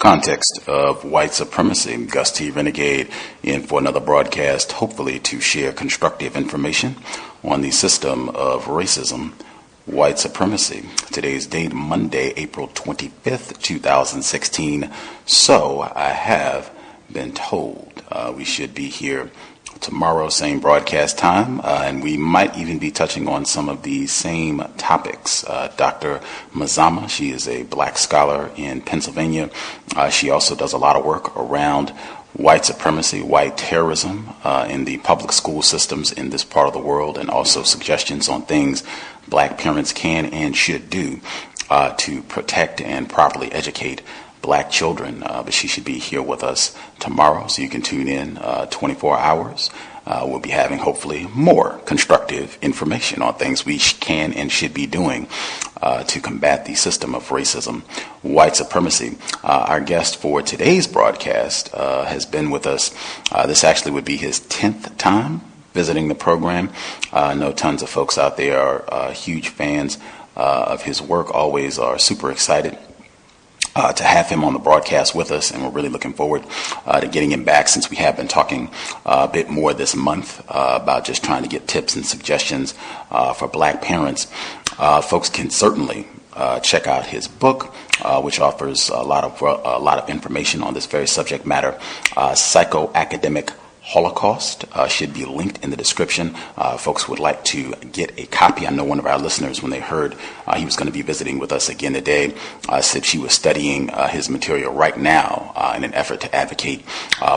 context of white supremacy. Gus T. Renegade in for another broadcast, hopefully to share constructive information on the system of racism, white supremacy. Today's date, Monday, April 25th, 2016. So I have been told we should be here tomorrow, same broadcast time, and we might even be touching on some of these same topics. Dr. Mazama, she is a black scholar in Pennsylvania. She also does a lot of work around white supremacy, white terrorism in the public school systems in this part of the world, and also suggestions on things black parents can and should do to protect and properly educate black children. But she should be here with us tomorrow, so you can tune in 24 hours. We'll be having hopefully more constructive information on things we can and should be doing to combat the system of racism, white supremacy. Our guest for today's broadcast has been with us. This actually would be his 10th time visiting the program. I know tons of folks out there are huge fans of his work, always are super excited to have him on the broadcast with us, and we're really looking forward to getting him back, since we have been talking a bit more this month about just trying to get tips and suggestions for black parents. Folks can certainly check out his book, which offers a lot of information on this very subject matter. Psychoacademic Holocaust should be linked in the description. Folks would like to get a copy. I know one of our listeners, when they heard he was going to be visiting with us again today, said she was studying his material right now in an effort to advocate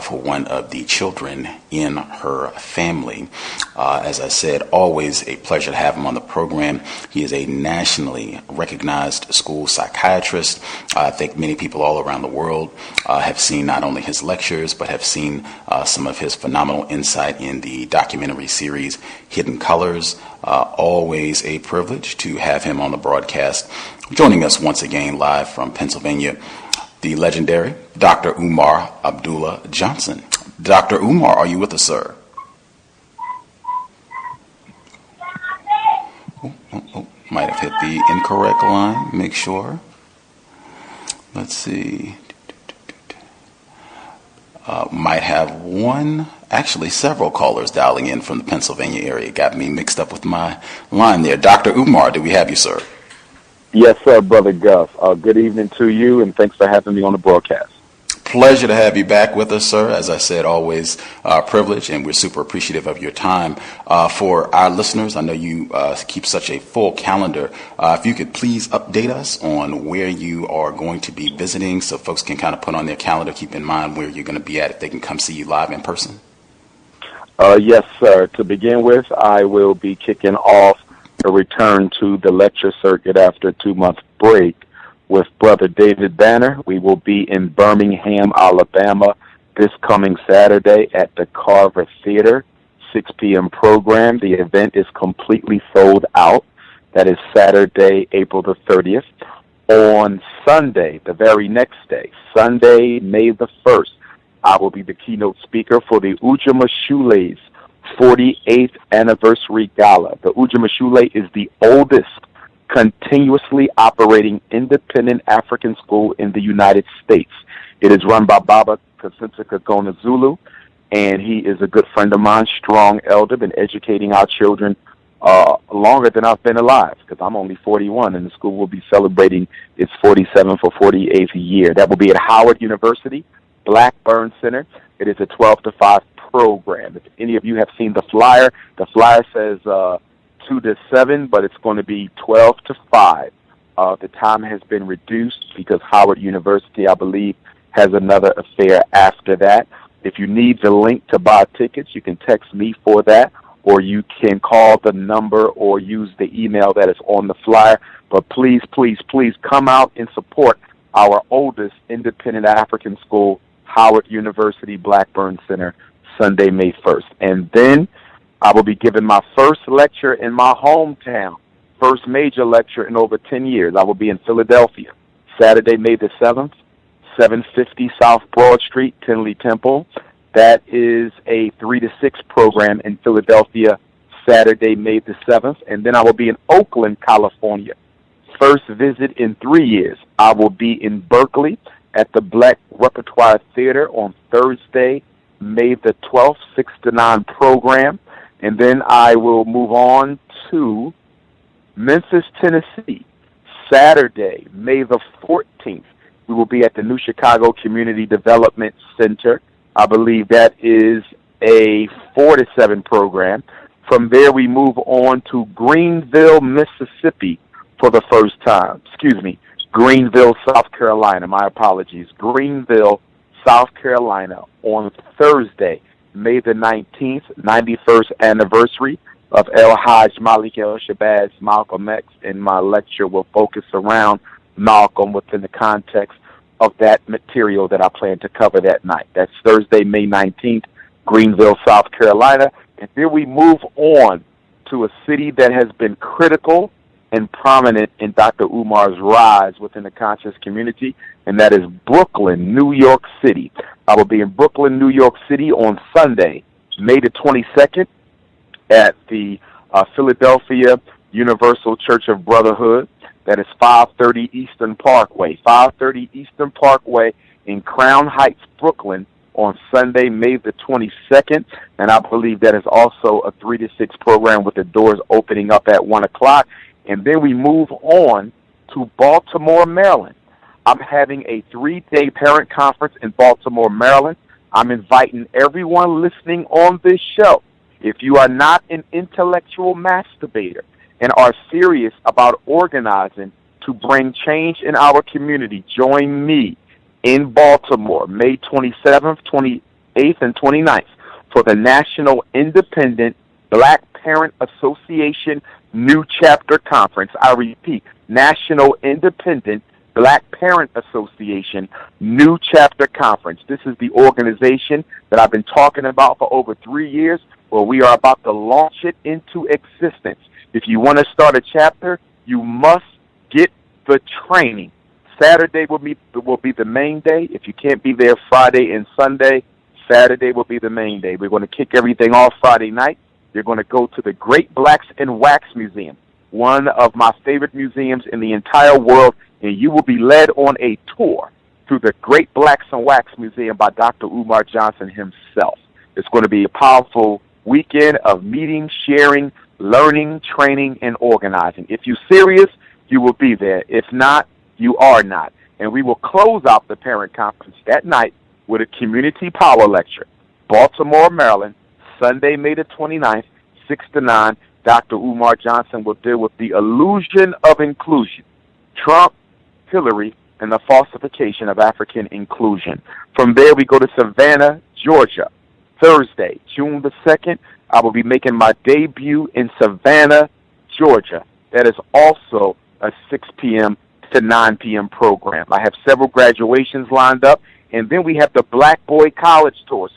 for one of the children in her family. As I said, always a pleasure to have him on the program. He is a nationally recognized school psychiatrist. I think many people all around the world have seen not only his lectures, but have seen some of his phenomenal insight in the documentary series Hidden Colors. Always a privilege to have him on the broadcast. Joining us once again live from Pennsylvania, the legendary Dr. Umar Abdullah Johnson. Dr. Umar, are you with us, sir? Might have hit the incorrect line. Make sure. Let's see. Might have several callers dialing in from the Pennsylvania area. Got me mixed up with my line there. Dr. Umar, do we have you, sir? Yes, sir, Brother Gus. Good evening to you, and thanks for having me on the broadcast. Pleasure to have you back with us, sir. As I said, always a privilege, and we're super appreciative of your time. For our listeners, I know you keep such a full calendar. If you could please update us on where you are going to be visiting, so folks can kind of put on their calendar, keep in mind where you're going to be at, if they can come see you live in person. Yes, sir. To begin with, I will be kicking off a return to the lecture circuit after a 2-month break with Brother David Banner. We will be in Birmingham, Alabama this coming Saturday at the Carver Theater, 6 p.m. program. The event is completely sold out. That is Saturday, April the 30th. On Sunday, the very next day, Sunday, May the 1st, I will be the keynote speaker for the Ujima Shule's 48th anniversary gala. The Ujima Shule is the oldest continuously operating independent African school in the United States. It is run by Baba Kasintika Gona Zulu, and he is a good friend of mine, strong elder, been educating our children longer than I've been alive, because I'm only 41, and the school will be celebrating its 47th or 48th year. That will be at Howard University, Blackburn Center. It is a 12 to 5 program. If any of you have seen the flyer says 2 to 7, but it's going to be 12 to 5. The time has been reduced because Howard University, I believe, has another affair after that. If you need the link to buy tickets, you can text me for that, or you can call the number or use the email that is on the flyer. But please, please, please come out and support our oldest independent African school, Howard University, Blackburn Center, Sunday, May 1st. And then I will be giving my first lecture in my hometown, first major lecture in over 10 years. I will be in Philadelphia, Saturday, May the 7th, 750 South Broad Street, Tinley Temple. That is a 3 to 6 program in Philadelphia, Saturday, May the 7th. And then I will be in Oakland, California. First visit in 3 years. I will be in Berkeley at the Black Repertoire Theater on Thursday, May the 12th, 6 to 9 program. And then I will move on to Memphis, Tennessee, Saturday, May the 14th. We will be at the New Chicago Community Development Center. I believe that is a 4 to 7 program. From there, we move on to Greenville, Mississippi for the first time. Greenville, South Carolina. My apologies. Greenville, South Carolina on Thursday, May the 19th, 91st anniversary of El Hajj Malik El Shabazz Malcolm X, and my lecture will focus around Malcolm within the context of that material that I plan to cover that night. That's Thursday, May 19th, Greenville, South Carolina. And then we move on to a city that has been critical and prominent in Dr. Umar's rise within the conscious community, and that is Brooklyn, New York City. I will be in Brooklyn, New York City on Sunday, May the 22nd, at the Philadelphia Universal Church of Brotherhood. That is 530 Eastern Parkway. 530 Eastern Parkway in Crown Heights, Brooklyn, on Sunday, May the 22nd. And I believe that is also a 3 to 6 program with the doors opening up at 1 o'clock. And then we move on to Baltimore, Maryland. I'm having a 3-day parent conference in Baltimore, Maryland. I'm inviting everyone listening on this show. If you are not an intellectual masturbator and are serious about organizing to bring change in our community, join me in Baltimore, May 27th, 28th, and 29th for the National Independent Black Parent Association New Chapter Conference. I repeat, National Independent Black Parent Association New Chapter Conference. This is the organization that I've been talking about for over 3 years. Well, we are about to launch it into existence. If you want to start a chapter, you must get the training. Saturday will be the main day. If you can't be there Friday and Sunday, Saturday will be the main day. We're going to kick everything off Friday night. You're going to go to the Great Blacks in Wax Museum, one of my favorite museums in the entire world, and you will be led on a tour through the Great Blacks in Wax Museum by Dr. Umar Johnson himself. It's going to be a powerful weekend of meeting, sharing, learning, training, and organizing. If you're serious, you will be there. If not, you are not. And we will close out the parent conference that night with a community power lecture. Baltimore, Maryland, Sunday, May the 29th, 6 to 9. Dr. Umar Johnson will deal with the illusion of inclusion, Trump, Hillary, and the falsification of African inclusion. From there, we go to Savannah, Georgia. Thursday, June the 2nd, I will be making my debut in Savannah, Georgia. That is also a 6 p.m. to 9 p.m. program. I have several graduations lined up, and then we have the Black Boy College Tour.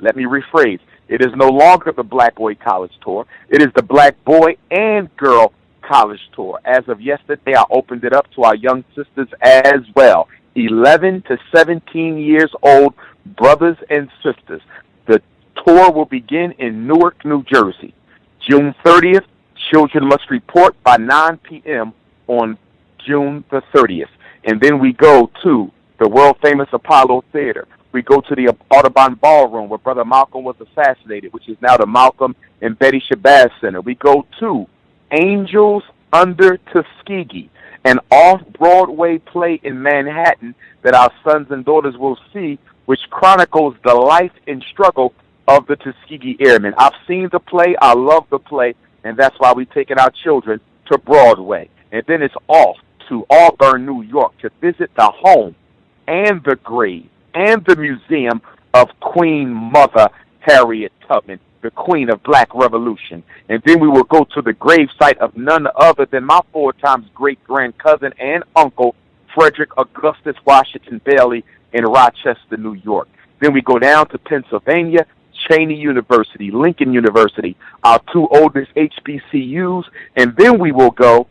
Let me rephrase. It is no longer the Black Boy College Tour. It is the Black Boy and Girl College Tour. As of yesterday, I opened it up to our young sisters as well, 11 to 17 years old, brothers and sisters. The tour will begin in Newark, New Jersey. June 30th, children must report by 9 p.m. on June the 30th. And then we go to the world-famous Apollo Theater. We go to the Audubon Ballroom where Brother Malcolm was assassinated, which is now the Malcolm and Betty Shabazz Center. We go to Angels Under Tuskegee, an off-Broadway play in Manhattan that our sons and daughters will see, which chronicles the life and struggle of the Tuskegee Airmen. I've seen the play. I love the play, and that's why we're taking our children to Broadway. And then it's off to Auburn, New York, to visit the home and the grave and the museum of Queen Mother Harriet Tubman, the Queen of Black Revolution. And then we will go to the gravesite of none other than my 4 times great-grandcousin and uncle, Frederick Augustus Washington Bailey, in Rochester, New York. Then we go down to Pennsylvania, Cheney University, Lincoln University, our 2 oldest HBCUs, and then we will go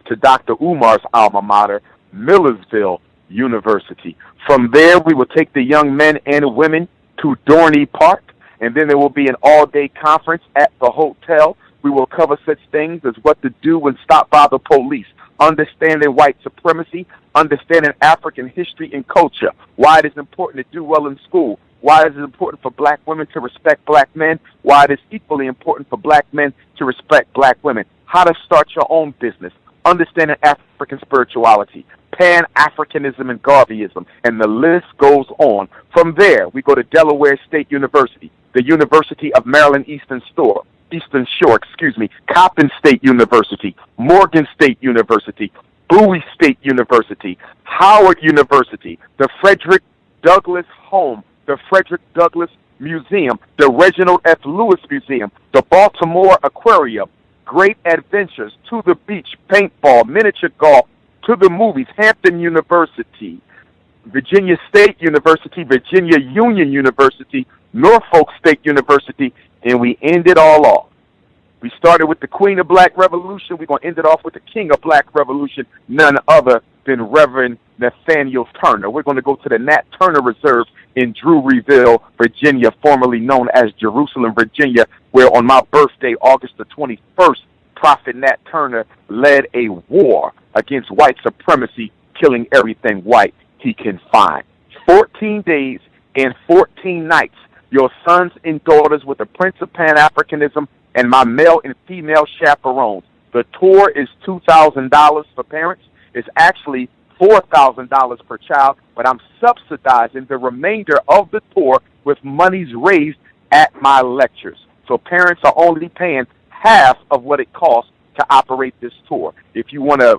to Dr. Umar's alma mater, Millersville University. From there, we will take the young men and women to Dorney Park, and then there will be an all-day conference at the hotel. We will cover such things as what to do when stopped by the police, understanding white supremacy, understanding African history and culture, why it is important to do well in school, why it is important for black women to respect black men, why it is equally important for black men to respect black women, how to start your own business, understanding African spirituality, Pan-Africanism and Garveyism, and the list goes on. From there, we go to Delaware State University, the University of Maryland Eastern Shore, Coppin State University, Morgan State University, Bowie State University, Howard University, the Frederick Douglass Home, the Frederick Douglass Museum, the Reginald F. Lewis Museum, the Baltimore Aquarium, Great Adventures, To the Beach, Paintball, Miniature Golf, To the Movies, Hampton University, Virginia State University, Virginia Union University, Norfolk State University, and we end it all off. We started with the Queen of Black Revolution. We're going to end it off with the King of Black Revolution, none other than Reverend Nathaniel Turner. We're going to go to the Nat Turner Reserve in Druryville, Virginia, formerly known as Jerusalem, Virginia, where on my birthday, August the 21st, Prophet Nat Turner led a war against white supremacy, killing everything white he can find. 14 days and 14 nights, your sons and daughters with the Prince of Pan-Africanism and my male and female chaperones. The tour is $2,000 for parents. It's actually $4,000 per child, but I'm subsidizing the remainder of the tour with monies raised at my lectures. So parents are only paying half of what it costs to operate this tour. If you want to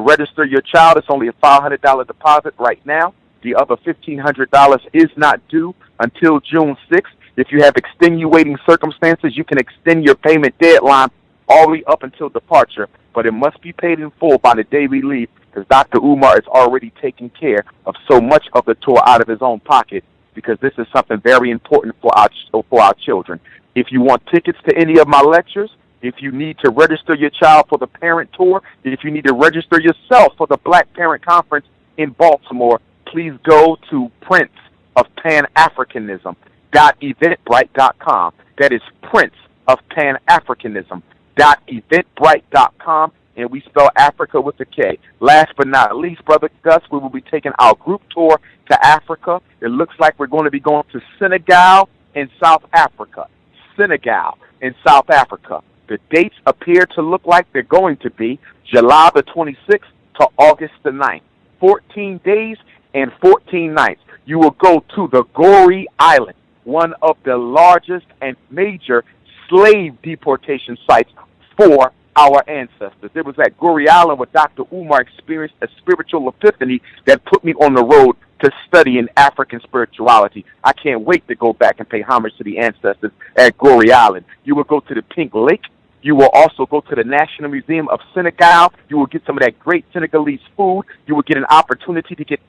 register your child, it's only a $500 deposit right now. The other $1,500 is not due until June 6th. If you have extenuating circumstances, you can extend your payment deadline all the way up until departure, but it must be paid in full by the day we leave, because Dr. Umar is already taking care of so much of the tour out of his own pocket, because this is something very important for our children. If you want tickets to any of my lectures, if you need to register your child for the parent tour, if you need to register yourself for the Black Parent Conference in Baltimore, please go to Prince of Pan-Africanism. .eventbrite.com. That is Prince of Pan-Africanism. .eventbrite.com, and we spell Africa with a K. Last but not least, Brother Gus, we will be taking our group tour to Africa. It looks like we're going to be going to Senegal and South Africa. Senegal and South Africa. The dates appear to look like they're going to be July the 26th to August the 9th. 14 days and 14 nights. You will go to the Goree Island, one of the largest and major slave deportation sites for our ancestors. It was at Goree Island where Dr. Umar experienced a spiritual epiphany that put me on the road to studying African spirituality. I can't wait to go back and pay homage to the ancestors at Goree Island. You will go to the Pink Lake. You will also go to the National Museum of Senegal. You will get some of that great Senegalese food. You will get an opportunity to get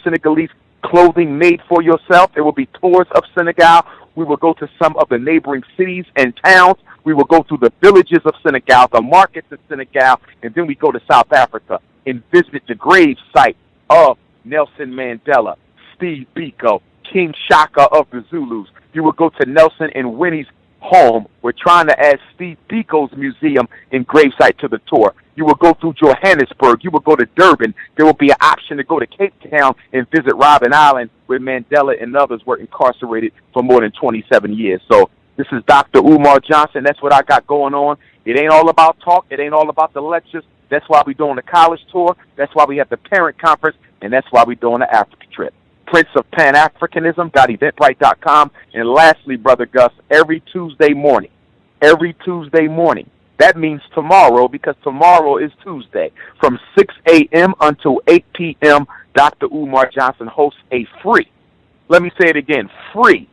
Senegalese clothing made for yourself. There will be tours of Senegal. We will go to some of the neighboring cities and towns. We will go through the villages of Senegal, the markets of Senegal, and then we go to South Africa and visit the grave site of Nelson Mandela, Steve Biko, King Shaka of the Zulus. You will go to Nelson and Winnie's home. We're trying to add Steve Biko's museum and gravesite to the tour. You will go through Johannesburg. You will go to Durban. There will be an option to go to Cape Town and visit Robben Island, where Mandela and others were incarcerated for more than 27 years. So this is Dr. Umar Johnson. That's what I got going on. It ain't all about talk. It ain't all about the lectures. That's why we're doing the college tour. That's why we have the parent conference. And that's why we're doing the Africa trip. Prince of Pan-Africanism.eventbrite.com. And lastly, Brother Gus, every Tuesday morning, that means tomorrow, because tomorrow is Tuesday, from 6 a.m. until 8 p.m., Dr. Umar Johnson hosts a free, let me say it again, free,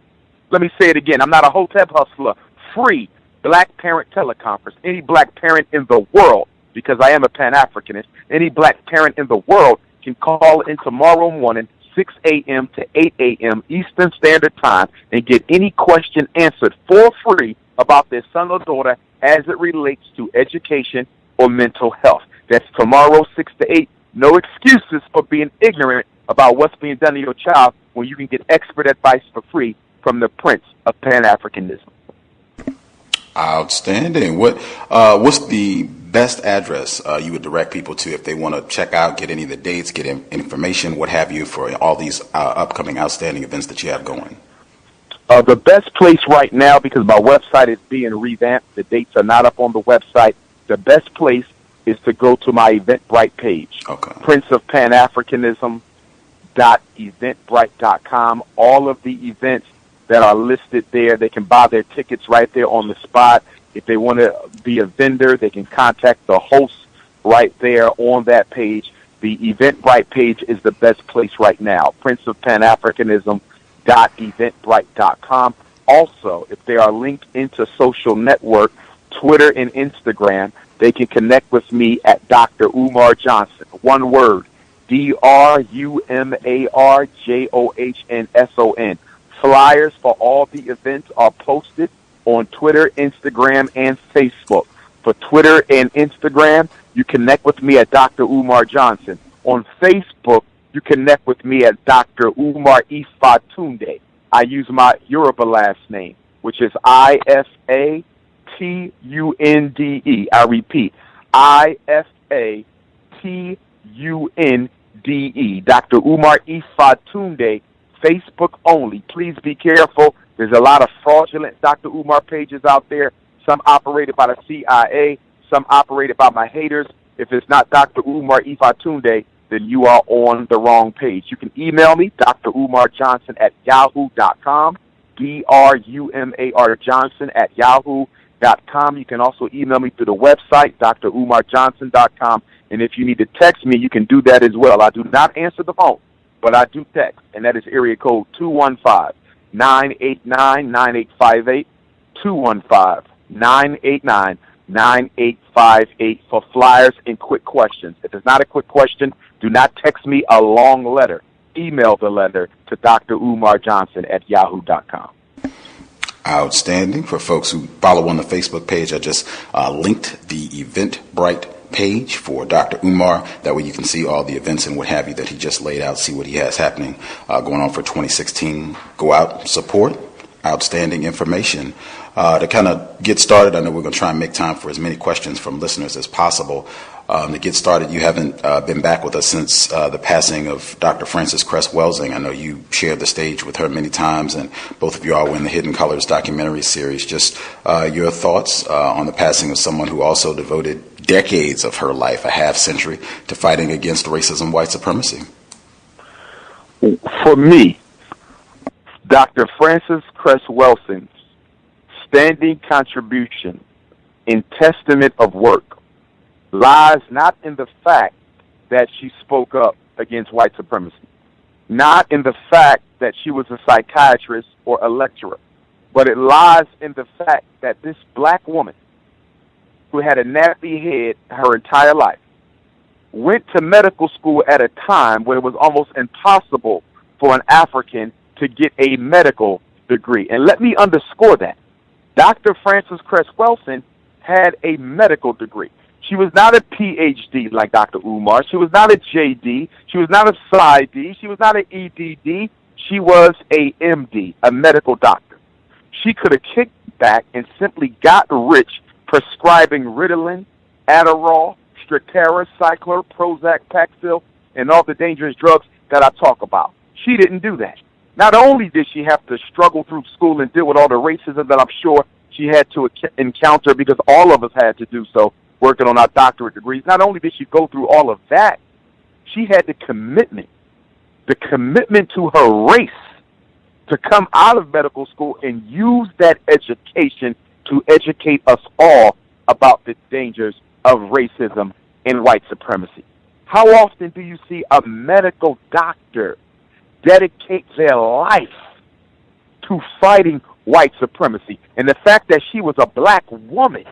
I'm not a hotep hustler, free Black Parent Teleconference. Any Black parent in the world, because I am a Pan-Africanist, any Black parent in the world can call in tomorrow morning, 6 a.m. to 8 a.m. Eastern Standard Time, and get any question answered for free about their son or daughter as it relates to education or mental health. That's tomorrow, 6 to 8. No excuses for being ignorant about what's being done to your child when you can get expert advice for free from the Prince of Pan-Africanism. Outstanding. What's the best address you would direct people to if they want to check out, get any of the dates, get information, what have you, for all these upcoming outstanding events that you have going? The best place right now, because my website is being revamped, the dates are not up on the website. The best place is to go to my Eventbrite page. Okay. Prince of Pan-Africanism.eventbrite.com. All of the events that are listed there, they can buy their tickets right there on the spot. If they want to be a vendor, they can contact the host right there on that page. The Eventbrite page is the best place right now. Prince of Pan-Africanism.eventbrite.com. Also, if they are linked into social network, Twitter and Instagram, they can connect with me at Dr. Umar Johnson. One word, DRUMARJOHNSON. Flyers for all the events are posted on Twitter, Instagram, and Facebook. For Twitter and Instagram, you connect with me at Dr. Umar Johnson. On Facebook, you connect with me at Dr. Umar Ifatunde. I use my Yoruba last name, which is Ifatunde. I repeat, Ifatunde. Dr. Umar Ifatunde, Facebook only. Please be careful. There's a lot of fraudulent Dr. Umar pages out there, some operated by the CIA, some operated by my haters. If it's not Dr. Umar Ifatunde, then you are on the wrong page. You can email me, Dr. Umar Johnson at yahoo.com, DRUMAR Johnson at yahoo.com. You can also email me through the website, drumarjohnson.com. And if you need to text me, you can do that as well. I do not answer the phone, but I do text, and that is area code 215-989-9858, 215-989-9858 for flyers and quick questions. If it's not a quick question, do not text me a long letter. Email the letter to Dr. Umar Johnson at yahoo.com. Outstanding. For folks who follow on the Facebook page, I just linked the Eventbrite page for Dr. Umar. That way you can see all the events and what have you that he just laid out, see what he has happening going on for 2016. Go out, support. Outstanding information. To kind of get started, I know we're going to try and make time for as many questions from listeners as possible. To get started, you haven't been back with us since the passing of Dr. Frances Cress Welsing. I know you shared the stage with her many times, and both of you all were in the Hidden Colors documentary series. Just your thoughts on the passing of someone who also devoted decades of her life, a half century, to fighting against racism, white supremacy. For me, Dr. Frances Cress Welsing's standing contribution in testament of work lies not in the fact that she spoke up against white supremacy, not in the fact that she was a psychiatrist or a lecturer, but it lies in the fact that this black woman who had a nappy head her entire life went to medical school at a time where it was almost impossible for an African to get a medical degree. And let me underscore that. Dr. Frances Cress Welsing had a medical degree. She was not a PhD like Dr. Umar. She was not a JD. She was not a PsyD. She was not an EDD. She was a MD, a medical doctor. She could have kicked back and simply got rich prescribing Ritalin, Adderall, Strattera, Cycler, Prozac, Paxil, and all the dangerous drugs that I talk about. She didn't do that. Not only did she have to struggle through school and deal with all the racism that I'm sure she had to encounter, because all of us had to do so working on our doctorate degrees, not only did she go through all of that, she had the commitment to her race to come out of medical school and use that education to educate us all about the dangers of racism and white supremacy. How often do you see a medical doctor dedicate their life to fighting white supremacy? And the fact that she was a black woman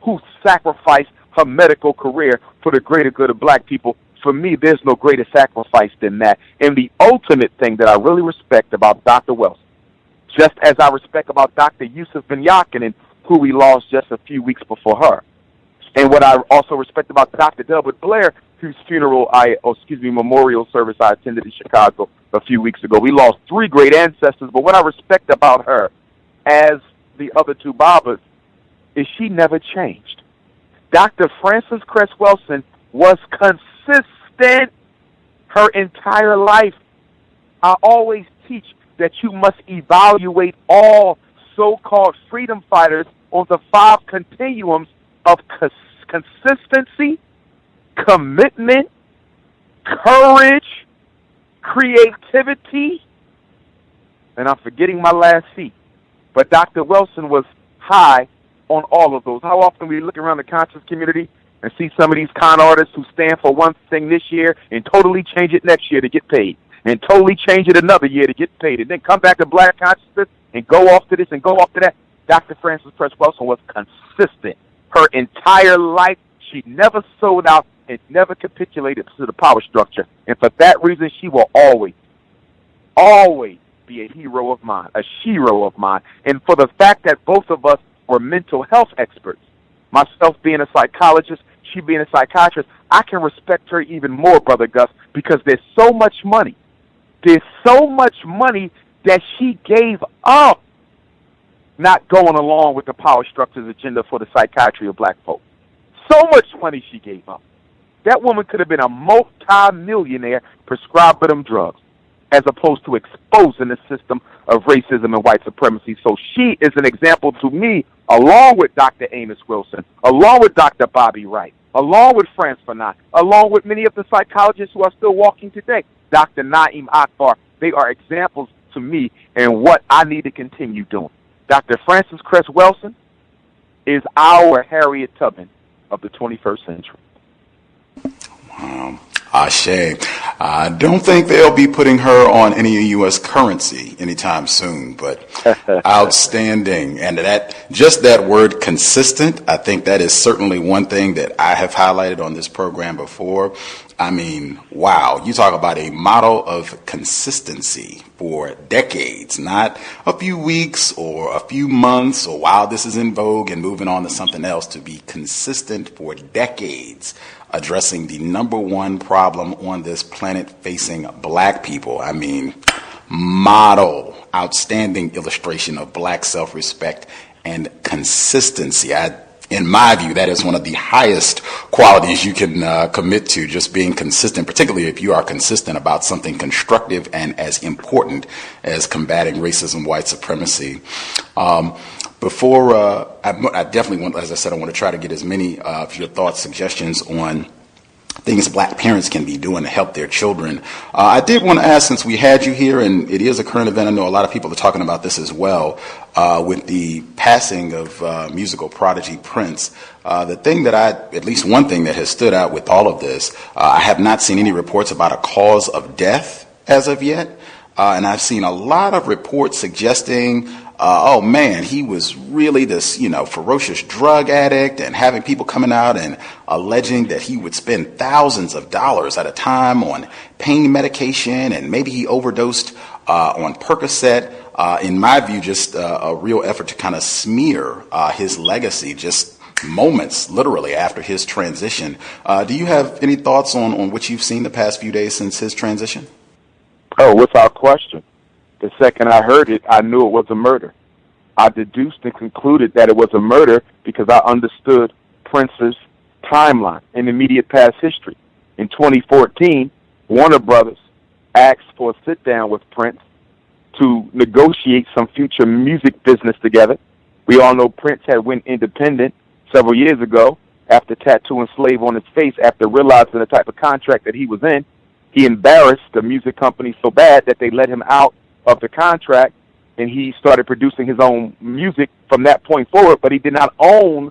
who sacrificed her medical career for the greater good of black people, for me, there's no greater sacrifice than that. And the ultimate thing that I really respect about Dr. Welsing, just as I respect about Dr. Yusuf Benyakinen, who we lost just a few weeks before her, and what I also respect about Dr. Delbert Blair, whose memorial service I attended in Chicago a few weeks ago. We lost three great ancestors, but what I respect about her, as the other two Babas, is she never changed. Dr. Frances Cress Welsing was consistent her entire life. I always teach that you must evaluate all so-called freedom fighters on the 5 continuums of consistency, commitment, courage, creativity, and I'm forgetting my last C. But Dr. Welsing was high on all of those. How often we look around the conscious community and see some of these con artists who stand for one thing this year and totally change it next year to get paid, and totally change it another year to get paid, and then come back to black consciousness and go off to this and go off to that. Dr. Frances Cress Welsing was consistent her entire life. She never sold out and never capitulated to the power structure. And for that reason, she will always, always be a hero of mine, a shero of mine. And for the fact that both of us were mental health experts, myself being a psychologist, she being a psychiatrist, I can respect her even more, Brother Gus, because there's so much money. There's so much money that she gave up not going along with the power structure's agenda for the psychiatry of black folk. So much money she gave up. That woman could have been a multi-millionaire prescribed for them drugs, as opposed to exposing the system of racism and white supremacy. So she is an example to me, along with Dr. Amos Wilson, along with Dr. Bobby Wright, along with Frantz Fanon, along with many of the psychologists who are still walking today, Dr. Naeem Akbar. They are examples to me and what I need to continue doing. Dr. Frances Cress Welsing is our Harriet Tubman of the 21st century. Ashe. I don't think they'll be putting her on any U.S. currency anytime soon, but outstanding. And that word consistent, I think that is certainly one thing that I have highlighted on this program before. I mean, wow, you talk about a model of consistency for decades, not a few weeks or a few months or while this is in vogue and moving on to something else, to be consistent for decades, addressing the number one problem on this planet facing black people. I mean, model, outstanding illustration of black self-respect and consistency. In my view, that is one of the highest qualities you can commit to, just being consistent, particularly if you are consistent about something constructive and as important as combating racism, white supremacy. I definitely want, as I said, I want to try to get as many of your thoughts, suggestions on things black parents can be doing to help their children. I did want to ask, since we had you here, and it is a current event, I know a lot of people are talking about this as well, with the passing of musical prodigy Prince. At least one thing that has stood out with all of this, I have not seen any reports about a cause of death as of yet. And I've seen a lot of reports suggesting, oh man, he was really this, ferocious drug addict, and having people coming out and alleging that he would spend thousands of dollars at a time on pain medication, and maybe he overdosed on Percocet. In my view, just a real effort to kind of smear his legacy, just moments literally after his transition. Do you have any thoughts on what you've seen the past few days since his transition? Oh, without question. The second I heard it, I knew it was a murder. I deduced and concluded that it was a murder because I understood Prince's timeline in immediate past history. In 2014, Warner Brothers asked for a sit-down with Prince to negotiate some future music business together. We all know Prince had went independent several years ago after tattooing Slave on his face, after realizing the type of contract that he was in. He embarrassed the music company so bad that they let him out of the contract, and he started producing his own music from that point forward, but he did not own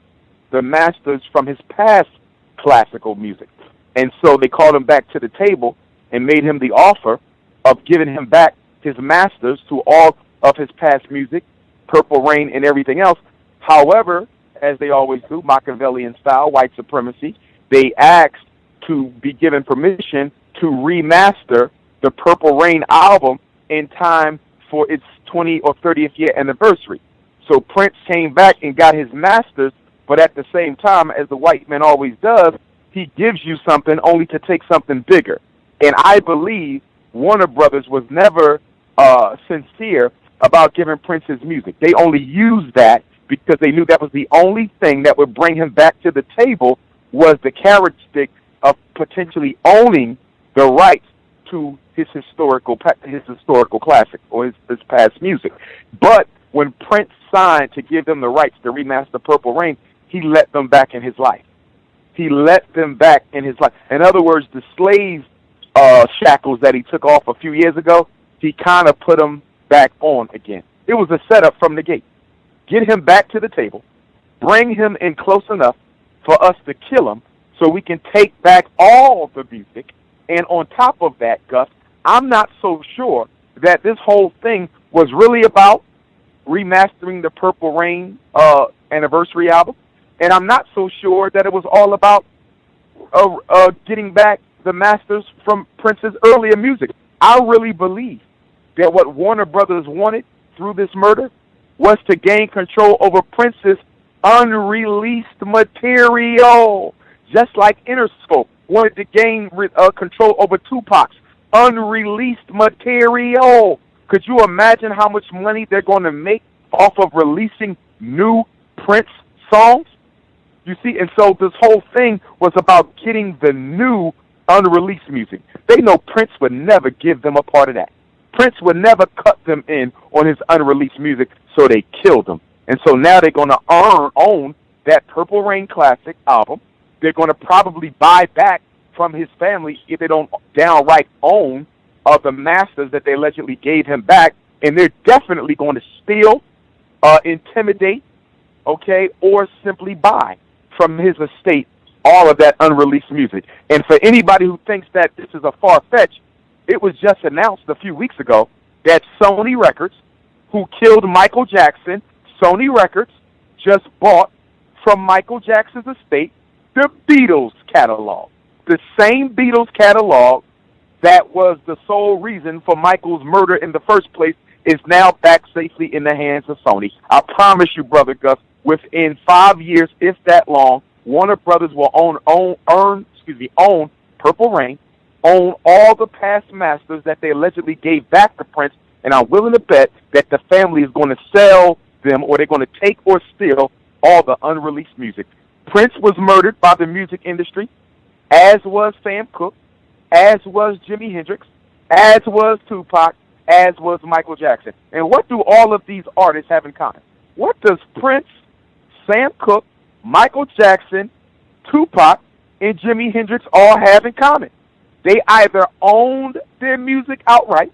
the masters from his past classical music. And so they called him back to the table and made him the offer of giving him back his masters to all of his past music, Purple Rain and everything else. However, as they always do, Machiavellian style, white supremacy, they asked to be given permission to remaster the Purple Rain album in time for its 20th or 30th year anniversary. So Prince came back and got his masters, but at the same time, as the white man always does, he gives you something only to take something bigger. And I believe Warner Brothers was never sincere about giving Prince his music. They only used that because they knew that was the only thing that would bring him back to the table, was the carrot stick of potentially owning the rights to his historical classic or his past music. But when Prince signed to give them the rights to remaster Purple Rain, he let them back in his life. He let them back in his life. In other words, the slave shackles that he took off a few years ago, he kind of put them back on again. It was a setup from the gate. Get him back to the table, bring him in close enough for us to kill him so we can take back all the music. And on top of that, Gus, I'm not so sure that this whole thing was really about remastering the Purple Rain anniversary album. And I'm not so sure that it was all about getting back the masters from Prince's earlier music. I really believe that what Warner Brothers wanted through this murder was to gain control over Prince's unreleased material, just like Interscope wanted to gain control over Tupac's unreleased material. Could you imagine how much money they're going to make off of releasing new Prince songs? You see, and so this whole thing was about getting the new unreleased music. They know Prince would never give them a part of that. Prince would never cut them in on his unreleased music, so they killed him. And so now they're going to own that Purple Rain classic album. They're going to probably buy back from his family if they don't downright own the masters that they allegedly gave him back. And they're definitely going to steal, intimidate, or simply buy from his estate all of that unreleased music. And for anybody who thinks that this is a far-fetched, it was just announced a few weeks ago that Sony Records, who killed Michael Jackson, Sony Records just bought from Michael Jackson's estate the Beatles catalog. The same Beatles catalog that was the sole reason for Michael's murder in the first place is now back safely in the hands of Sony. I promise you, Brother Gus, within 5 years, if that long, Warner Brothers will own Purple Rain, own all the past masters that they allegedly gave back to Prince, and I'm willing to bet that the family is going to sell them, or they're going to take or steal all the unreleased music. Prince was murdered by the music industry, as was Sam Cooke, as was Jimi Hendrix, as was Tupac, as was Michael Jackson. And what do all of these artists have in common? What does Prince, Sam Cooke, Michael Jackson, Tupac, and Jimi Hendrix all have in common? They either owned their music outright,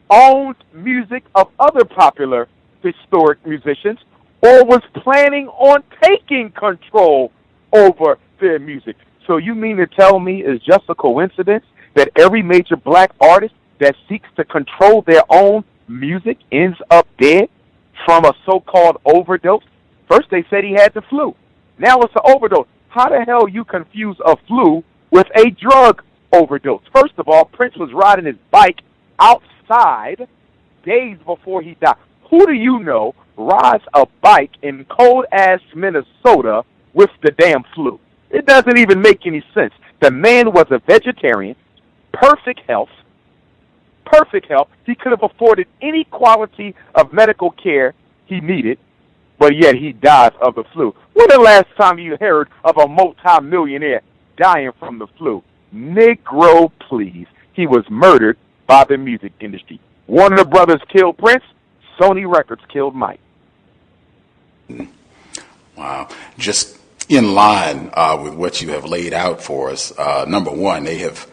owned music of other popular historic musicians, or was planning on taking control over their music. So you mean to tell me it's just a coincidence that every major black artist that seeks to control their own music ends up dead from a so-called overdose? First they said he had the flu. Now it's an overdose. How the hell you confuse a flu with a drug overdose? First of all, Prince was riding his bike outside days before he died. Who do you know rides a bike in cold-ass Minnesota with the damn flu? It doesn't even make any sense. The man was a vegetarian, perfect health. He could have afforded any quality of medical care he needed, but yet he dies of the flu. When the last time you heard of a multi-millionaire dying from the flu? Negro, please. He was murdered by the music industry. Warner Brothers killed Prince. Sony Records killed Mike. Wow. Just in line with what you have laid out for us, number one, they have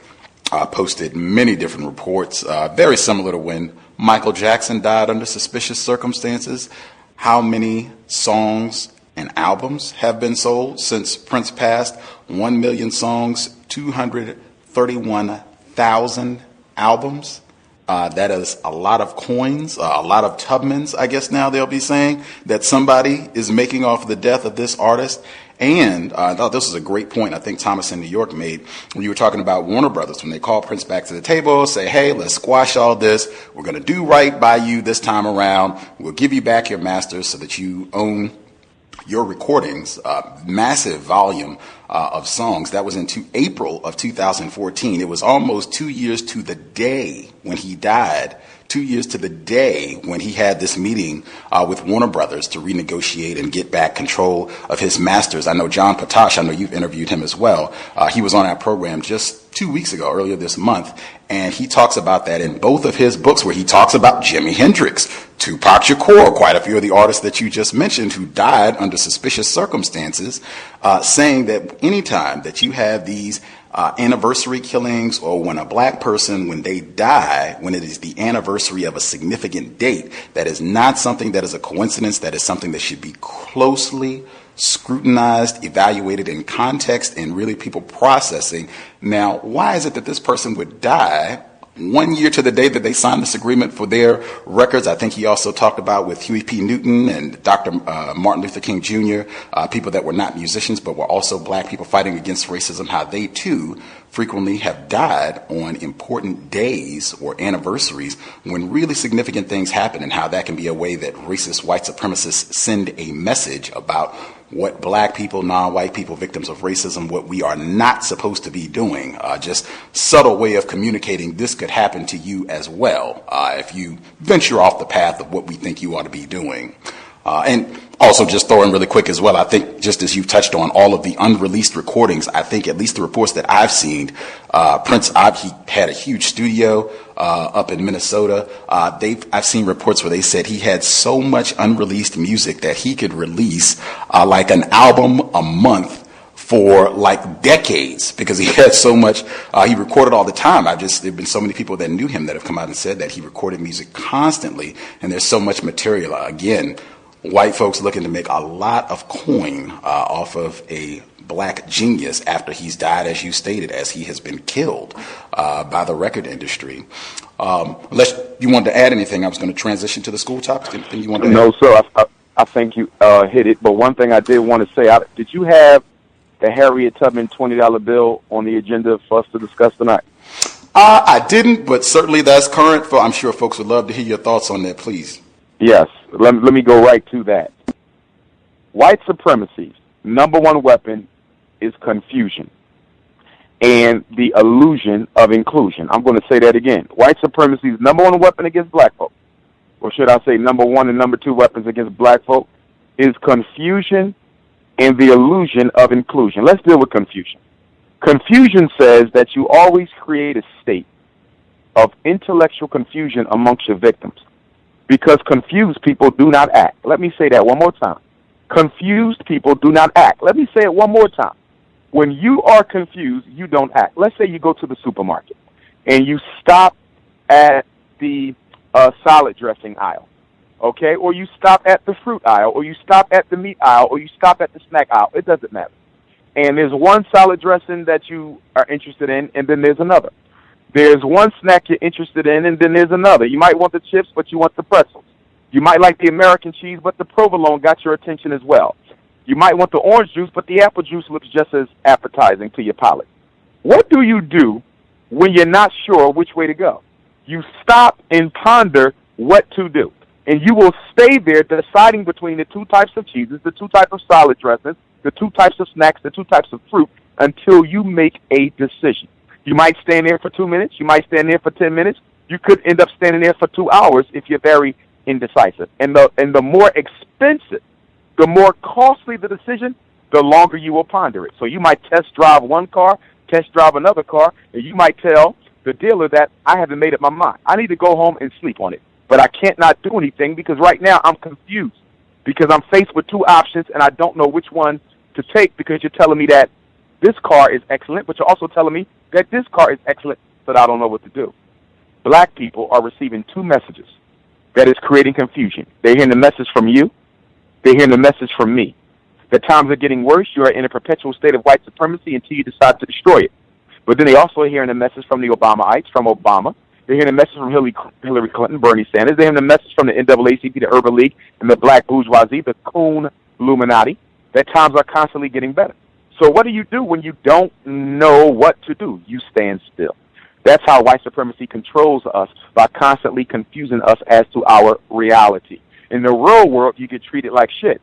posted many different reports, very similar to when Michael Jackson died under suspicious circumstances. How many songs and albums have been sold since Prince passed? 1 million songs, 231,000 albums. That is a lot of coins, a lot of Tubmans, I guess now they'll be saying, that somebody is making off the death of this artist. And I thought this was a great point I think Thomas in New York made when you were talking about Warner Brothers, when they call Prince back to the table, say, hey, let's squash all this. We're going to do right by you this time around. We'll give you back your masters so that you own your recordings, massive volume of songs. That was into April of 2014. It was almost 2 years to the day when he died 2 years to the day when he had this meeting with Warner Brothers to renegotiate and get back control of his masters. I know John Potash, I know you've interviewed him as well. He was on our program just 2 weeks ago, earlier this month, and he talks about that in both of his books, where he talks about Jimi Hendrix, Tupac Shakur, quite a few of the artists that you just mentioned who died under suspicious circumstances, saying that anytime that you have these anniversary killings, or when a black person, when they die, when it is the anniversary of a significant date, that is not something that is a coincidence. That is something that should be closely scrutinized, evaluated in context, and really people processing. Now, why is it that this person would die 1 year to the day that they signed this agreement for their records? I think he also talked about with Huey P. Newton and Dr. Martin Luther King Jr., people that were not musicians but were also black people fighting against racism, how they too frequently have died on important days or anniversaries when really significant things happen, and how that can be a way that racist white supremacists send a message about what black people, non-white people, victims of racism, what we are not supposed to be doing. Just subtle way of communicating this could happen to you as well if you venture off the path of what we think you ought to be doing. And also just throw in really quick as well, I think just as you've touched on all of the unreleased recordings, I think at least the reports that I've seen, Prince, he had a huge studio up in Minnesota. I've seen reports where they said he had so much unreleased music that he could release like an album a month for like decades, because he had so much, he recorded all the time. There've been so many people that knew him that have come out and said that he recorded music constantly, and there's so much material. Again, white folks looking to make a lot of coin off of a black genius after he's died, as you stated, as he has been killed by the record industry. Unless you wanted to add anything, I was going to transition to the school topic. Anything you want to add? No, sir. I think you hit it. But one thing I did want to say, did you have the Harriet Tubman $20 bill on the agenda for us to discuss tonight? I didn't, but certainly that's current. I'm sure folks would love to hear your thoughts on that, please. Yes. Let me go right to that. White supremacy's number one weapon is confusion and the illusion of inclusion. I'm going to say that again. White supremacy's number one weapon against black folk, or should I say number one and number two weapons against black folk, is confusion and the illusion of inclusion. Let's deal with confusion. Confusion says that you always create a state of intellectual confusion amongst your victims, because confused people do not act. Let me say that one more time. Confused people do not act. Let me say it one more time. When you are confused, you don't act. Let's say you go to the supermarket and you stop at the salad dressing aisle, okay? Or you stop at the fruit aisle, or you stop at the meat aisle, or you stop at the snack aisle. It doesn't matter. And there's one salad dressing that you are interested in, and then there's another. There's one snack you're interested in, and then there's another. You might want the chips, but you want the pretzels. You might like the American cheese, but the provolone got your attention as well. You might want the orange juice, but the apple juice looks just as appetizing to your palate. What do you do when you're not sure which way to go? You stop and ponder what to do. And you will stay there deciding between the two types of cheeses, the two types of salad dressings, the two types of snacks, the two types of fruit, until you make a decision. You might stand there for 2 minutes. You might stand there for 10 minutes. You could end up standing there for 2 hours if you're very indecisive. And the more expensive, the more costly the decision, the longer you will ponder it. So you might test drive one car, test drive another car, and you might tell the dealer that I haven't made up my mind. I need to go home and sleep on it. But I can't not do anything because right now I'm confused, because I'm faced with two options and I don't know which one to take, because you're telling me that this car is excellent, but you're also telling me that this car is excellent, but I don't know what to do. Black people are receiving two messages that is creating confusion. They're hearing the message from you. They're hearing the message from me. The times are getting worse. You are in a perpetual state of white supremacy until you decide to destroy it. But then they also are hearing the message from the Obamaites, from Obama. They're hearing the message from Hillary Clinton, Bernie Sanders. They're hearing the message from the NAACP, the Urban League, and the black bourgeoisie, the coon Illuminati, that times are constantly getting better. So what do you do when you don't know what to do? You stand still. That's how white supremacy controls us, by constantly confusing us as to our reality. In the real world, you get treated like shit.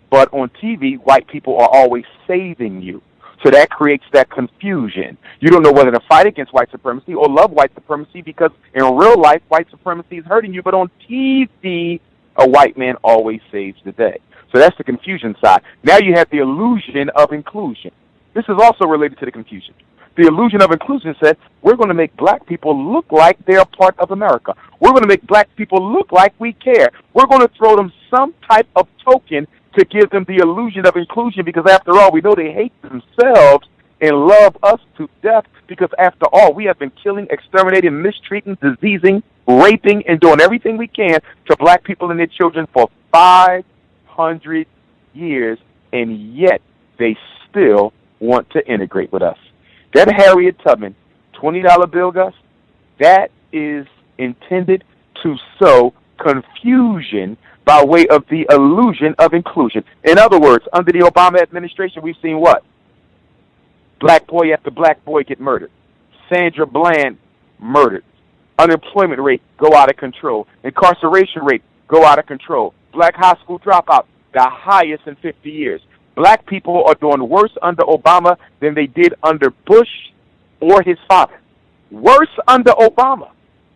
But on TV, white people are always saving you. So that creates that confusion. You don't know whether to fight against white supremacy or love white supremacy, because in real life, white supremacy is hurting you, but on TV, a white man always saves the day. So that's the confusion side. Now you have the illusion of inclusion. This is also related to the confusion. The illusion of inclusion says we're going to make black people look like they're part of America. We're going to make black people look like we care. We're going to throw them some type of token to give them the illusion of inclusion, because after all, we know they hate themselves and love us to death, because after all, we have been killing, exterminating, mistreating, diseasing, raping, and doing everything we can to black people and their children for 500 years, and yet they still want to integrate with us. That Harriet Tubman $20 bill, Gus, that is intended to sow confusion by way of the illusion of inclusion. In other words, under the Obama administration, we've seen what? Black boy after black boy get murdered. Sandra Bland murdered. Unemployment rate go out of control. Incarceration rate go out of control. Black high school dropout, the highest in 50 years. Black people are doing worse under Obama than they did under Bush or his father. Worse under Obama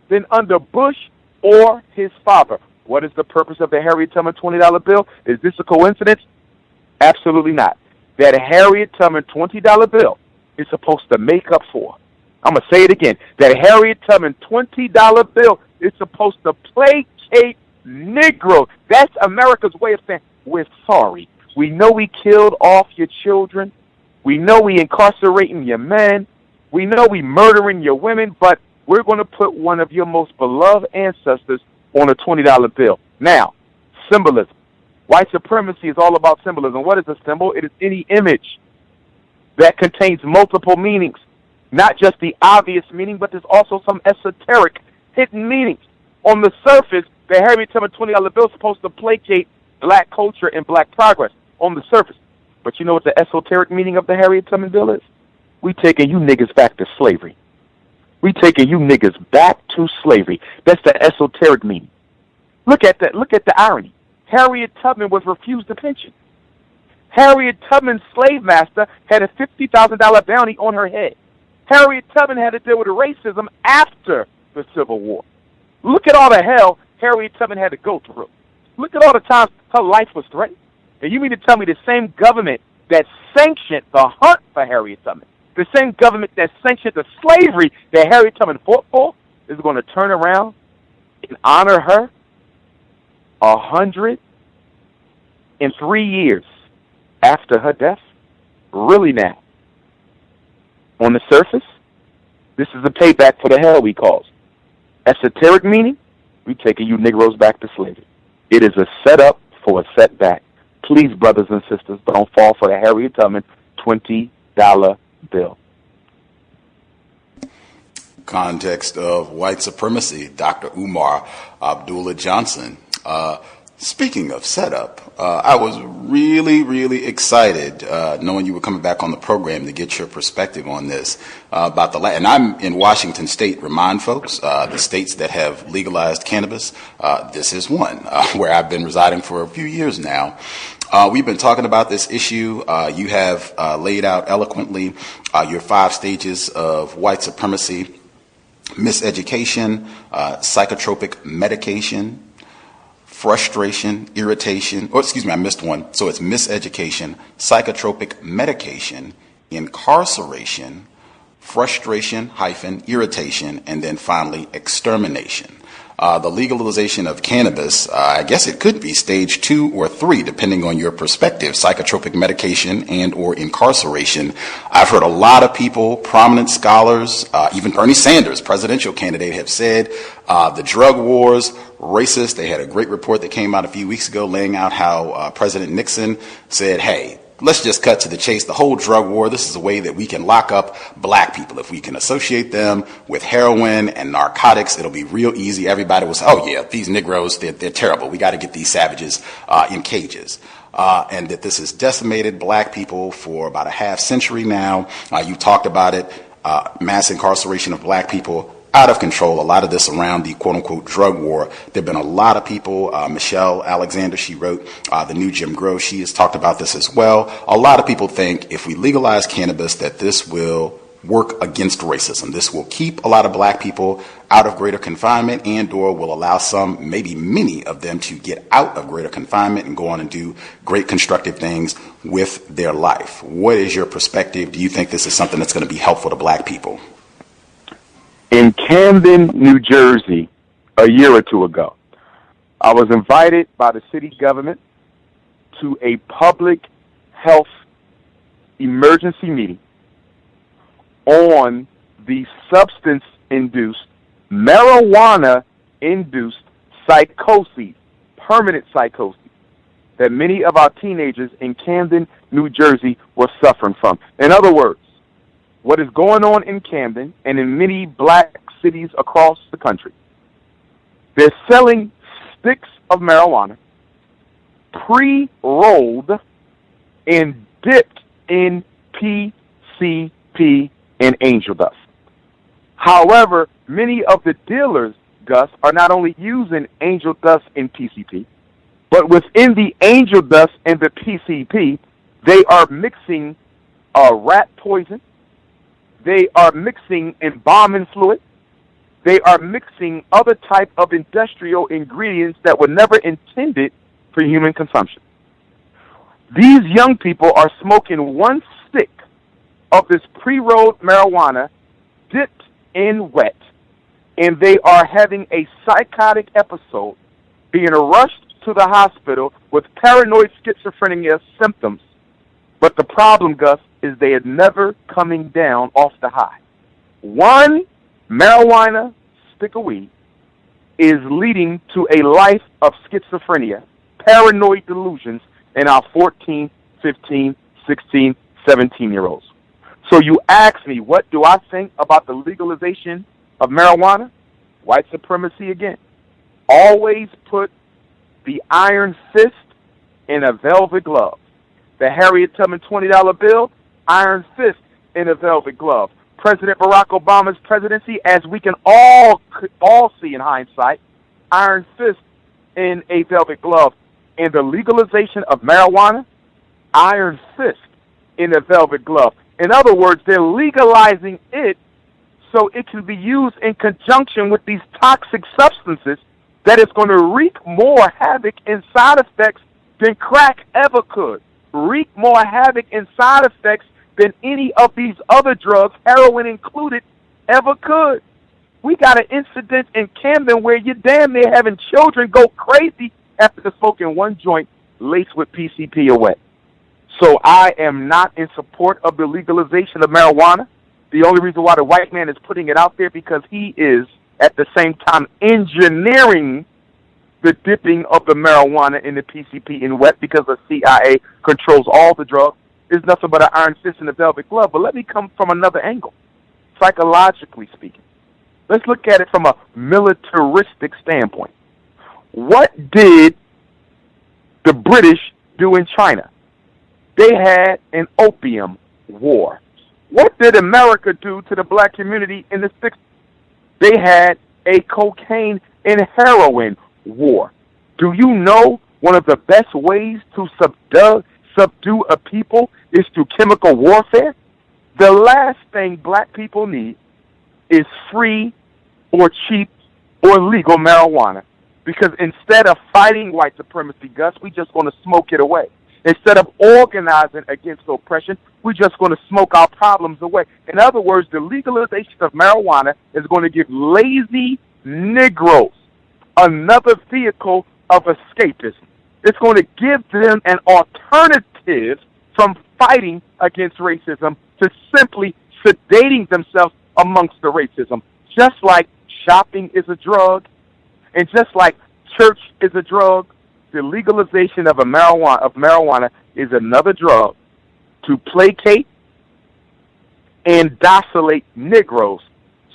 than under Bush or his father. What is the purpose of the Harriet Tubman $20 bill? Is this a coincidence? Absolutely not. That Harriet Tubman $20 bill is supposed to make up for. I'm going to say it again. That Harriet Tubman $20 bill is supposed to placate Negro. That's America's way of saying, we're sorry. We know we killed off your children. We know we incarcerating your men. We know we murdering your women, but we're going to put one of your most beloved ancestors on a $20 bill. Now, symbolism. White supremacy is all about symbolism. What is a symbol? It is any image that contains multiple meanings. Not just the obvious meaning, but there's also some esoteric hidden meanings. On the surface, the Harriet Tubman $20 bill is supposed to placate black culture and black progress on the surface. But you know what the esoteric meaning of the Harriet Tubman bill is? We taking you niggas back to slavery. We taking you niggas back to slavery. That's the esoteric meaning. Look at that. Look at the irony. Harriet Tubman was refused a pension. Harriet Tubman's slave master had a $50,000 bounty on her head. Harriet Tubman had to deal with racism after the Civil War. Look at all the hell Harriet Tubman had to go through. Look at all the times her life was threatened. And you mean to tell me the same government that sanctioned the hunt for Harriet Tubman, the same government that sanctioned the slavery that Harriet Tubman fought for, is going to turn around and honor her 103 years after her death? Really now? On the surface, this is a payback for the hell we caused. Esoteric meaning, we taking you Negroes back to slavery. It is a setup for a setback. Please, brothers and sisters, don't fall for the Harriet Tubman $20 bill. Context of white supremacy, Dr. Umar Abdullah Johnson. Speaking of setup, I was really excited knowing you were coming back on the program to get your perspective on this about the and I'm in Washington State. Remind folks, the states that have legalized cannabis. This is one where I've been residing for a few years now. We've been talking about this issue. You have laid out eloquently your 5 stages of white supremacy: miseducation, psychotropic medication, frustration, irritation, I missed one. So it's miseducation, psychotropic medication, incarceration, frustration - irritation, and then finally extermination. The legalization of cannabis, I guess it could be stage 2 or 3, depending on your perspective, psychotropic medication and or incarceration. I've heard a lot of people, prominent scholars, even Bernie Sanders, presidential candidate, have said the drug wars, racist. They had a great report that came out a few weeks ago laying out how President Nixon said, hey, let's just cut to the chase. The whole drug war, this is a way that we can lock up black people. If we can associate them with heroin and narcotics, it'll be real easy. Everybody will say, oh yeah, these Negroes, they're terrible. We got to get these savages in cages. And that this has decimated black people for about a half century now. You talked about it, mass incarceration of black people. out of control. A lot of this around the quote-unquote drug war. There have been a lot of people. Michelle Alexander, she wrote The New Jim Crow. She has talked about this as well. A lot of people think if we legalize cannabis that this will work against racism. This will keep a lot of black people out of greater confinement and or will allow some, maybe many of them, to get out of greater confinement and go on and do great constructive things with their life. What is your perspective? Do you think this is something that's going to be helpful to black people? In Camden, New Jersey, a year or two ago, I was invited by the city government to a public health emergency meeting on the substance-induced, marijuana-induced psychosis, permanent psychosis, that many of our teenagers in Camden, New Jersey were suffering from. In other words, what is going on in Camden and in many black cities across the country, they're selling sticks of marijuana pre-rolled and dipped in PCP and angel dust. However, many of the dealers, Gus, are not only using angel dust and PCP, but within the angel dust and the PCP, they are mixing rat poison, they are mixing embalming fluid, they are mixing other type of industrial ingredients that were never intended for human consumption. These young people are smoking one stick of this pre-rolled marijuana dipped in wet, and they are having a psychotic episode, being rushed to the hospital with paranoid schizophrenia symptoms. But the problem, Gus, is they are never coming down off the high. One marijuana stick of weed is leading to a life of schizophrenia, paranoid delusions in our 14, 15, 16, 17-year-olds. So you ask me, what do I think about the legalization of marijuana? White supremacy again. Always put the iron fist in a velvet glove. The Harriet Tubman $20 bill, iron fist in a velvet glove. President Barack Obama's presidency, as we can all see in hindsight, iron fist in a velvet glove. And the legalization of marijuana, iron fist in a velvet glove. In other words, they're legalizing it so it can be used in conjunction with these toxic substances that is going to wreak more havoc and side effects than crack ever could. Wreak more havoc and side effects than any of these other drugs, heroin included, ever could. We got an incident in Camden where you're damn near having children go crazy after smoking one joint laced with PCP or wet. So I am not in support of the legalization of marijuana. The only reason why the white man is putting it out there because he is, at the same time, engineering the dipping of the marijuana in the PCP in wet because the CIA controls all the drugs. It's nothing but an iron fist in a velvet glove. But let me come from another angle, psychologically speaking. Let's look at it from a militaristic standpoint. What did the British do in China? They had an opium war. What did America do to the black community in the 60s? They had a cocaine and heroin war. Do you know one of the best ways to subdue a people is through chemical warfare? The last thing black people need is free or cheap or legal marijuana. Because instead of fighting white supremacy, Gus, we just going to smoke it away. Instead of organizing against oppression, we're just going to smoke our problems away. In other words, the legalization of marijuana is going to give lazy Negroes another vehicle of escapism. It's going to give them an alternative from fighting against racism to simply sedating themselves amongst the racism. Just like shopping is a drug, and just like church is a drug, the legalization of marijuana is another drug to placate and docilate Negroes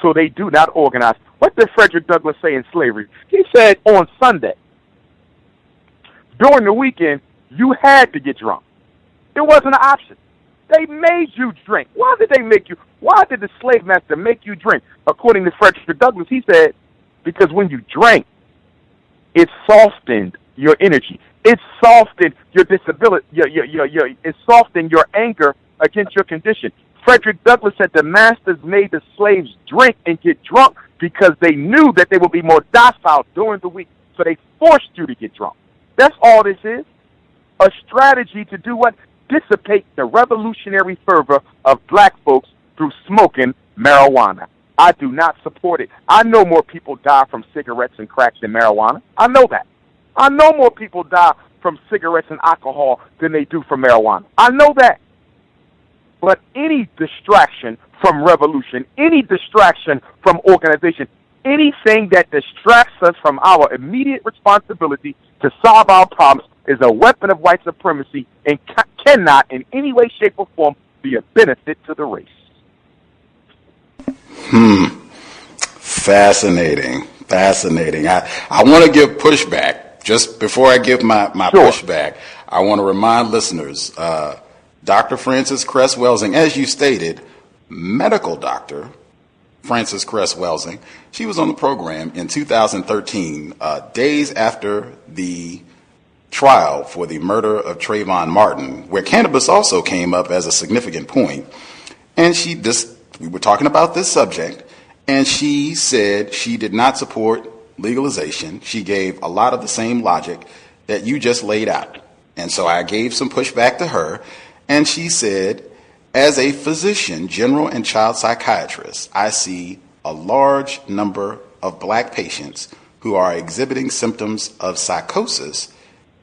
so they do not organize. What did Frederick Douglass say in slavery? He said on Sunday, during the weekend, you had to get drunk. It wasn't an option. They made you drink. Why did they make you? Why did the slave master make you drink? According to Frederick Douglass, he said, because when you drank, it softened your energy. It softened your disability. It softened your anger against your condition. Frederick Douglass said the masters made the slaves drink and get drunk because they knew that they would be more docile during the week. So they forced you to get drunk. That's all this is. A strategy to do what? Dissipate the revolutionary fervor of black folks through smoking marijuana. I do not support it. I know more people die from cigarettes and crack than marijuana. I know that. I know more people die from cigarettes and alcohol than they do from marijuana. I know that. But any distraction from revolution, any distraction from organization, anything that distracts us from our immediate responsibility to solve our problems is a weapon of white supremacy and cannot in any way, shape, or form be a benefit to the race. Fascinating. I want to give pushback. Just before I give my pushback, I want to remind listeners, Dr. Frances Cress Welsing, as you stated, medical doctor Frances Cress Welsing, she was on the program in 2013, days after the trial for the murder of Trayvon Martin, where cannabis also came up as a significant point. And we were talking about this subject, and she said she did not support legalization. She gave a lot of the same logic that you just laid out. And so I gave some pushback to her, and she said, as a physician, general and child psychiatrist, I see a large number of black patients who are exhibiting symptoms of psychosis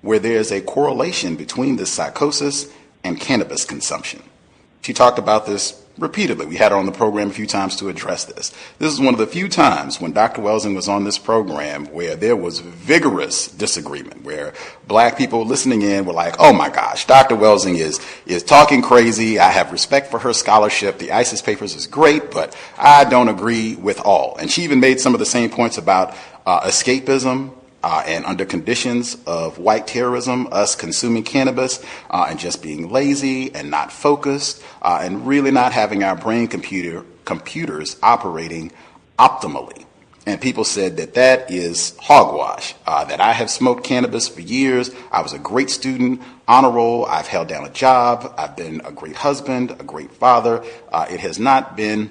where there is a correlation between this psychosis and cannabis consumption. She talked about this repeatedly. We had her on the program a few times to address this. This is one of the few times when Dr. Welsing was on this program where there was vigorous disagreement, where black people listening in were like, oh my gosh, Dr. Welsing is talking crazy. I have respect for her scholarship. The ISIS papers is great, but I don't agree with all. And she even made some of the same points about escapism, and under conditions of white terrorism, us consuming cannabis and just being lazy and not focused and really not having our brain computers operating optimally. And people said that is hogwash, that I have smoked cannabis for years. I was a great student, honor roll. I've held down a job. I've been a great husband, a great father. It has not been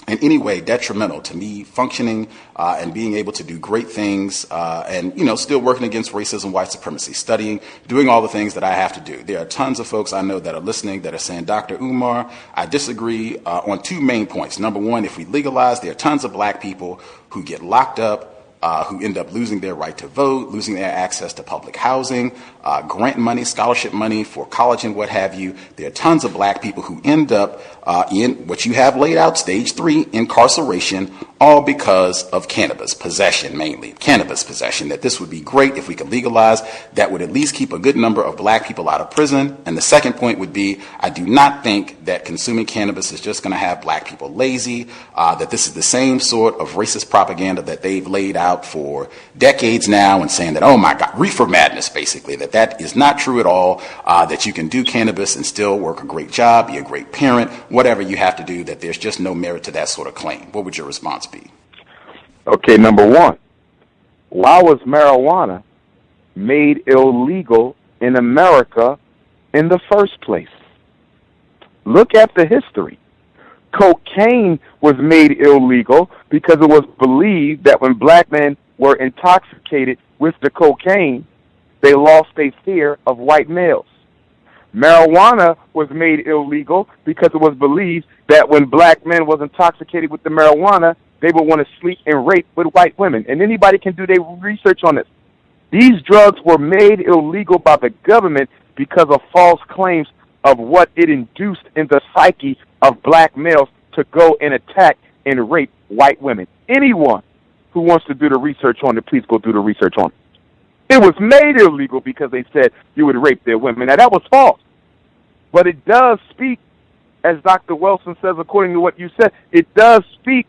in any way detrimental to me functioning and being able to do great things and, still working against racism, white supremacy, studying, doing all the things that I have to do. There are tons of folks I know that are listening that are saying, Dr. Umar, I disagree on two main points. Number one, if we legalize, there are tons of black people who get locked up, who end up losing their right to vote, losing their access to public housing, grant money, scholarship money for college and what have you. There are tons of black people who end up in what you have laid out, stage 3, incarceration, all because of cannabis possession, mainly cannabis possession, that this would be great if we could legalize. That would at least keep a good number of black people out of prison. And the second point would be, I do not think that consuming cannabis is just going to have black people lazy, that this is the same sort of racist propaganda that they've laid out for decades now and saying that, oh my God, reefer madness, basically, that is not true at all, that you can do cannabis and still work a great job, be a great parent, whatever you have to do, that there's just no merit to that sort of claim. What would your response be? Okay, number one, why was marijuana made illegal in America in the first place? Look at the history. Cocaine was made illegal because it was believed that when black men were intoxicated with the cocaine, they lost their fear of white males. Marijuana was made illegal because it was believed that when black men was intoxicated with the marijuana, they would want to sleep and rape with white women. And anybody can do their research on this. These drugs were made illegal by the government because of false claims of what it induced in the psyche of black males to go and attack and rape white women. Anyone who wants to do the research on it, please go do the research on it. It was made illegal because they said you would rape their women. Now, that was false. But it does speak, as Dr. Welsing says, according to what you said, it does speak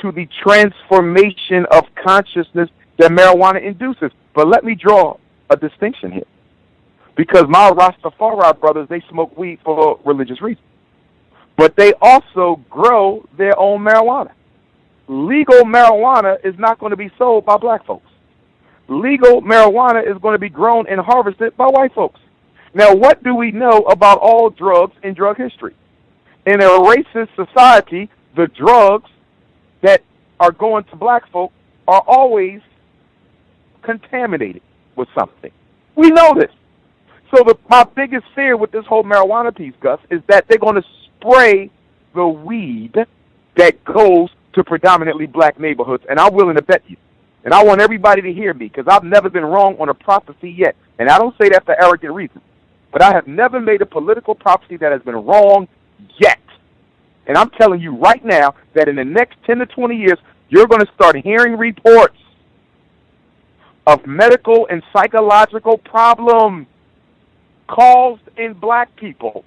to the transformation of consciousness that marijuana induces. But let me draw a distinction here. because my Rastafari brothers, they smoke weed for religious reasons. But they also grow their own marijuana. Legal marijuana is not going to be sold by black folks. Legal marijuana is going to be grown and harvested by white folks. Now, what do we know about all drugs in drug history? In a racist society, the drugs that are going to black folk are always contaminated with something. We know this. So my biggest fear with this whole marijuana piece, Gus, is that they're going to spray the weed that goes to predominantly black neighborhoods, and I'm willing to bet you. And I want everybody to hear me, because I've never been wrong on a prophecy yet. And I don't say that for arrogant reasons. But I have never made a political prophecy that has been wrong yet. And I'm telling you right now that in the next 10 to 20 years, you're going to start hearing reports of medical and psychological problems caused in black people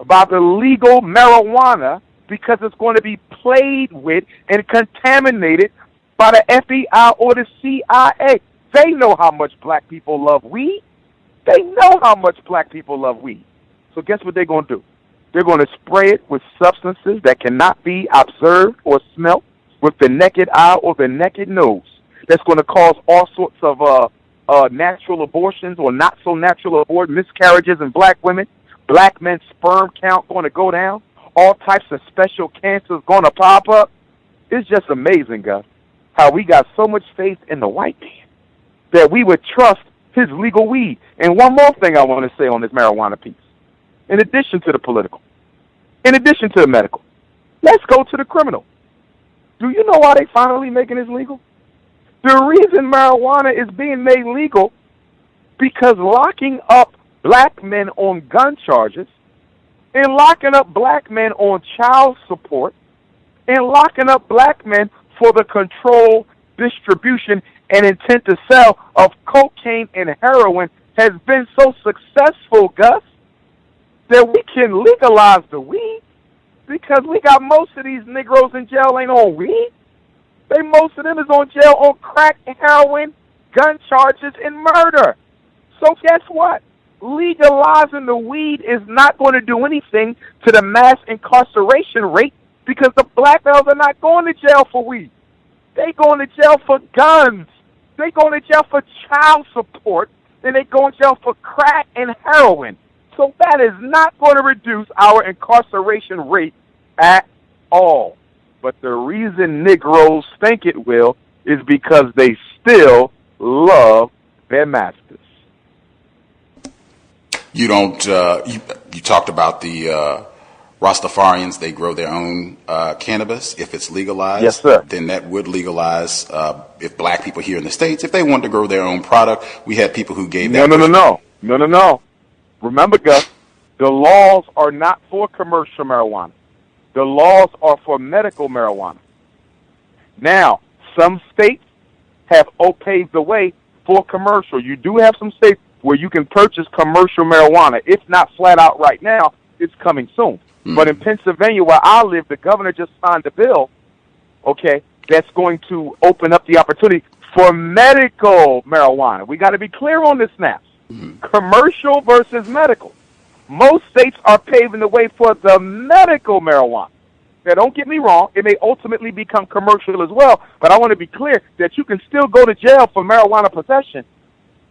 by the legal marijuana, because it's going to be played with and contaminated by the FBI or the CIA. They know how much black people love weed. They know how much black people love weed. So guess what they're going to do? They're going to spray it with substances that cannot be observed or smelt with the naked eye or the naked nose. That's going to cause all sorts of natural abortions or not so natural miscarriages in black women. Black men's sperm count going to go down. All types of special cancers going to pop up. It's just amazing, Gus, how we got so much faith in the white man that we would trust his legal weed. And one more thing I want to say on this marijuana piece. In addition to the political, in addition to the medical, let's go to the criminal. Do you know why they finally making this legal? The reason marijuana is being made legal, because locking up black men on gun charges and locking up black men on child support and locking up black men for the control, distribution, and intent to sell of cocaine and heroin has been so successful, Gus, that we can legalize the weed, because we got most of these Negroes in jail ain't on weed. Most of them is on jail on crack, heroin, gun charges, and murder. So guess what? Legalizing the weed is not going to do anything to the mass incarceration rate, because the black males are not going to jail for weed. They going to jail for guns. They going to jail for child support. And they going to jail for crack and heroin. So that is not going to reduce our incarceration rate at all. But the reason Negroes think it will is because they still love their masters. You don't. You talked about the Rastafarians. They grow their own cannabis. If it's legalized, yes, sir, then that would legalize. If black people here in the States, if they wanted to grow their own product, we had people who gave that. No. Remember, Gus, the laws are not for commercial marijuana. The laws are for medical marijuana. Now, some states have paved the way for commercial. You do have some states where you can purchase commercial marijuana. It's not flat out right now. It's coming soon. Mm-hmm. But in Pennsylvania, where I live, the governor just signed a bill, okay, that's going to open up the opportunity for medical marijuana. We got to be clear on this now. Mm-hmm. Commercial versus medical. Most states are paving the way for the medical marijuana. Now, don't get me wrong. It may ultimately become commercial as well, but I want to be clear that you can still go to jail for marijuana possession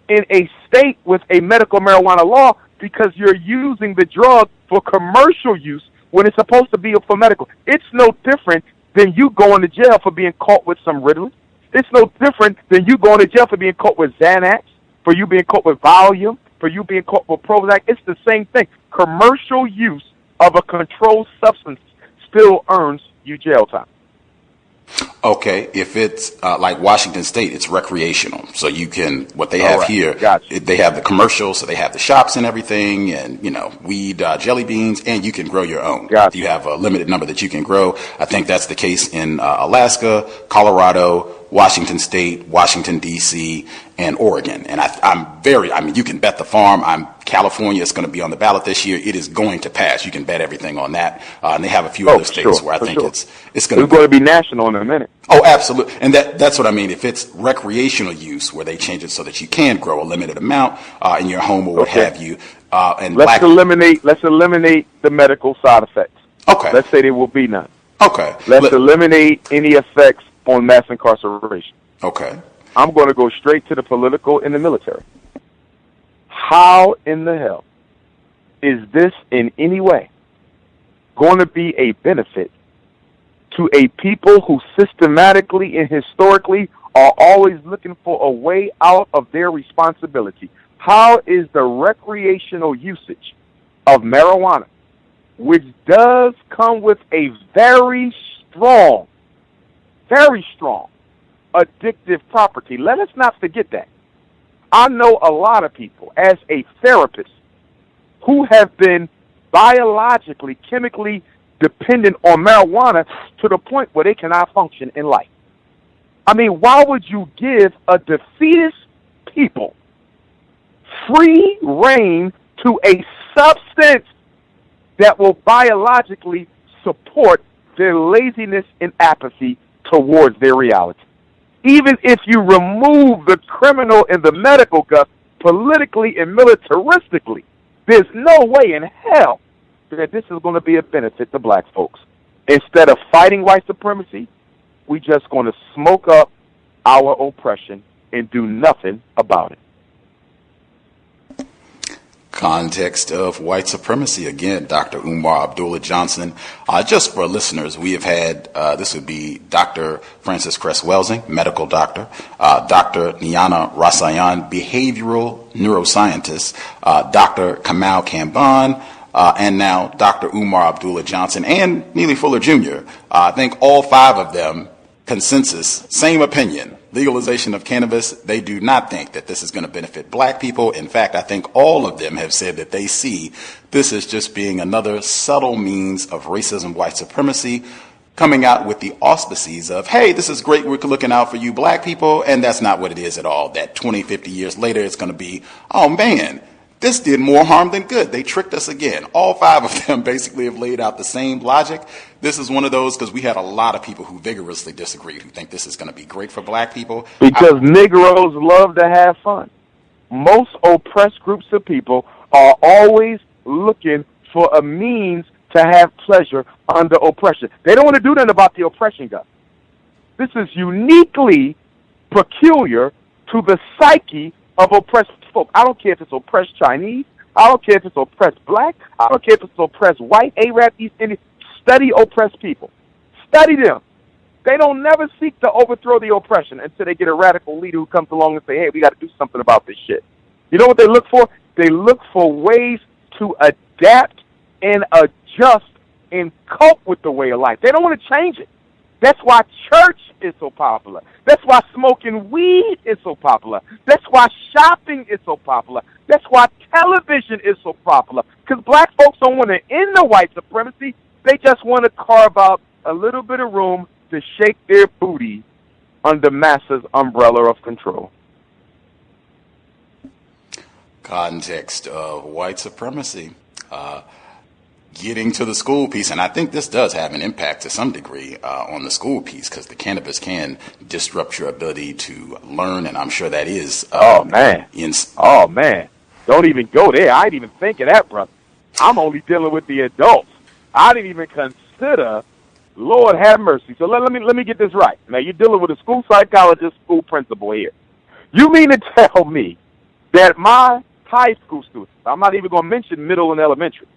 in a state with a medical marijuana law, because you're using the drug for commercial use when it's supposed to be for medical. It's no different than you going to jail for being caught with some Ritalin. It's no different than you going to jail for being caught with Xanax, for you being caught with Valium, for you being caught with Prozac. It's the same thing. Commercial use of a controlled substance still earns you jail time. Okay, if it's like Washington State, it's recreational. So you can, what they have here, they have the commercials, so they have the shops and everything, and, weed, jelly beans, and you can grow your own. You have a limited number that you can grow. I think that's the case in Alaska, Colorado, Washington State, Washington, D.C., and Oregon. And you can bet the farm. California is going to be on the ballot this year. It is going to pass. You can bet everything on that. And they have a few other states where I think it's going to be national in a minute. Oh, absolutely. And that's what I mean. If it's recreational use where they change it so that you can grow a limited amount in your home or what have you. And let's eliminate the medical side effects. Okay. Let's say there will be none. Okay. Let's eliminate any effects on mass incarceration. Okay. I'm going to go straight to the political and the military. How in the hell is this in any way going to be a benefit to a people who systematically and historically are always looking for a way out of their responsibility? How is the recreational usage of marijuana, which does come with a very strong addictive property? Let us not forget that. I know a lot of people, as a therapist, who have been biologically, chemically dependent on marijuana to the point where they cannot function in life. I mean, why would you give a defeatist people free reign to a substance that will biologically support their laziness and apathy towards their reality? Even if you remove the criminal and the medical guff politically and militaristically, there's no way in hell that this is going to be a benefit to black folks. Instead of fighting white supremacy, we're just going to smoke up our oppression and do nothing about it. Context of white supremacy. Again, Dr. Umar Abdullah Johnson. Just for listeners, we have had, this would be Dr. Francis Cress Welsing, medical doctor, Dr. Niana Rasayan, behavioral neuroscientist, Dr. Kamal Kamban, and now Dr. Umar Abdullah Johnson and Neely Fuller Jr. I think all five of them, consensus, same opinion. Legalization of cannabis, they do not think that this is going to benefit black people. In fact, I think all of them have said that they see this as just being another subtle means of racism, white supremacy, coming out with the auspices of, hey, this is great, we're looking out for you black people, and that's not what it is at all. That 20, 50 years later, it's going to be, oh man, this did more harm than good. They tricked us again. All five of them basically have laid out the same logic. This is one of those, because we had a lot of people who vigorously disagreed, who think this is going to be great for black people. Because Negroes love to have fun. Most oppressed groups of people are always looking for a means to have pleasure under oppression. They don't want to do nothing about the oppression, guys. This is uniquely peculiar to the psyche of oppressed folk. I don't care if it's oppressed Chinese. I don't care if it's oppressed black. I don't care if it's oppressed white, Arab, East Indian. Study oppressed people. Study them. They don't never seek to overthrow the oppression until they get a radical leader who comes along and say, hey, we got to do something about this shit. You know what they look for? They look for ways to adapt and adjust and cope with the way of life. They don't want to change it. That's why church is so popular. That's why smoking weed is so popular. That's why shopping is so popular. That's why television is so popular. Because black folks don't want to end the white supremacy. They just want to carve out a little bit of room to shake their booty under massa's umbrella of control. Context of white supremacy. Getting to the school piece, and I think this does have an impact to some degree on the school piece, because the cannabis can disrupt your ability to learn, and I'm sure that is. Oh man! Don't even go there. I didn't even think of that, brother. I'm only dealing with the adults. I didn't even consider. Lord have mercy. So let me get this right. Now you're dealing with a school psychologist, school principal here. You mean to tell me that my high school students, I'm not even going to mention middle and elementary,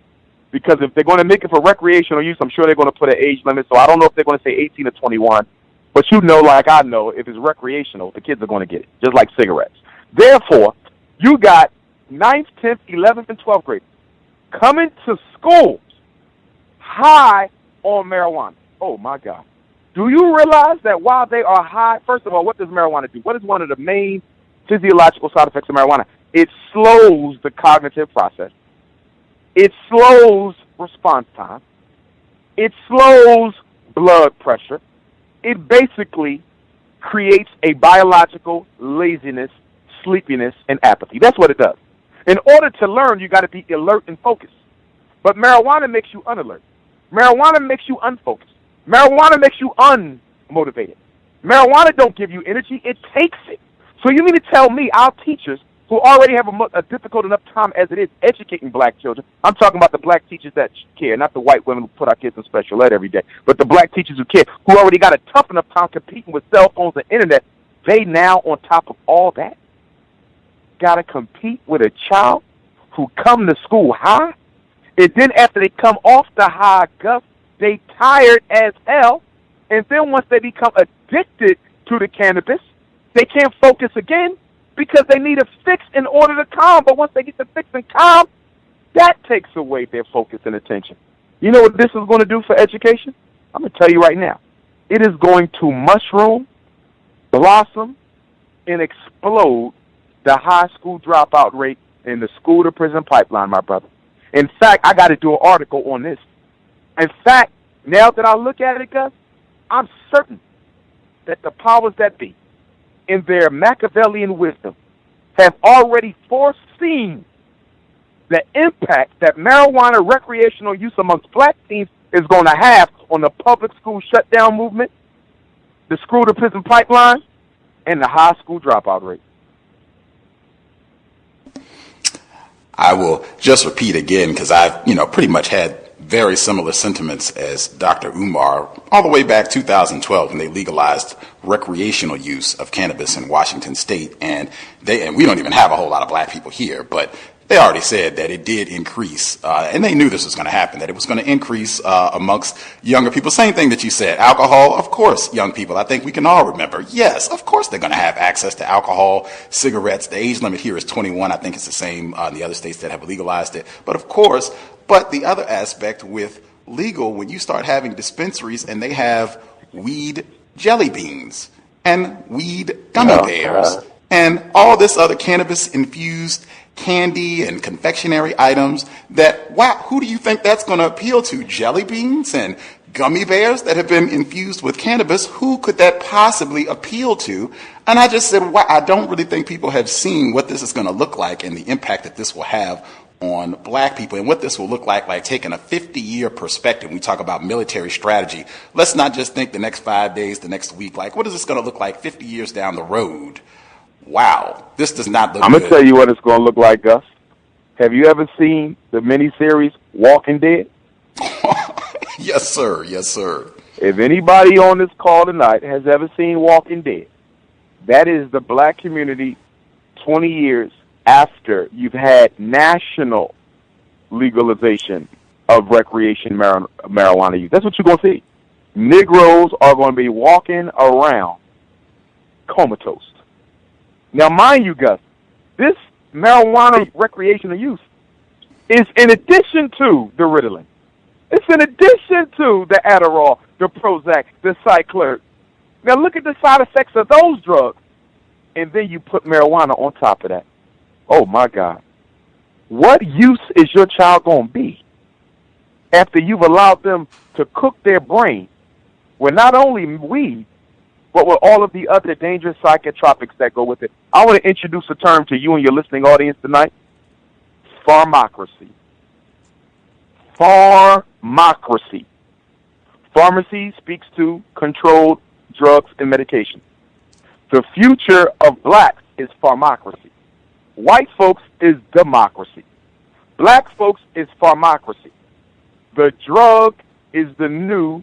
because if they're going to make it for recreational use, I'm sure they're going to put an age limit. So I don't know if they're going to say 18 or 21. But you know, like I know, if it's recreational, the kids are going to get it, just like cigarettes. Therefore, you got 9th, 10th, 11th, and 12th graders coming to schools high on marijuana. Oh, my God. Do you realize that while they are high, first of all, what does marijuana do? What is one of the main physiological side effects of marijuana? It slows the cognitive process. It slows response time. It slows blood pressure. It basically creates a biological laziness, sleepiness, and apathy. That's what it does. In order to learn, you got to be alert and focused. But marijuana makes you unalert. Marijuana makes you unfocused. Marijuana makes you unmotivated. Marijuana don't give you energy, it takes it. So you mean to tell me our teachers, who already have a difficult enough time as it is educating black children, I'm talking about the black teachers that care, not the white women who put our kids in special ed every day, but the black teachers who care, who already got a tough enough time competing with cell phones and internet, they now, on top of all that, got to compete with a child who come to school high, and then after they come off the high, Gus, they tired as hell, and then once they become addicted to the cannabis, they can't focus again because they need a fix in order to calm. But once they get the fix and calm, that takes away their focus and attention. You know what this is going to do for education? I'm going to tell you right now. It is going to mushroom, blossom, and explode the high school dropout rate in the school-to-prison pipeline, my brother. In fact, I got to do an article on this. In fact, now that I look at it, Gus, I'm certain that the powers that be, in their Machiavellian wisdom, have already foreseen the impact that marijuana recreational use amongst black teens is going to have on the public school shutdown movement, the school-to-prison pipeline, and the high school dropout rate. I will just repeat again because I've, pretty much had very similar sentiments as Dr. Umar all the way back 2012 when they legalized recreational use of cannabis in Washington State, and we don't even have a whole lot of black people here, but they already said that it did increase, and they knew this was going to happen, that it was going to increase amongst younger people. Same thing that you said. Alcohol, of course, young people, I think we can all remember. Yes, of course they're going to have access to alcohol, cigarettes. The age limit here is 21. I think it's the same in the other states that have legalized it. But of course, the other aspect with legal, when you start having dispensaries and they have weed jelly beans and weed gummy bears and all this other cannabis-infused candy and confectionery items who do you think that's going to appeal to? Jelly beans and gummy bears that have been infused with cannabis? Who could that possibly appeal to? And I just said, I don't really think people have seen what this is going to look like and the impact that this will have on black people and what this will look like taking a 50-year perspective. We talk about military strategy. Let's not just think the next 5 days, the next week. What is this going to look like 50 years down the road? Wow, this does not look good. I'm going to tell you what it's going to look like, Gus. Have you ever seen the miniseries Walking Dead? Yes, sir. Yes, sir. If anybody on this call tonight has ever seen Walking Dead, that is the black community 20 years after you've had national legalization of recreation marijuana use. That's what you're going to see. Negroes are going to be walking around comatose. Now, mind you, Gus, this marijuana recreational use is in addition to the Ritalin. It's in addition to the Adderall, the Prozac, the Cyclert. Now, look at the side effects of those drugs, and then you put marijuana on top of that. Oh, my God. What use is your child going to be after you've allowed them to cook their brain with not only weed, but with all of the other dangerous psychotropics that go with it? I want to introduce a term to you and your listening audience tonight. Pharmacracy. Pharmacracy. Pharmacy speaks to controlled drugs and medication. The future of blacks is pharmacracy. White folks is democracy. Black folks is pharmacracy. The drug is the new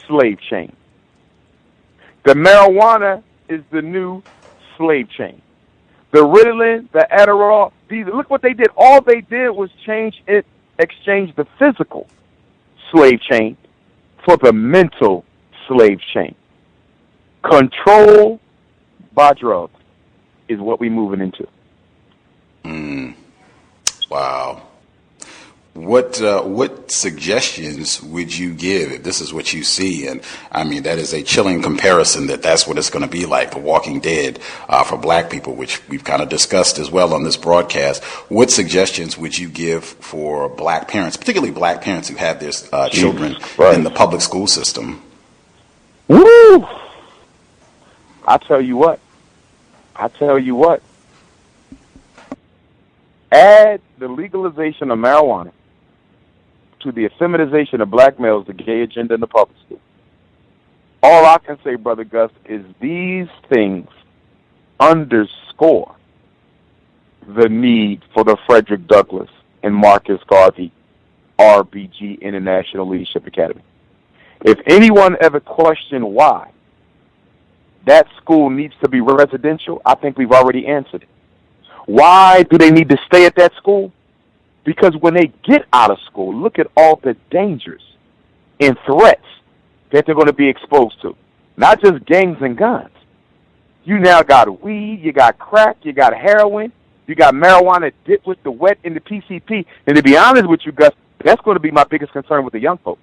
slave chain. The marijuana is the new slave chain. The Ritalin, the Adderall, look what they did. All they did was exchange the physical slave chain for the mental slave chain. Control by drugs is what we're moving into. Wow. What suggestions would you give if this is what you see? And I mean, that is a chilling comparison that's what it's going to be like, The Walking Dead, for black people, which we've kind of discussed as well on this broadcast. What suggestions would you give for black parents, particularly black parents who have their children in the public school system? Woo! I tell you what. I tell you what. Add the legalization of marijuana to the effeminization of black males, the gay agenda in the public school. All I can say, Brother Gus, is these things underscore the need for the Frederick Douglass and Marcus Garvey RBG International Leadership Academy. If anyone ever questioned why that school needs to be residential, I think we've already answered it. Why do they need to stay at that school? Because when they get out of school, look at all the dangers and threats that they're going to be exposed to. Not just gangs and guns. You now got weed, you got crack, you got heroin, you got marijuana dipped with the wet in the PCP. And to be honest with you, Gus, that's going to be my biggest concern with the young folks.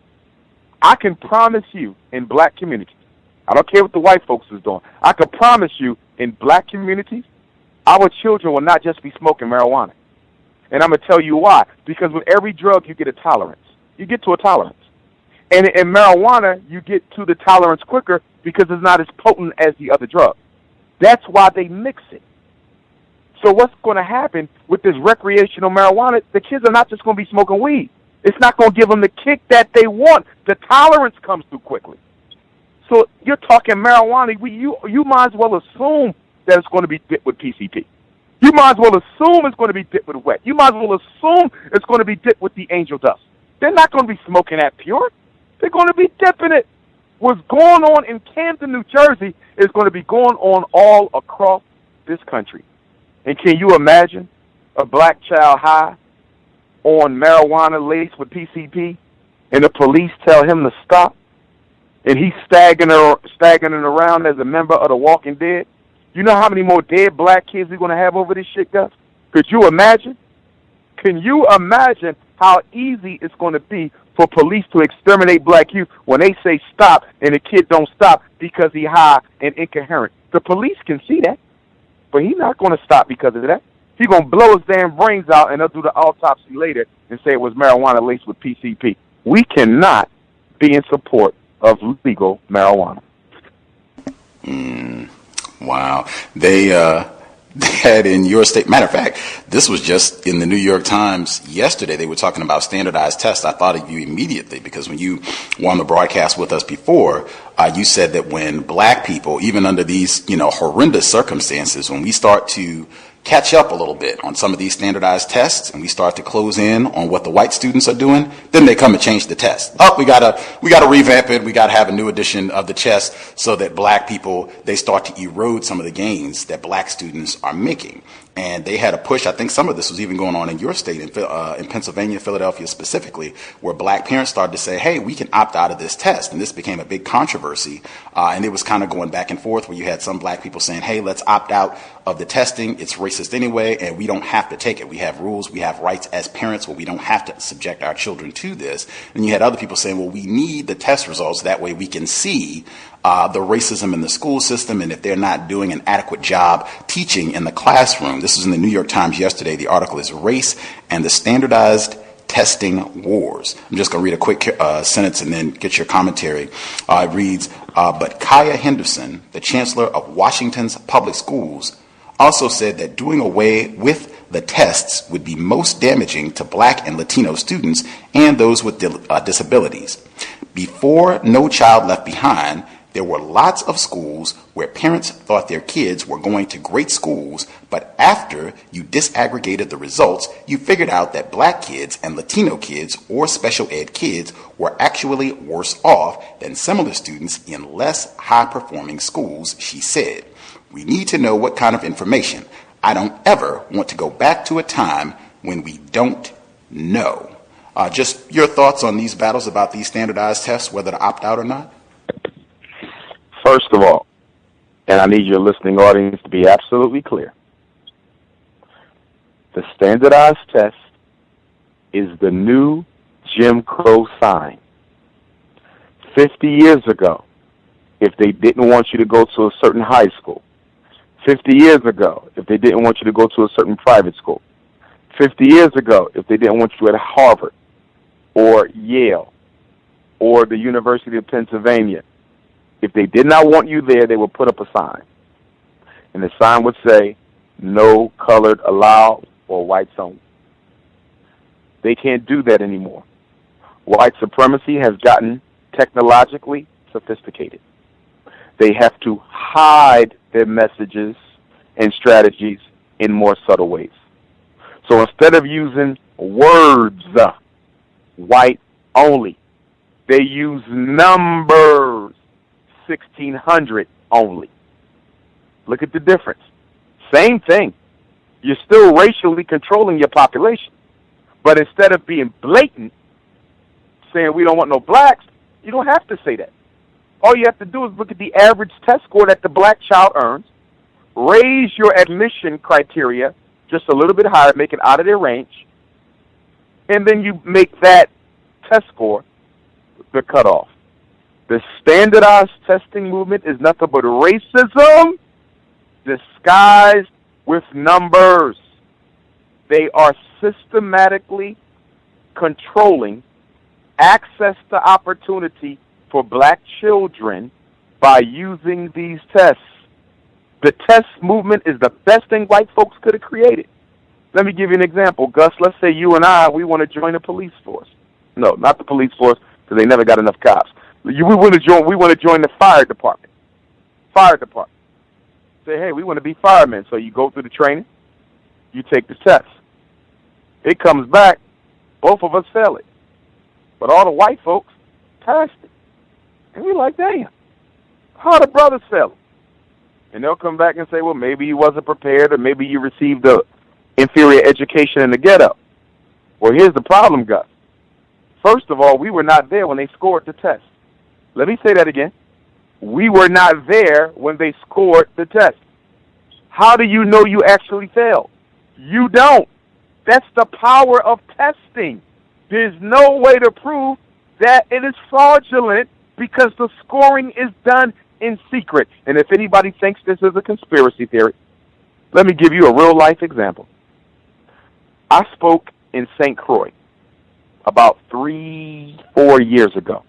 I can promise you in black communities, I don't care what the white folks is doing, I can promise you in black communities, our children will not just be smoking marijuana. And I'm going to tell you why. Because with every drug, you get a tolerance. You get to a tolerance. And in marijuana, you get to the tolerance quicker because it's not as potent as the other drug. That's why they mix it. So what's going to happen with this recreational marijuana, the kids are not just going to be smoking weed. It's not going to give them the kick that they want. The tolerance comes through quickly. So you're talking marijuana, you might as well assume that it's going to be dipped with PCP. You might as well assume it's going to be dipped with wet. You might as well assume it's going to be dipped with the angel dust. They're not going to be smoking that pure. They're going to be dipping it. What's going on in Camden, New Jersey is going to be going on all across this country. And can you imagine a black child high on marijuana laced with PCP and the police tell him to stop and he's staggering around as a member of the Walking Dead? You know how many more dead black kids we're going to have over this shit, Gus? Could you imagine? Can you imagine how easy it's going to be for police to exterminate black youth when they say stop and the kid don't stop because he high and incoherent? The police can see that, but he's not going to stop because of that. He's going to blow his damn brains out and they'll do the autopsy later and say it was marijuana laced with PCP. We cannot be in support of legal marijuana. Wow. They had in your state, matter of fact, this was just in the New York Times yesterday. They were talking about standardized tests. I thought of you immediately because when you were on the broadcast with us before, you said that when black people, even under these, horrendous circumstances, when we start to catch up a little bit on some of these standardized tests and we start to close in on what the white students are doing, then they come and change the test. We gotta revamp it. We gotta have a new edition of the test so that black people, they start to erode some of the gains that black students are making. And they had a push. I think some of this was even going on in your state, in Pennsylvania, Philadelphia specifically, where black parents started to say, hey, we can opt out of this test. And this became a big controversy. And it was kind of going back and forth where you had some black people saying, hey, let's opt out of the testing. It's racist anyway, and we don't have to take it. We have rules. We have rights as parents where we don't have to subject our children to this. And you had other people saying, well, we need the test results. That way we can see the racism in the school system and if they're not doing an adequate job teaching in the classroom. This was in the New York Times yesterday. The article is Race and the Standardized Testing Wars. I'm just going to read a quick sentence and then get your commentary. It reads, but Kaya Henderson, the chancellor of Washington's public schools, also said that doing away with the tests would be most damaging to black and Latino students and those with disabilities. Before No Child Left Behind, there were lots of schools where parents thought their kids were going to great schools, but after you disaggregated the results, you figured out that black kids and Latino kids or special ed kids were actually worse off than similar students in less high-performing schools, she said. We need to know what kind of information. I don't ever want to go back to a time when we don't know. Just your thoughts on these battles about these standardized tests, whether to opt out or not? First of all, and I need your listening audience to be absolutely clear, the standardized test is the new Jim Crow sign. 50 years ago, if they didn't want you to go to a certain high school, 50 years ago, if they didn't want you to go to a certain private school, 50 years ago, if they didn't want you at Harvard or Yale or the University of Pennsylvania, if they did not want you there, they would put up a sign. and the sign would say, "No colored allowed," or "Whites only." They can't do that anymore. White supremacy has gotten technologically sophisticated. They have to hide their messages and strategies in more subtle ways. So instead of using words, white only, they use numbers, 1600 only. Look at the difference. Same thing. You're still racially controlling your population. But instead of being blatant, saying we don't want no blacks, you don't have to say that. All you have to do is look at the average test score that the black child earns, raise your admission criteria just a little bit higher, make it out of their range, and then you make that test score the cutoff. The standardized testing movement is nothing but racism disguised with numbers. They are systematically controlling access to opportunity for black children by using these tests. The test movement is the best thing white folks could have created. Let me give you an example. Gus, let's say you and I, we want to join the police force. No, not the police force, because they never got enough cops. We want to join the fire department. Fire department. Say, hey, we want to be firemen. So you go through the training, you take the test. It comes back, both of us fail it. But all the white folks passed it. And we're like, damn, how the brothers fail it? And they'll come back and say, well, maybe you wasn't prepared, or maybe you received an inferior education in the ghetto. Well, here's the problem, Gus. First of all, we were not there when they scored the test. Let me say that again. We were not there when they scored the test. How do you know you actually failed? You don't. That's the power of testing. There's no way to prove that it is fraudulent because the scoring is done in secret. And if anybody thinks this is a conspiracy theory, let me give you a real-life example. I spoke in St. Croix about 3-4 years ago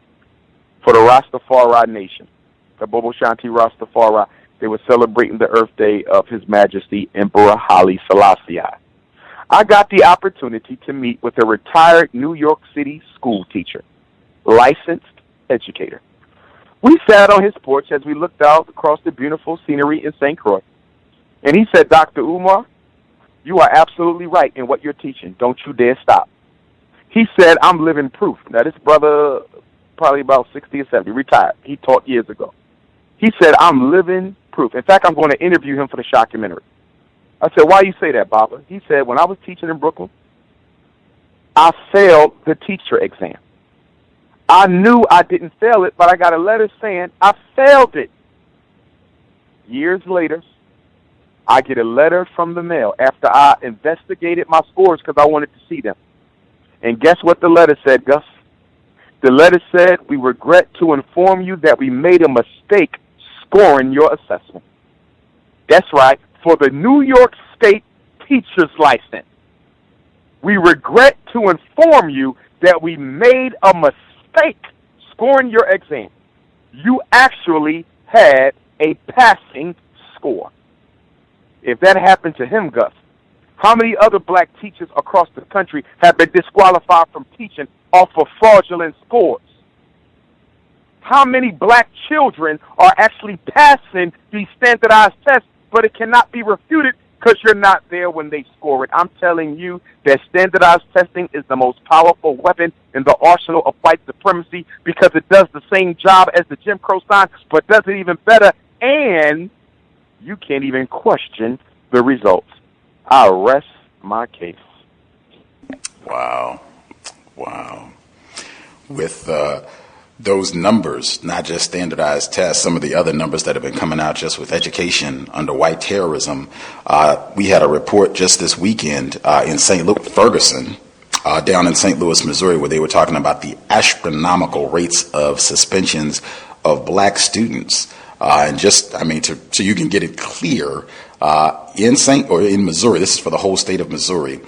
for the Rastafari Nation, the Bobo Shanti Rastafari. They were celebrating the Earth Day of His Majesty Emperor Haile Selassie. I got the opportunity to meet with a retired New York City school teacher, licensed educator. We sat on his porch as we looked out across the beautiful scenery in St. Croix. And he said, Dr. Umar, you are absolutely right in what you're teaching. Don't you dare stop. He said, I'm living proof. Now, this brother, probably about 60 or 70, retired. He taught years ago. He said, I'm living proof. In fact, I'm going to interview him for the documentary. I said, why you say that, Baba? He said, when I was teaching in Brooklyn, I failed the teacher exam. I knew I didn't fail it, but I got a letter saying I failed it. Years later, I get a letter from the mail after I investigated my scores because I wanted to see them. And guess what the letter said, Gus? The letter said, we regret to inform you that we made a mistake scoring your assessment. That's right, for the New York State teacher's license. We regret to inform you that we made a mistake scoring your exam. You actually had a passing score. If that happened to him, Gus, how many other black teachers across the country have been disqualified from teaching off of fraudulent scores? How many black children are actually passing these standardized tests, but it cannot be refuted because you're not there when they score it? I'm telling you that standardized testing is the most powerful weapon in the arsenal of white supremacy because it does the same job as the Jim Crow sign, but does it even better, and you can't even question the results. I rest my case. Wow. With those numbers, not just standardized tests, some of the other numbers that have been coming out just with education under white terrorism. We had a report just this weekend in St. Louis, Ferguson, down in St. Louis, Missouri, where they were talking about the astronomical rates of suspensions of black students. And just, so you can get it clear, in Missouri, this is for the whole state of Missouri,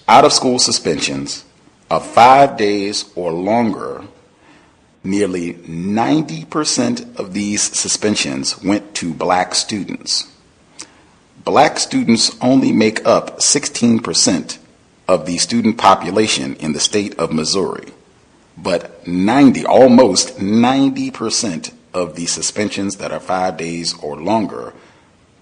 out of school suspensions of 5 days or longer, nearly 90% of these suspensions went to black students. Black students only make up 16% of the student population in the state of Missouri, but almost 90% of the suspensions that are 5 days or longer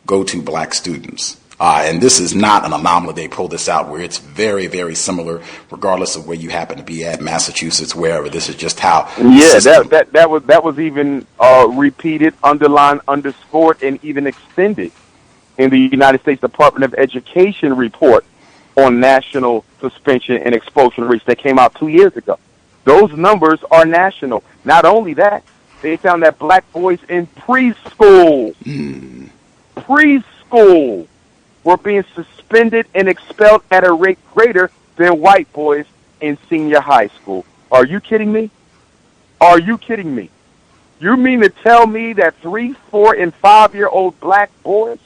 go to black students. And this is not an anomaly. They pulled this out where it's very, very similar, regardless of where you happen to be at, Massachusetts, wherever. This is just how. Yeah, that was even repeated, underlined, underscored, and even extended in the United States Department of Education report on national suspension and expulsion rates that came out 2 years ago. Those numbers are national. Not only that, they found that black boys in preschool were being suspended and expelled at a rate greater than white boys in senior high school. Are you kidding me? Are you kidding me? You mean to tell me that 3, 4, and 5-year-old black boys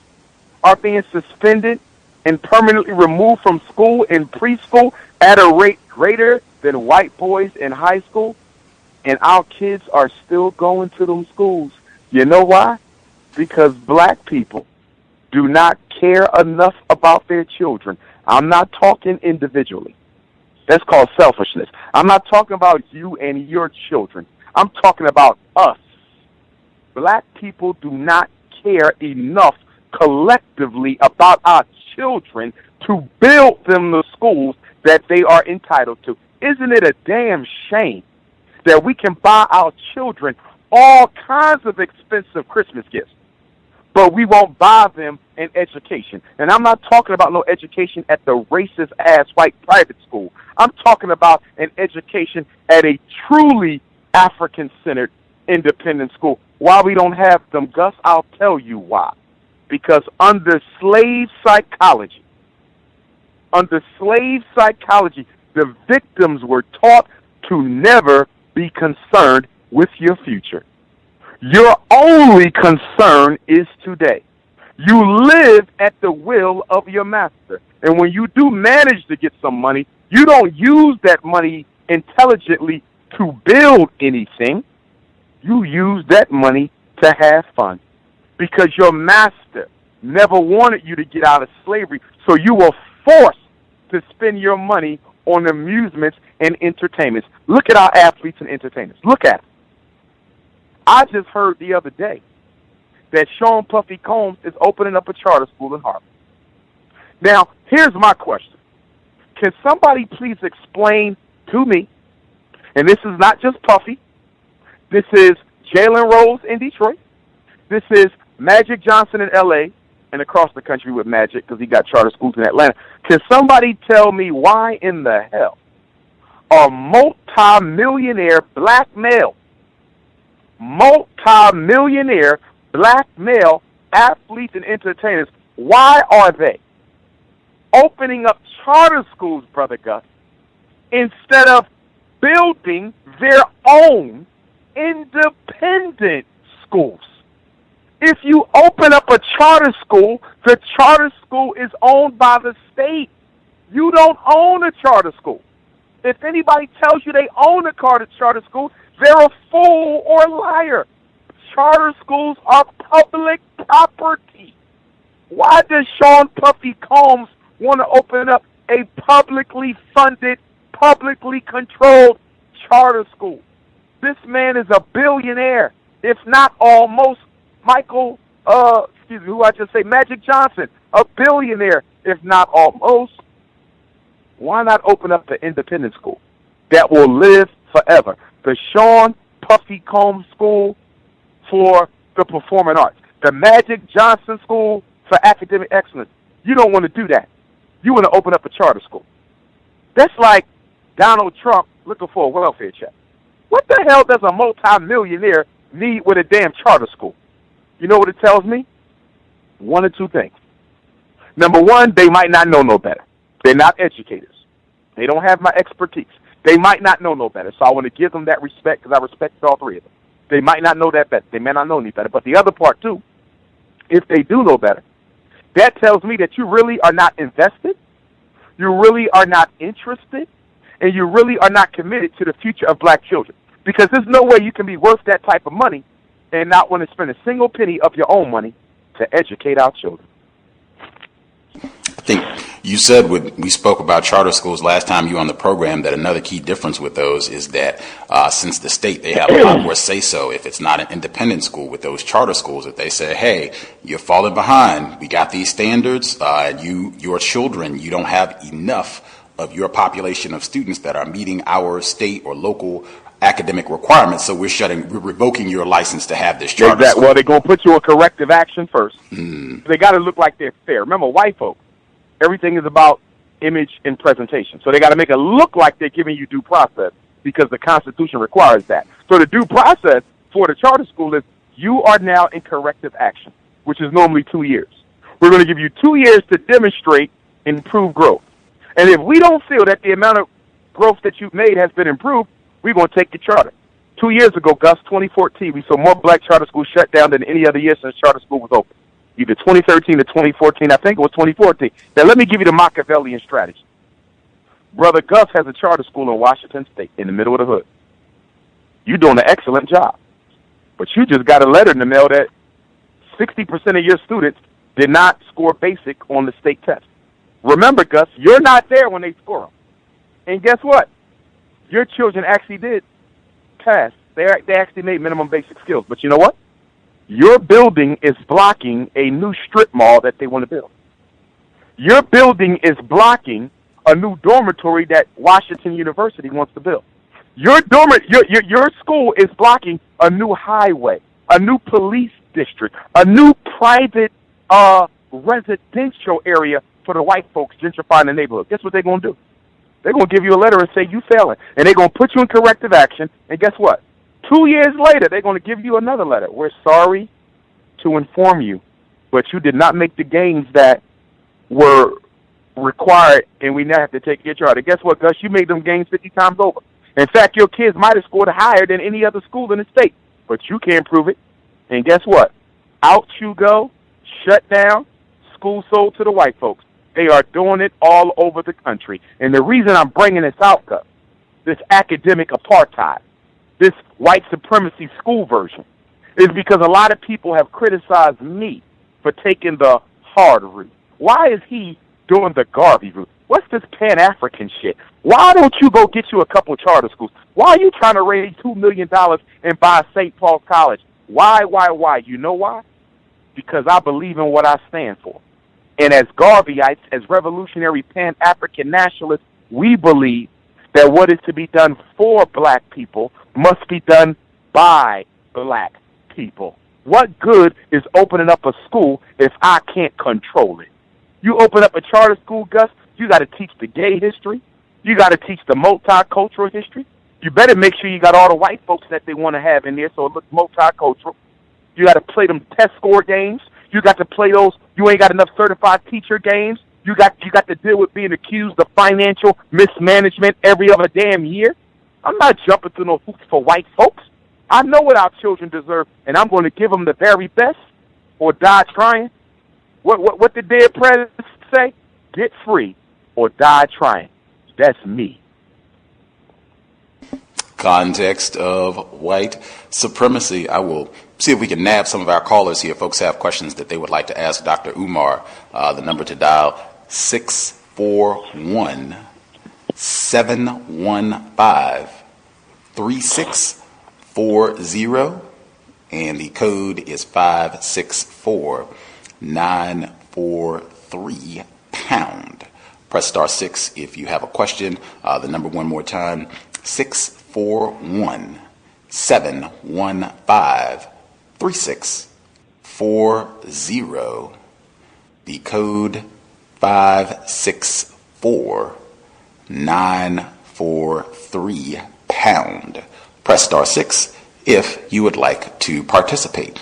are being suspended and permanently removed from school in preschool at a rate greater than white boys in high school? And our kids are still going to them schools. You know why? Because black people do not care enough about their children. I'm not talking individually. That's called selfishness. I'm not talking about you and your children. I'm talking about us. Black people do not care enough collectively about our children to build them the schools that they are entitled to. Isn't it a damn shame that we can buy our children all kinds of expensive Christmas gifts, but we won't buy them an education? And I'm not talking about no education at the racist-ass white private school. I'm talking about an education at a truly African-centered independent school. Why we don't have them, Gus? I'll tell you why. Because under slave psychology, the victims were taught to never be concerned with your future. Your only concern is today. You live at the will of your master. And when you do manage to get some money, you don't use that money intelligently to build anything. You use that money to have fun. Because your master never wanted you to get out of slavery, so you were forced to spend your money on amusements and entertainments. Look at our athletes and entertainers. Look at them. I just heard the other day that Sean Puffy Combs is opening up a charter school in Harvard. Now, here's my question. Can somebody please explain to me, and this is not just Puffy, this is Jalen Rose in Detroit, this is Magic Johnson in L.A., and across the country with Magic because he got charter schools in Atlanta. Can somebody tell me why in the hell a multi-millionaire black male athletes and entertainers, why are they opening up charter schools, Brother Gus, instead of building their own independent schools? If you open up a charter school, the charter school is owned by the state. You don't own a charter school. If anybody tells you they own a charter school, they're a fool or a liar. Charter schools are public property. Why does Sean Puffy Combs want to open up a publicly funded, publicly controlled charter school? This man is a billionaire, if not almost. Magic Johnson, a billionaire, if not almost. Why not open up the independent school that will live forever? The Sean Puffy Combs School for the performing arts. The Magic Johnson School for academic excellence. You don't want to do that. You want to open up a charter school. That's like Donald Trump looking for a welfare check. What the hell does a multi-millionaire need with a damn charter school? You know what it tells me? One or two things. Number one, they might not know no better. They're not educators. They don't have my expertise. They might not know no better. So I want to give them that respect because I respect all three of them. They might not know that better. They may not know any better. But the other part, too, if they do know better, that tells me that you really are not invested, you really are not interested, and you really are not committed to the future of black children. Because there's no way you can be worth that type of money and not want to spend a single penny of your own money to educate our children. You said when we spoke about charter schools last time you were on the program that another key difference with those is that since the state, they have a lot more say-so if it's not an independent school with those charter schools, that they say, hey, you're falling behind. We got these standards. Your children, you don't have enough of your population of students that are meeting our state or local academic requirements, so we're revoking your license to have this charter school. Well, they're going to put you on corrective action first. They got to look like they're fair. Remember, white folks, everything is about image and presentation. So they got to make it look like they're giving you due process because the Constitution requires that. So the due process for the charter school is you are now in corrective action, which is normally 2 years. We're going to give you 2 years to demonstrate improved growth. And if we don't feel that the amount of growth that you've made has been improved, we're going to take your charter. 2 years ago, Gus, 2014, we saw more black charter schools shut down than any other year since charter school was open. Either 2013 or 2014, I think it was 2014. Now, let me give you the Machiavellian strategy. Brother Gus has a charter school in Washington State in the middle of the hood. You're doing an excellent job. But you just got a letter in the mail that 60% of your students did not score basic on the state test. Remember, Gus, you're not there when they score them. And guess what? Your children actually did pass. They actually made minimum basic skills. But you know what? Your building is blocking a new strip mall that they want to build. Your building is blocking a new dormitory that Washington University wants to build. Your school is blocking a new highway, a new police district, a new private residential area for the white folks gentrifying the neighborhood. Guess what they're going to do? They're going to give you a letter and say you failing. And they're going to put you in corrective action. And guess what? 2 years later, they're going to give you another letter. We're sorry to inform you, but you did not make the gains that were required, and we now have to take your charter. Guess what, Gus? You made them gains 50 times over. In fact, your kids might have scored higher than any other school in the state, but you can't prove it. And guess what? Out you go, shut down, school sold to the white folks. They are doing it all over the country. And the reason I'm bringing this out, Gus, this academic apartheid, this white supremacy school version, is because a lot of people have criticized me for taking the hard route. Why is he doing the Garvey route? What's this Pan-African shit? Why don't you go get you a couple of charter schools? Why are you trying to raise $2 million and buy St. Paul's College? Why? You know why? Because I believe in what I stand for. And as Garveyites, as revolutionary Pan-African nationalists, we believe that what is to be done for black people must be done by black people. What good is opening up a school if I can't control it? You open up a charter school, Gus, you got to teach the gay history. You got to teach the multicultural history. You better make sure you got all the white folks that they want to have in there so it looks multicultural. You got to play them test score games. You got to play those. You ain't got enough certified teacher games. You got to deal with being accused of financial mismanagement every other damn year. I'm not jumping through no hoops for white folks. I know what our children deserve, and I'm going to give them the very best or die trying. What the dead president say? Get free or die trying. That's me. Context of white supremacy. I will see if we can nab some of our callers here. Folks have questions that they would like to ask Dr. Umar. The number to dial, 641-715-3640, and the code is 564-943#. Press star 6 if you have a question. The number one more time, 641-715-3640. The code 564-943#. Press star 6 if you would like to participate.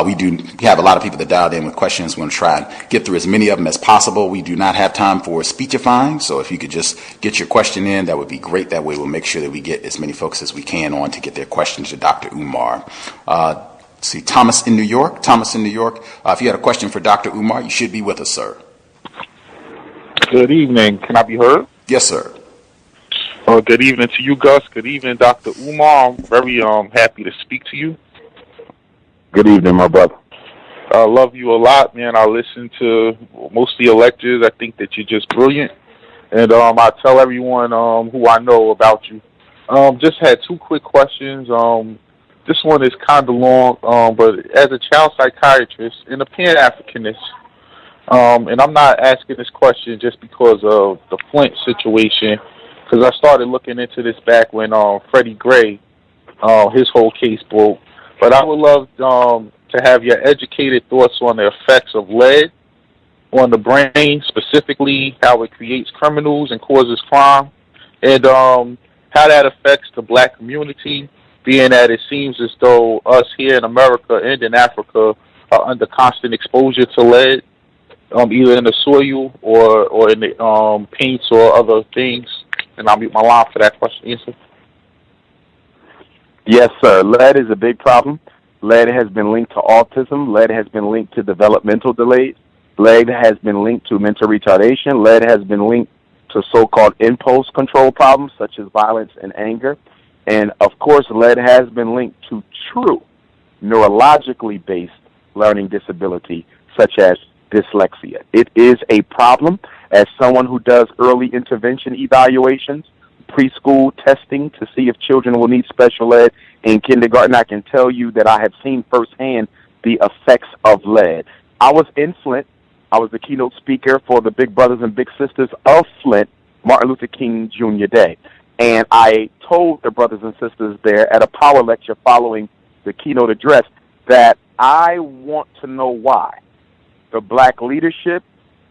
We have a lot of people that dialed in with questions. We're going to try and get through as many of them as possible. We do not have time for speechifying, so if you could just get your question in, that would be great. That way we'll make sure that we get as many folks as we can on to get their questions to Dr. Umar. See, Thomas in New York. If you had a question for Dr. Umar, you should be with us, sir. Good evening. Can I be heard? Yes, sir. Good evening to you, Gus. Good evening, Dr. Umar. I'm very happy to speak to you. Good evening, my brother. I love you a lot, man. I listen to most of your lectures. I think that you're just brilliant. And I tell everyone who I know about you. Just had two quick questions. This one is kind of long, but as a child psychiatrist and a Pan-Africanist, and I'm not asking this question just because of the Flint situation, because I started looking into this back when Freddie Gray, his whole case broke. But I would love to have your educated thoughts on the effects of lead on the brain, specifically how it creates criminals and causes crime, and how that affects the black community, being that it seems as though us here in America and in Africa are under constant exposure to lead, either in the soil or in the paints or other things. And I'll mute my line for that question. Answer. Yes, sir. Lead is a big problem. Lead has been linked to autism. Lead has been linked to developmental delays. Lead has been linked to mental retardation. Lead has been linked to so-called impulse control problems such as violence and anger. And, of course, lead has been linked to true neurologically based learning disability such as dyslexia. It is a problem. As someone who does early intervention evaluations, preschool testing to see if children will need special ed in kindergarten, I can tell you that I have seen firsthand the effects of lead. I was in Flint. I was the keynote speaker for the Big Brothers and Big Sisters of Flint, Martin Luther King Jr. Day. And I told the brothers and sisters there at a power lecture following the keynote address that I want to know why the black leadership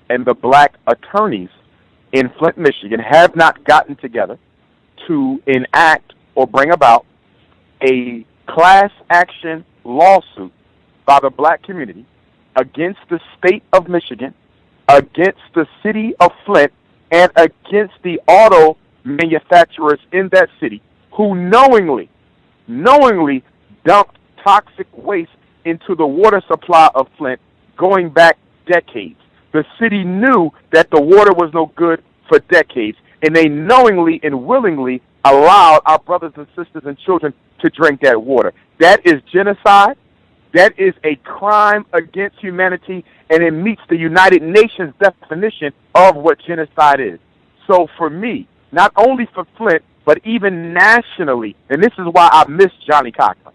and the black attorneys in Flint, Michigan have not gotten together to enact or bring about a class action lawsuit by the black community against the state of Michigan, against the city of Flint, and against the auto manufacturers in that city who knowingly dumped toxic waste into the water supply of Flint going back decades. The city knew that the water was no good for decades, and they knowingly and willingly allowed our brothers and sisters and children to drink that water. That is genocide. That is a crime against humanity, and it meets the United Nations definition of what genocide is. So for me, not only for Flint, but even nationally, and this is why I miss Johnny Cochran.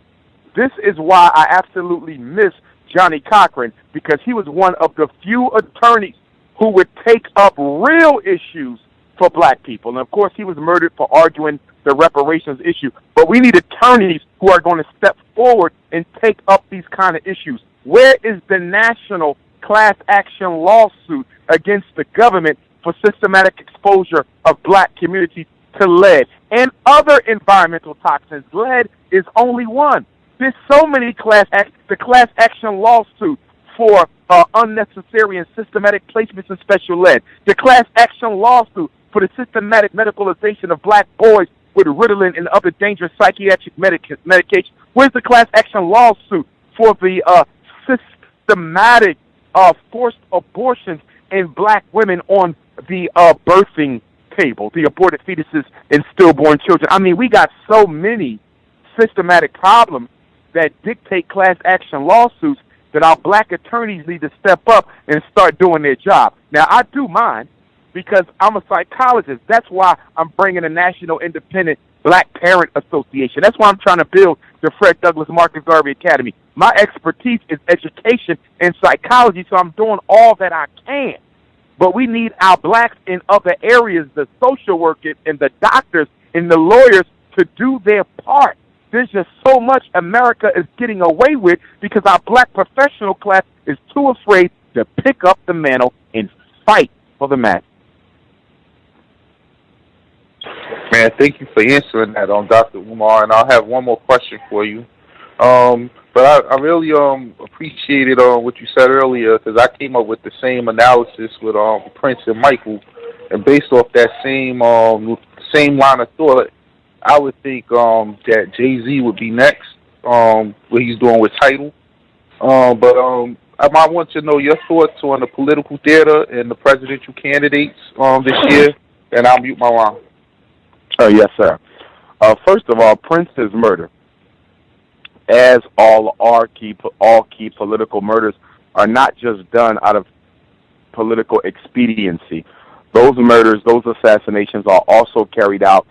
This is why I absolutely miss Johnny Cochran, because he was one of the few attorneys who would take up real issues for black people. And, of course, he was murdered for arguing the reparations issue. But we need attorneys who are going to step forward and take up these kind of issues. Where is the national class action lawsuit against the government for systematic exposure of black communities to lead and other environmental toxins? Lead is only one. There's so many the class action lawsuit for unnecessary and systematic placements in special ed, the class action lawsuit for the systematic medicalization of black boys with Ritalin and other dangerous psychiatric medication. Where's the class action lawsuit for the systematic forced abortions in black women on the birthing table, the aborted fetuses and stillborn children? I mean, we got so many systematic problems that dictate class action lawsuits that our black attorneys need to step up and start doing their job. Now, I do mine because I'm a psychologist. That's why I'm bringing a National Independent Black Parent Association. That's why I'm trying to build the Fred Douglass Marcus Garvey Academy. My expertise is education and psychology, so I'm doing all that I can. But we need our blacks in other areas, the social workers and the doctors and the lawyers, to do their part. There's just so much America is getting away with because our black professional class is too afraid to pick up the mantle and fight for the match. Man, thank you for answering that, Dr. Umar. And I'll have one more question for you. But I really appreciated what you said earlier, because I came up with the same analysis with Prince and Michael, and based off that same line of thought, I would think that Jay-Z would be next, what he's doing with Tidal. But I might want to know your thoughts on the political theater and the presidential candidates this year, and I'll mute my line. Yes, sir. First of all, Prince's murder, as all key political murders, are not just done out of political expediency. Those murders, those assassinations are also carried out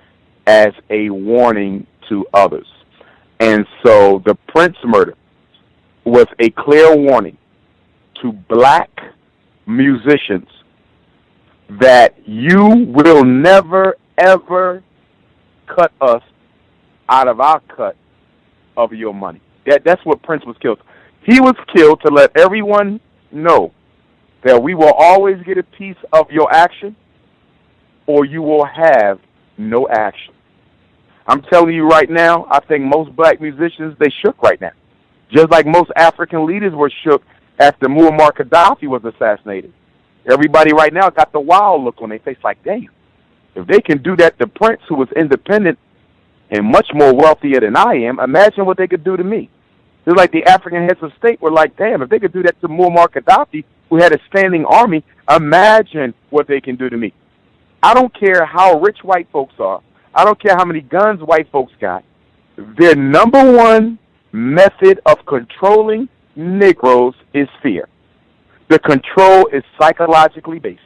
as a warning to others. And so the Prince murder was a clear warning to black musicians that you will never, ever cut us out of our cut of your money. That's what Prince was killed. He was killed to let everyone know that we will always get a piece of your action or you will have no action. I'm telling you right now, I think most black musicians, they shook right now. Just like most African leaders were shook after Muammar Gaddafi was assassinated. Everybody right now got the wild look on their face like, damn, if they can do that to Prince, who was independent and much more wealthier than I am, imagine what they could do to me. Just like the African heads of state were like, damn, if they could do that to Muammar Gaddafi, who had a standing army, imagine what they can do to me. I don't care how rich white folks are. I don't care how many guns white folks got. Their number one method of controlling Negroes is fear. The control is psychologically based.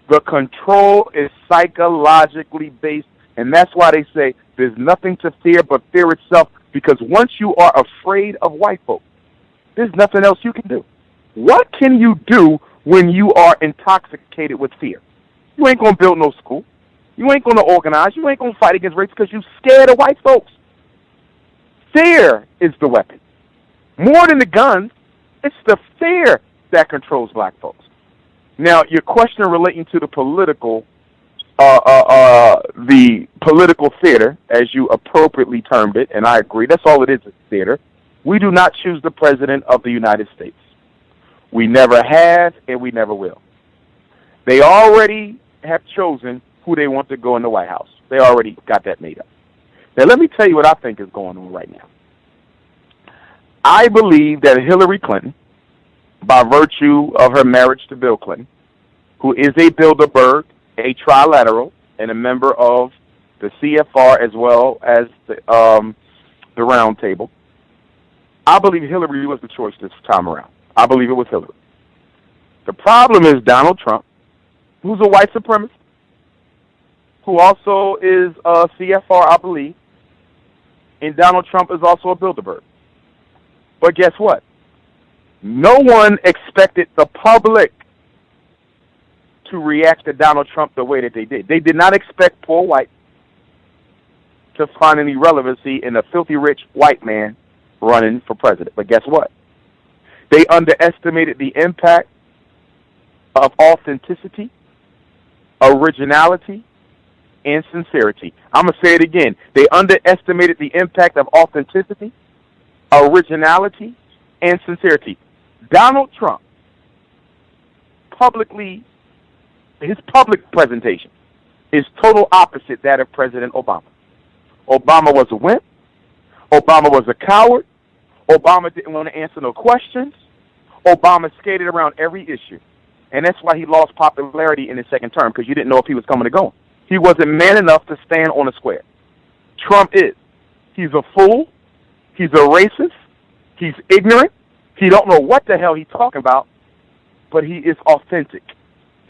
The control is psychologically based, and that's why they say there's nothing to fear but fear itself, because once you are afraid of white folks, there's nothing else you can do. What can you do when you are intoxicated with fear? You ain't going to build no school. You ain't going to organize. You ain't going to fight against race because you're scared of white folks. Fear is the weapon. More than the guns, it's the fear that controls black folks. Now, your question relating to the political theater, as you appropriately termed it, and I agree, that's all it is, it's theater. We do not choose the President of the United States. We never have, and we never will. They already have chosen who they want to go in the White House. They already got that made up. Now, let me tell you what I think is going on right now. I believe that Hillary Clinton, by virtue of her marriage to Bill Clinton, who is a Bilderberg, a trilateral, and a member of the CFR as well as the Round Table, I believe Hillary was the choice this time around. I believe it was Hillary. The problem is Donald Trump, who's a white supremacist, who also is a CFR, I believe, and Donald Trump is also a Bilderberg. But guess what? No one expected the public to react to Donald Trump the way that they did. They did not expect poor white to find any relevancy in a filthy rich white man running for president. But guess what? They underestimated the impact of authenticity, originality, and sincerity. I'm going to say it again. They underestimated the impact of authenticity, originality, and sincerity. Donald Trump, his public presentation is total opposite that of President Obama. Obama was a wimp. Obama was a coward. Obama didn't want to answer no questions. Obama skated around every issue. And that's why he lost popularity in his second term, because you didn't know if he was coming or going. He wasn't man enough to stand on a square. Trump is. He's a fool. He's a racist. He's ignorant. He don't know what the hell he's talking about, but he is authentic.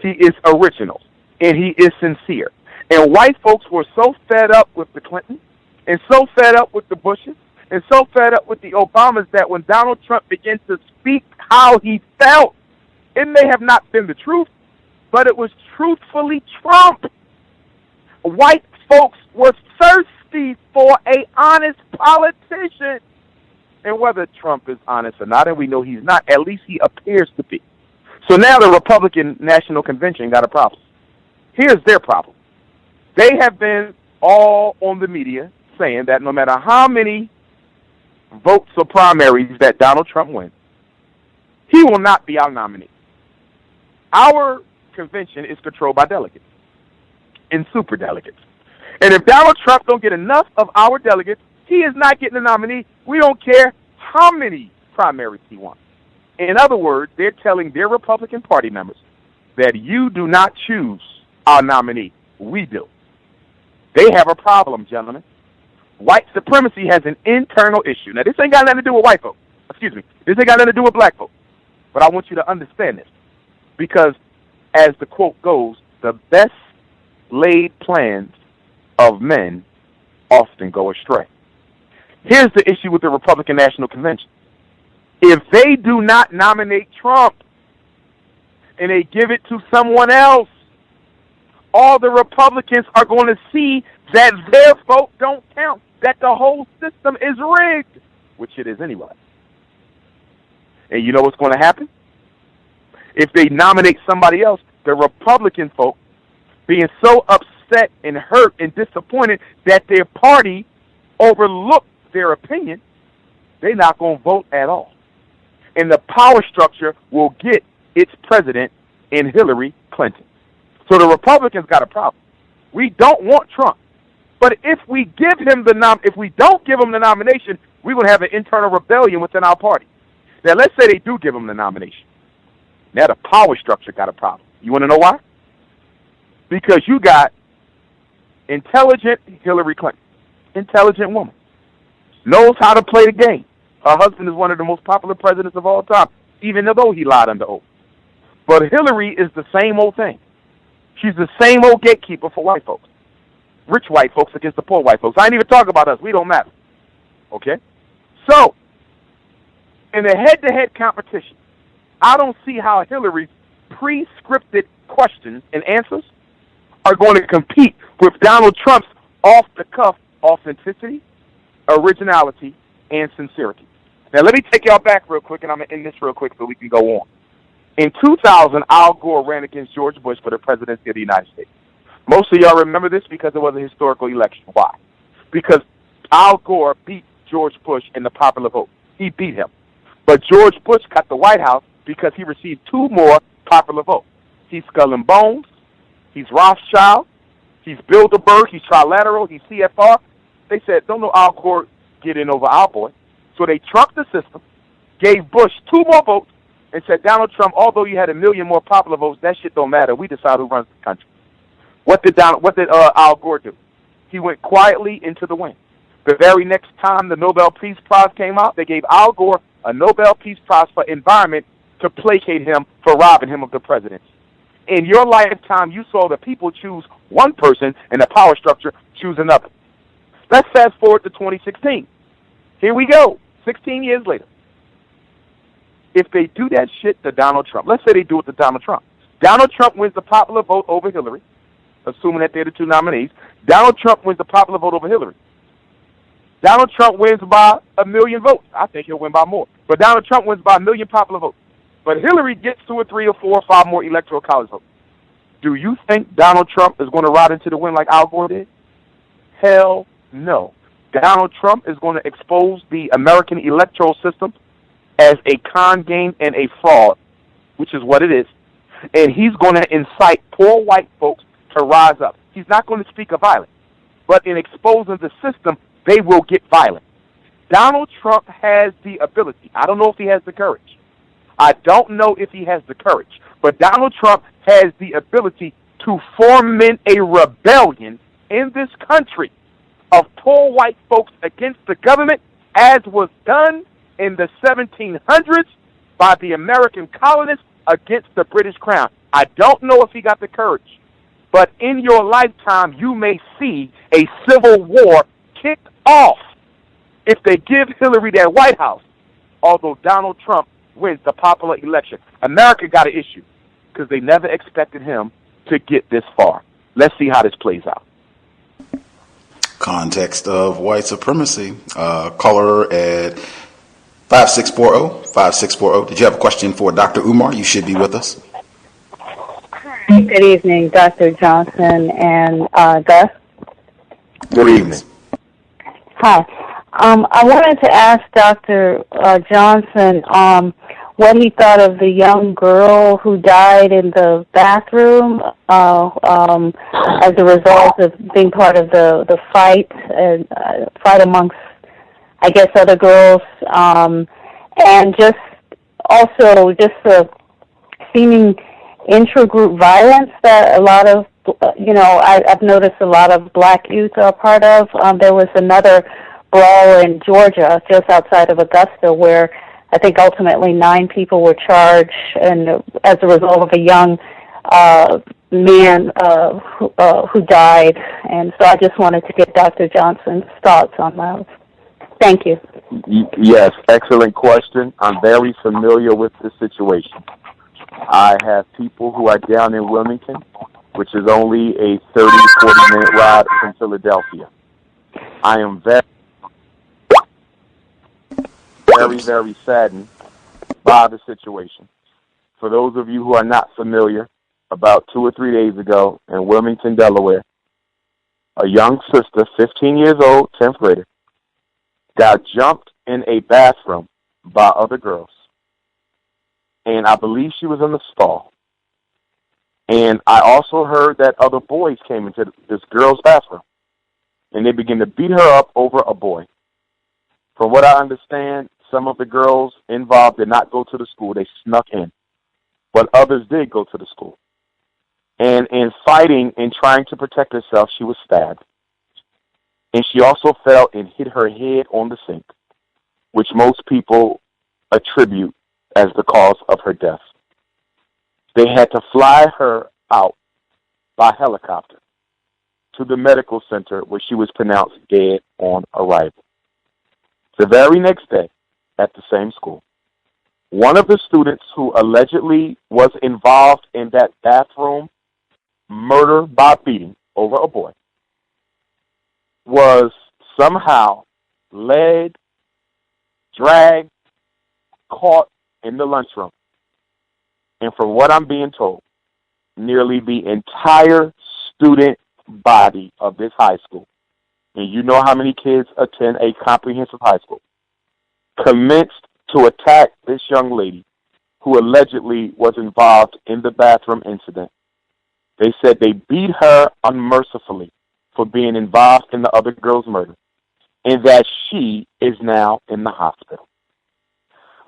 He is original, and he is sincere. And white folks were so fed up with the Clintons and so fed up with the Bushes and so fed up with the Obamas that when Donald Trump began to speak how he felt, it may have not been the truth, but it was truthfully Trump. White folks were thirsty for an honest politician. And whether Trump is honest or not, and we know he's not, at least he appears to be. So now the Republican National Convention got a problem. Here's their problem. They have been all on the media saying that no matter how many votes or primaries that Donald Trump wins, he will not be our nominee. Our convention is controlled by delegates and super delegates. And if Donald Trump don't get enough of our delegates, he is not getting a nominee. We don't care how many primaries he wants. In other words, they're telling their Republican Party members that you do not choose our nominee. We do. They have a problem, gentlemen. White supremacy has an internal issue. Now, this ain't got nothing to do with white folks. Excuse me. This ain't got nothing to do with black folks. But I want you to understand this, because as the quote goes, the best laid plans of men often go astray. Here's the issue with the Republican National Convention. If they do not nominate Trump and they give it to someone else, all the Republicans are going to see that their vote don't count, that the whole system is rigged, which it is anyway. And you know what's going to happen? If they nominate somebody else, the Republican folk, being so upset and hurt and disappointed that their party overlooked their opinion, they're not going to vote at all. And the power structure will get its president in Hillary Clinton. So the Republicans got a problem. We don't want Trump. But if we give him if we don't give him the nomination, we're going to have an internal rebellion within our party. Now, let's say they do give him the nomination. Now the power structure got a problem. You want to know why? Because you got intelligent Hillary Clinton, intelligent woman, knows how to play the game. Her husband is one of the most popular presidents of all time, even though he lied under oath. But Hillary is the same old thing. She's the same old gatekeeper for white folks. Rich white folks against the poor white folks. I ain't even talking about us. We don't matter. Okay? So, in a head-to-head competition, I don't see how Hillary's pre-scripted questions and answers are going to compete with Donald Trump's off-the-cuff authenticity, originality, and sincerity. Now, let me take y'all back real quick, and I'm going to end this real quick so we can go on. In 2000, Al Gore ran against George Bush for the presidency of the United States. Most of y'all remember this because it was a historical election. Why? Because Al Gore beat George Bush in the popular vote. He beat him. But George Bush got the White House because he received 2 more popular votes. He's Skull and Bones. He's Rothschild. He's Bilderberg. He's Trilateral. He's CFR. They said, don't know Al Gore get in over our boy. So they trumped the system, gave Bush 2 more votes, and said, Donald Trump, although you had 1 million more popular votes, that shit don't matter. We decide who runs the country. What did Al Gore do? He went quietly into the wind. The very next time the Nobel Peace Prize came out, they gave Al Gore a Nobel Peace Prize for environment to placate him for robbing him of the presidency. In your lifetime, you saw the people choose one person and the power structure choose another. Let's fast forward to 2016. Here we go, 16 years later. If they do that shit to Donald Trump, let's say they do it to Donald Trump. Donald Trump wins the popular vote over Hillary, assuming that they're the 2 nominees. Donald Trump wins the popular vote over Hillary. Donald Trump wins by 1 million votes. I think he'll win by more. But Donald Trump wins by 1 million popular votes. But Hillary gets 2 or 3 or 4 or 5 more electoral college votes. Do you think Donald Trump is going to ride into the wind like Al Gore did? Hell no. Donald Trump is going to expose the American electoral system as a con game and a fraud, which is what it is. And he's going to incite poor white folks to rise up. He's not going to speak of violence. But in exposing the system, they will get violent. Donald Trump has the ability. I don't know if he has the courage. I don't know if he has the courage. But Donald Trump has the ability to foment a rebellion in this country of poor white folks against the government, as was done in the 1700s by the American colonists against the British Crown. I don't know if he got the courage. But in your lifetime, you may see a civil war kicked off if they give Hillary that White House, although Donald Trump wins the popular election. America got an issue because they never expected him to get this far. Let's see how this plays out. Context of white supremacy. Caller at 5640. Did you have a question for Dr. Umar? You should be with us. Good evening, Dr. Johnson and Gus. Good evening. Hi. I wanted to ask Dr. Johnson what he thought of the young girl who died in the bathroom as a result of being part of the fight amongst, I guess, other girls, and just also just the seeming intra-group violence that a lot of, I've noticed a lot of black youth are part of. There was another brawl in Georgia, just outside of Augusta, where I think ultimately 9 people were charged, and as a result of a young man who died. And so I just wanted to get Dr. Johnson's thoughts on those. Thank you. Yes, excellent question. I'm very familiar with this situation. I have people who are down in Wilmington, which is only a 30, 40-minute ride from Philadelphia. I am very saddened by the situation. For those of you who are not familiar, about 2 or 3 days ago in Wilmington, Delaware, a young sister, 15 years old, 10th grader, got jumped in a bathroom by other girls. And I believe she was in the stall. And I also heard that other boys came into this girl's bathroom, and they began to beat her up over a boy. From what I understand, some of the girls involved did not go to the school. They snuck in. But others did go to the school. And in fighting and trying to protect herself, she was stabbed. And she also fell and hit her head on the sink, which most people attribute as the cause of her death. They had to fly her out by helicopter to the medical center where she was pronounced dead on arrival. The very next day, at the same school, one of the students who allegedly was involved in that bathroom murder by beating over a boy was somehow led, dragged, caught in the lunchroom. And from what I'm being told, nearly the entire student body of this high school, and you know how many kids attend a comprehensive high school, commenced to attack this young lady who allegedly was involved in the bathroom incident. They said they beat her unmercifully for being involved in the other girl's murder, and that she is now in the hospital.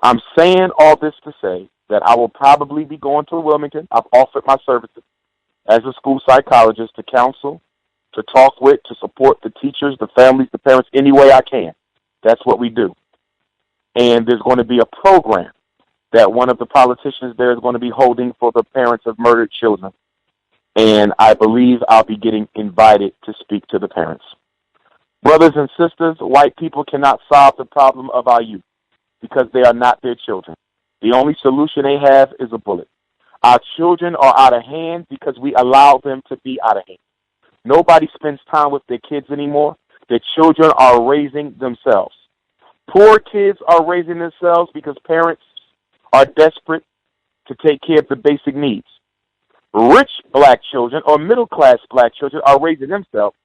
I'm saying all this to say that I will probably be going to Wilmington. I've offered my services as a school psychologist to counsel, to talk with, to support the teachers, the families, the parents, any way I can. That's what we do. And there's going to be a program that one of the politicians there is going to be holding for the parents of murdered children. And I believe I'll be getting invited to speak to the parents. Brothers and sisters, white people cannot solve the problem of our youth because they are not their children. The only solution they have is a bullet. Our children are out of hand because we allow them to be out of hand. Nobody spends time with their kids anymore. Their children are raising themselves. Poor kids are raising themselves because parents are desperate to take care of the basic needs. Rich black children or middle-class black children are raising themselves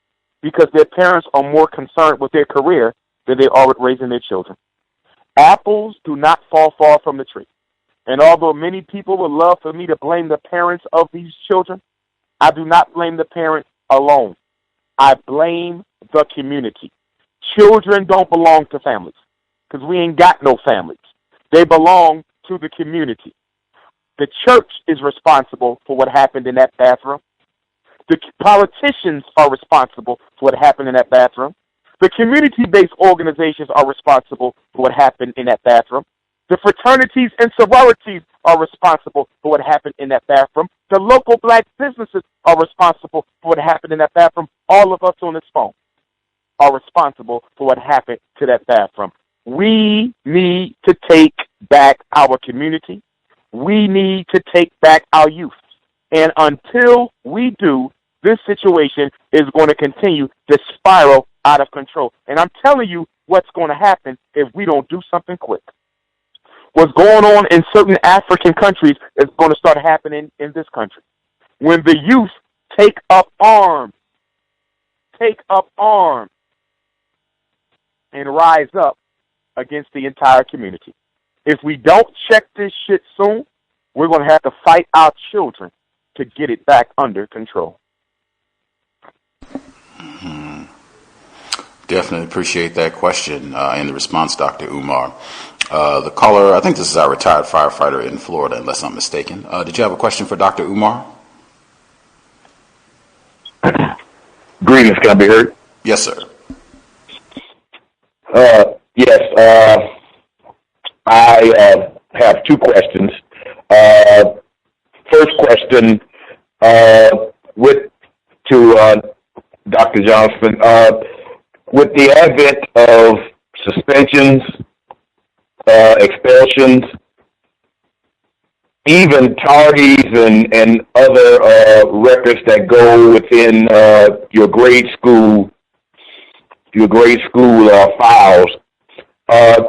because their parents are more concerned with their career than they are with raising their children. Apples do not fall far from the tree. And although many people would love for me to blame the parents of these children, I do not blame the parents alone. I blame the community. Children don't belong to families because we ain't got no families. They belong to the community. The church is responsible for what happened in that bathroom. The politicians are responsible for what happened in that bathroom. The community-based organizations are responsible for what happened in that bathroom. The fraternities and sororities are responsible for what happened in that bathroom. The local black businesses are responsible for what happened in that bathroom. All of us on this phone are responsible for what happened to that bathroom. We need to take back our community. We need to take back our youth. And until we do, this situation is going to continue to spiral out of control. And I'm telling you what's going to happen if we don't do something quick. What's going on in certain African countries is going to start happening in this country. When the youth take up arms, and rise up against the entire community. If we don't check this shit soon, we're going to have to fight our children to get it back under control. Mm-hmm. Definitely appreciate that question and the response, Dr. Umar. The caller, I think this is our retired firefighter in Florida, unless I'm mistaken. Did you have a question for Dr. Umar? Greetings, can I be heard? Yes, sir. Yes. I have two questions. First question to Dr. Johnson. With the advent of suspensions, expulsions, even tardies and other records that go within your grade school files,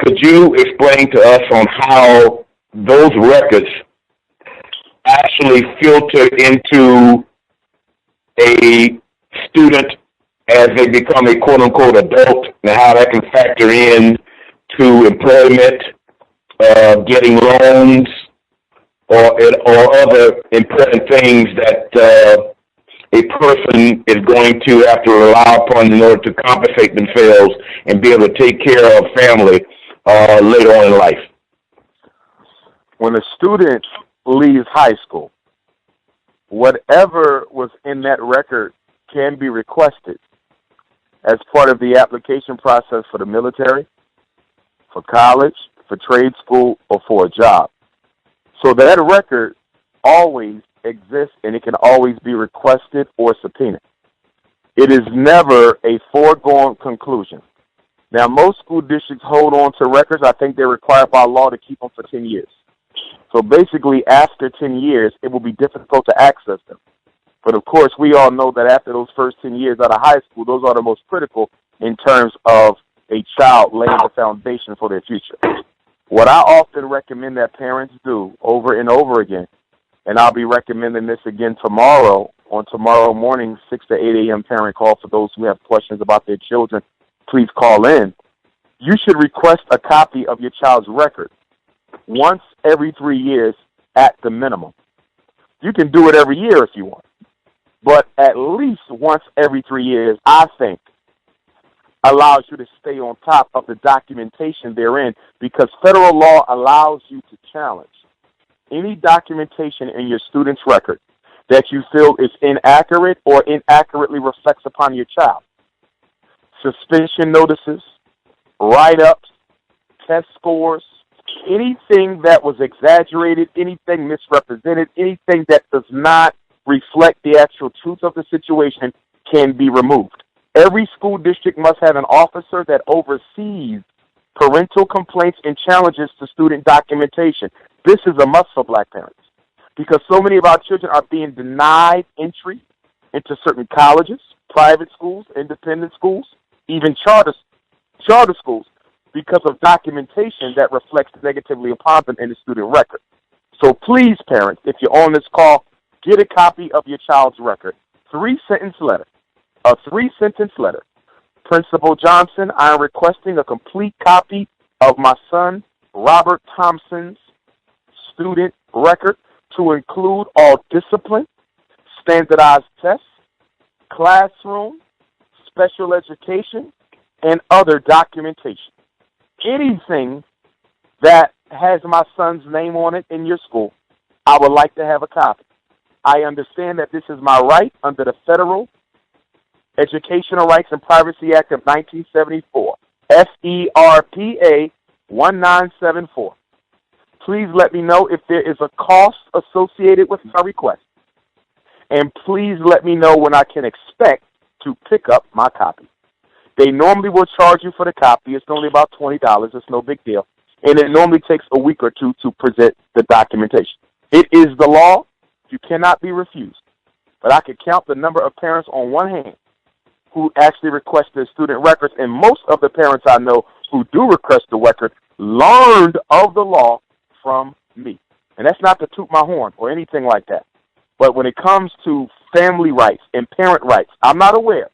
could you explain to us on how those records actually filter into a student as they become a quote-unquote adult, and how that can factor in to employment, getting loans, or other important things that a person is going to have to rely upon in order to compensate themselves and be able to take care of family later on in life? When a student leaves high school, whatever was in that record can be requested as part of the application process for the military, for college, for trade school, or for a job. So that record always exists, and it can always be requested or subpoenaed. It is never a foregone conclusion. Now, most school districts hold on to records. I think they're required by law to keep them for 10 years. So basically, after 10 years, it will be difficult to access them. But, of course, we all know that after those first 10 years out of high school, those are the most critical in terms of a child laying the foundation for their future. What I often recommend that parents do over and over again, and I'll be recommending this again tomorrow, on tomorrow morning, 6 to 8 a.m. parent call for those who have questions about their children. Please call in. You should request a copy of your child's record once every 3 years at the minimum. You can do it every year if you want. But at least once every 3 years, I think, allows you to stay on top of the documentation therein, because federal law allows you to challenge any documentation in your student's record that you feel is inaccurate or inaccurately reflects upon your child. Suspension notices, write-ups, test scores, anything that was exaggerated, anything misrepresented, anything that does not reflect the actual truth of the situation can be removed. Every school district must have an officer that oversees parental complaints and challenges to student documentation. This is a must for black parents, because so many of our children are being denied entry into certain colleges, private schools, independent schools, even charter schools, because of documentation that reflects negatively upon them in the student record. So please, parents, if you're on this call, get a copy of your child's record. A three-sentence letter. Principal Johnson, I am requesting a complete copy of my son, Robert Thompson's student record to include all discipline, standardized tests, classroom, special education, and other documentation. Anything that has my son's name on it in your school, I would like to have a copy. I understand that this is my right under the Federal Educational Rights and Privacy Act of 1974, FERPA 1974. Please let me know if there is a cost associated with my request. And please let me know when I can expect to pick up my copy. They normally will charge you for the copy. It's only about $20. It's no big deal. And it normally takes a week or two to present the documentation. It is the law. You cannot be refused. But I could count the number of parents on one hand who actually request their student records, and most of the parents I know who do request the record learned of the law from me. And that's not to toot my horn or anything like that. But when it comes to family rights and parent rights, I'm not aware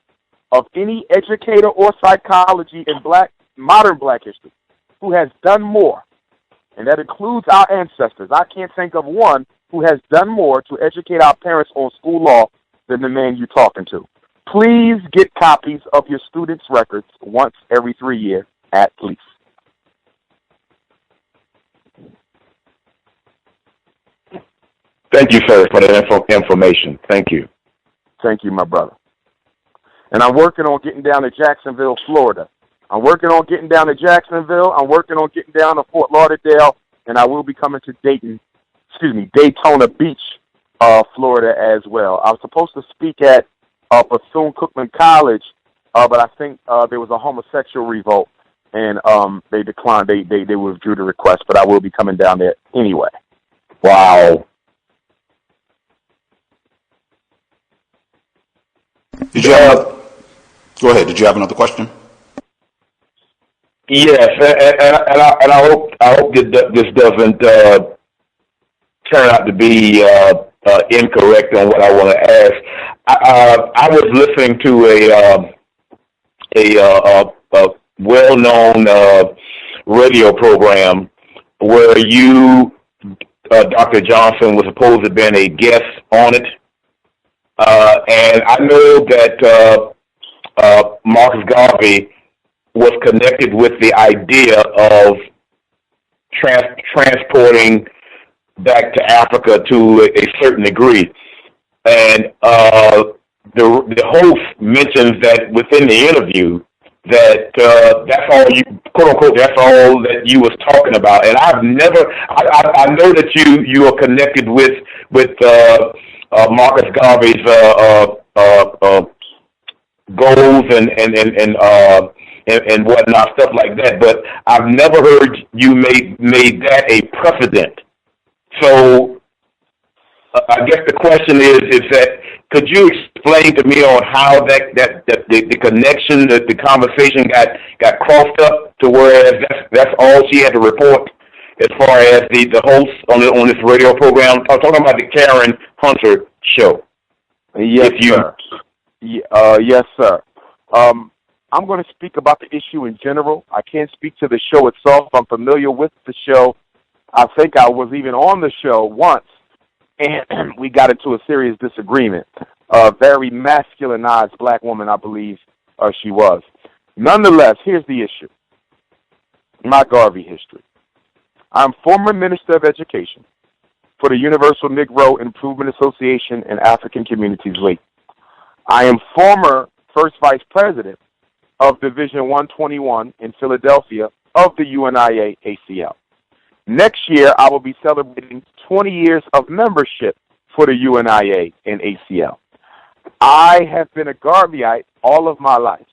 of any educator or psychology in modern black history who has done more, and that includes our ancestors. I can't think of one who has done more to educate our parents on school law than the man you're talking to. Please get copies of your students' records once every 3 years at least. Thank you, sir, for the information. Thank you. Thank you, my brother. And I'm working on getting down to Jacksonville, Florida, I'm working on getting down to Jacksonville. I'm working on getting down to Fort Lauderdale, and I will be coming to Daytona Beach, Florida as well. I was supposed to speak at Bethune-Cookman College, but I think there was a homosexual revolt, and they declined. They withdrew the request, but I will be coming down there anyway. Wow. Go ahead. Did you have another question? Yes, and I hope that this doesn't turn out to be incorrect on what I want to ask. I was listening to a well-known radio program where you, Dr. Johnson, was supposed to have been a guest on it, and I know that Marcus Garvey was connected with the idea of transporting back to Africa to a certain degree. And the host mentions that within the interview that that's all you, quote unquote, that's all that you was talking about. And I've never, I know that you are connected with Marcus Garvey's goals and whatnot, stuff like that. But I've never heard you made that a precedent. So I guess the question is that could you explain to me on how the connection, the conversation got crossed up to whereas that's all she had to report as far as the host on this radio program? I'm talking about the Karen Hunter show. Yes, sir. Yes, sir. I'm going to speak about the issue in general. I can't speak to the show itself. I'm familiar with the show. I think I was even on the show once, and we got into a serious disagreement. A very masculinized black woman, I believe she was. Nonetheless, here's the issue. My Garvey history. I'm former Minister of Education for the Universal Negro Improvement Association and African Communities League. I am former First Vice President of Division 121 in Philadelphia of the UNIA ACL. Next year, I will be celebrating 20 years of membership for the UNIA and ACL. I have been a Garveyite all of my life,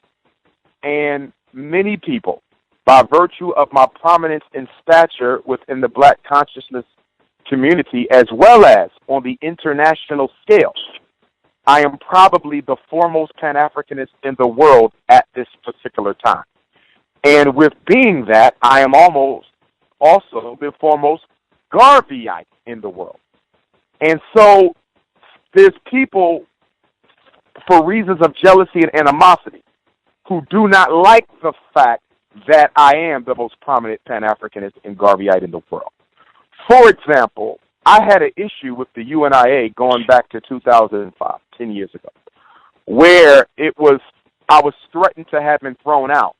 and many people, by virtue of my prominence and stature within the black consciousness community as well as on the international scale, I am probably the foremost Pan-Africanist in the world at this particular time. And with being that, I am also the foremost Garveyite in the world. And so there's people, for reasons of jealousy and animosity, who do not like the fact that I am the most prominent Pan-Africanist and Garveyite in the world. For example, I had an issue with the UNIA going back to 2005, 10 years ago, where I was threatened to have been thrown out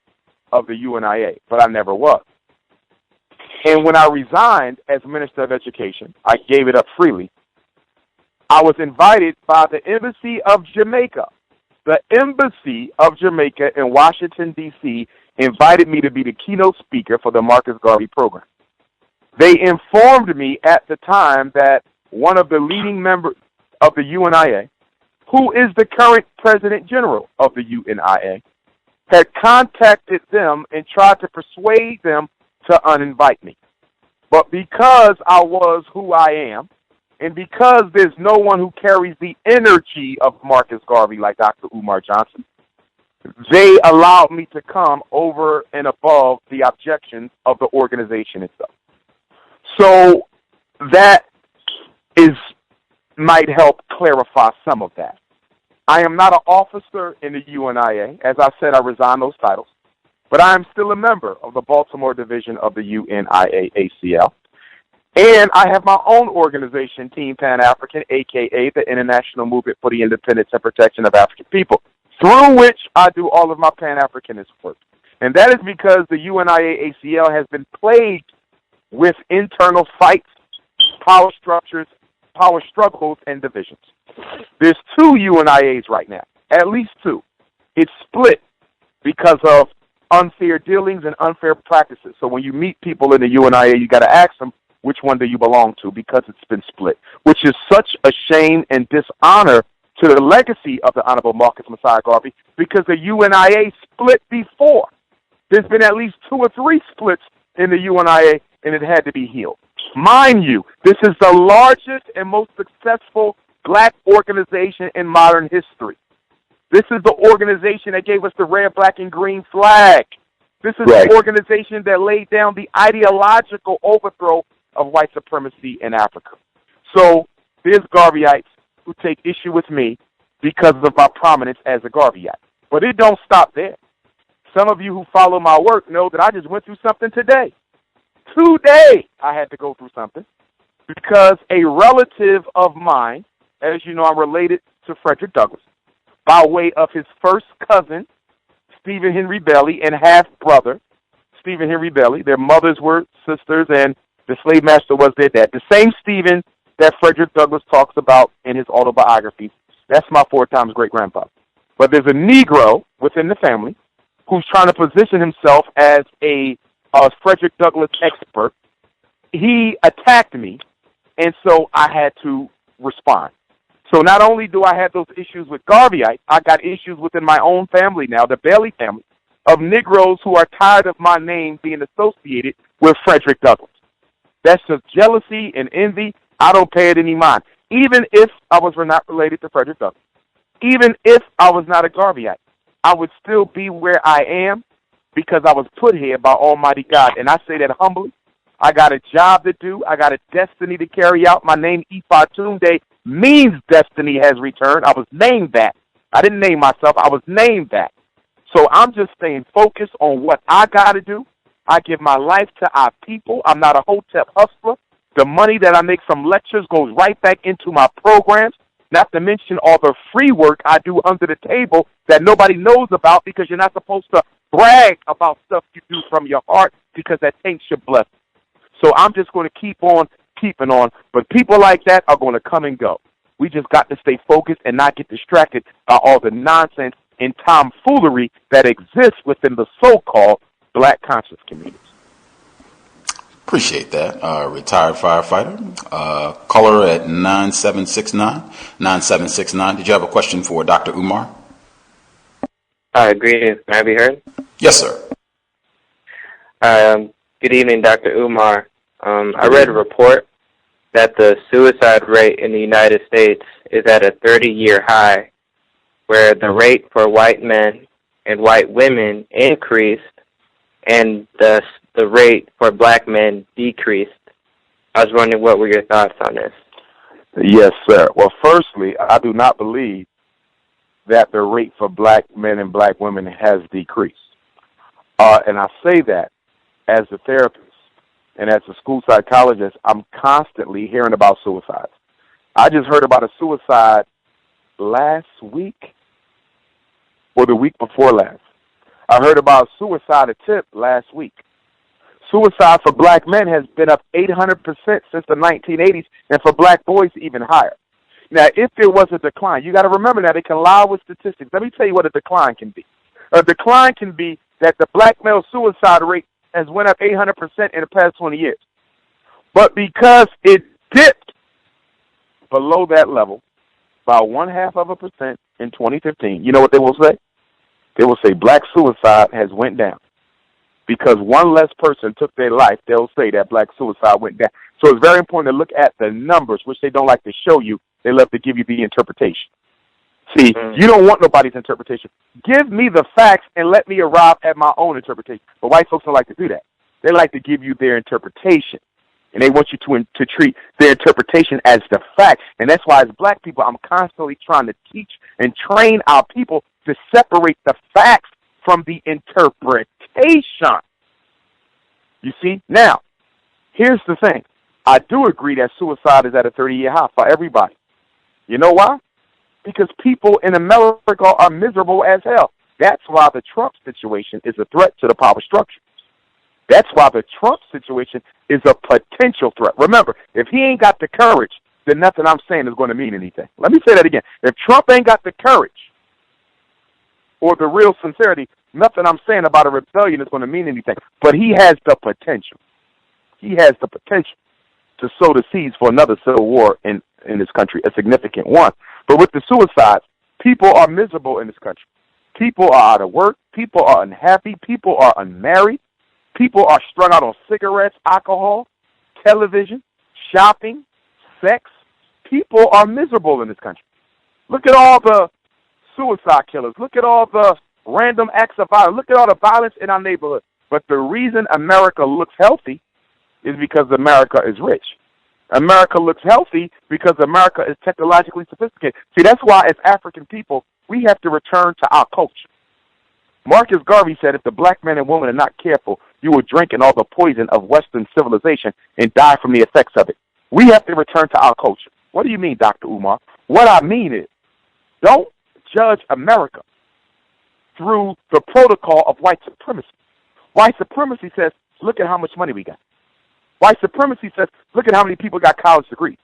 of the UNIA, but I never was. And when I resigned as Minister of Education, I gave it up freely. I was invited by the Embassy of Jamaica. The Embassy of Jamaica in Washington, D.C. invited me to be the keynote speaker for the Marcus Garvey program. They informed me at the time that one of the leading members of the UNIA, who is the current President General of the UNIA, had contacted them and tried to persuade them to uninvite me. But because I was who I am, and because there's no one who carries the energy of Marcus Garvey like Dr. Umar Johnson, they allowed me to come over and above the objections of the organization itself. So that might help clarify some of that. I am not an officer in the UNIA. As I said, I resigned those titles. But I am still a member of the Baltimore division of the UNIA ACL. And I have my own organization, Team Pan-African, a.k.a. the International Movement for the Independence and Protection of African People, through which I do all of my Pan-Africanist work. And that is because the UNIA ACL has been plagued with internal fights, power structures, power struggles, and divisions. There's two UNIAs right now, at least two. It's split because of unfair dealings and unfair practices. So when you meet people in the UNIA, you got to ask them, which one do you belong to, because it's been split, which is such a shame and dishonor to the legacy of the Honorable Marcus Messiah Garvey, because the UNIA split before. There's been at least 2 or 3 splits in the UNIA, and it had to be healed. Mind you, this is the largest and most successful black organization in modern history. This is the organization that gave us the red, black, and green flag. This is the organization that laid down the ideological overthrow of white supremacy in Africa. So there's Garveyites who take issue with me because of my prominence as a Garveyite. But it don't stop there. Some of you who follow my work know that I just went through something today. Today I had to go through something because a relative of mine, as you know, I'm related to Frederick Douglass, by way of his first cousin, Stephen Henry Bailey, and half-brother, Stephen Henry Bailey. Their mothers were sisters, and the slave master was their dad. The same Stephen that Frederick Douglass talks about in his autobiography. That's my 4 times great-grandfather. But there's a Negro within the family who's trying to position himself as a Frederick Douglass expert. He attacked me, and so I had to respond. So not only do I have those issues with Garveyite, I got issues within my own family now, the Bailey family, of Negroes who are tired of my name being associated with Frederick Douglass. That's just jealousy and envy. I don't pay it any mind. Even if I was not related to Frederick Douglass, even if I was not a Garveyite, I would still be where I am because I was put here by Almighty God. And I say that humbly. I got a job to do. I got a destiny to carry out. My name, Ifa Tunde, means destiny has returned. I was named that. I didn't name myself. I was named that. So I'm just staying focused on what I got to do. I give my life to our people. I'm not a hotep hustler. The money that I make from lectures goes right back into my programs, not to mention all the free work I do under the table that nobody knows about because you're not supposed to brag about stuff you do from your heart because that taints your blessing. So I'm just going to keep on keeping on. But people like that are going to come and go. We just got to stay focused and not get distracted by all the nonsense and tomfoolery that exists within the so-called black conscious communities. Appreciate that. Retired firefighter. Caller at 9769. 9769. Did you have a question for Dr. Umar? Greetings. Can I be heard? Yes, sir. Good evening, Dr. Umar. I read a report that the suicide rate in the United States is at a 30-year high, where the rate for white men and white women increased and the rate for black men decreased. I was wondering, what were your thoughts on this? Yes, sir. Well, firstly, I do not believe that the rate for black men and black women has decreased. And I say that as a therapist and as a school psychologist, I'm constantly hearing about suicides. I just heard about a suicide last week or the week before last. I heard about a suicide attempt last week. Suicide for black men has been up 800% since the 1980s, and for black boys, even higher. Now, if there was a decline, you got to remember that it can lie with statistics. Let me tell you what a decline can be. A decline can be that the black male suicide rate has went up 800% in the past 20 years. But because it dipped below that level by 0.5% in 2015, you know what they will say? They will say black suicide has went down. Because one less person took their life, they'll say that black suicide went down. So it's very important to look at the numbers, which they don't like to show you. They love to give you the interpretation. See, you don't want nobody's interpretation. Give me the facts and let me arrive at my own interpretation. But white folks don't like to do that. They like to give you their interpretation. And they want you to treat their interpretation as the fact. And that's why as black people, I'm constantly trying to teach and train our people to separate the facts from the interpretation. You see? Now, here's the thing. I do agree that suicide is at a 30-year high for everybody. You know why? Because people in America are miserable as hell. That's why the Trump situation is a threat to the power structure. That's why the Trump situation is a potential threat. Remember, if he ain't got the courage, then nothing I'm saying is going to mean anything. Let me say that again. If Trump ain't got the courage or the real sincerity, Nothing I'm saying about a rebellion is going to mean anything. But he has the potential. He has the potential to sow the seeds for another civil war in this country, a significant one. But with the suicides, people are miserable in this country. People are out of work. People are unhappy. People are unmarried. People are strung out on cigarettes, alcohol, television, shopping, sex. People are miserable in this country. Look at all the suicide killers. Look at all the random acts of violence. Look at all the violence in our neighborhood. But the reason America looks healthy is because America is rich. America looks healthy because America is technologically sophisticated. See, that's why as African people, we have to return to our culture. Marcus Garvey said, if the black man and woman are not careful, you will drink in all the poison of Western civilization and die from the effects of it. We have to return to our culture. What do you mean, Dr. Umar? What I mean is, don't judge America through the protocol of white supremacy. White supremacy says, look at how much money we got. White supremacy says, look at how many people got college degrees.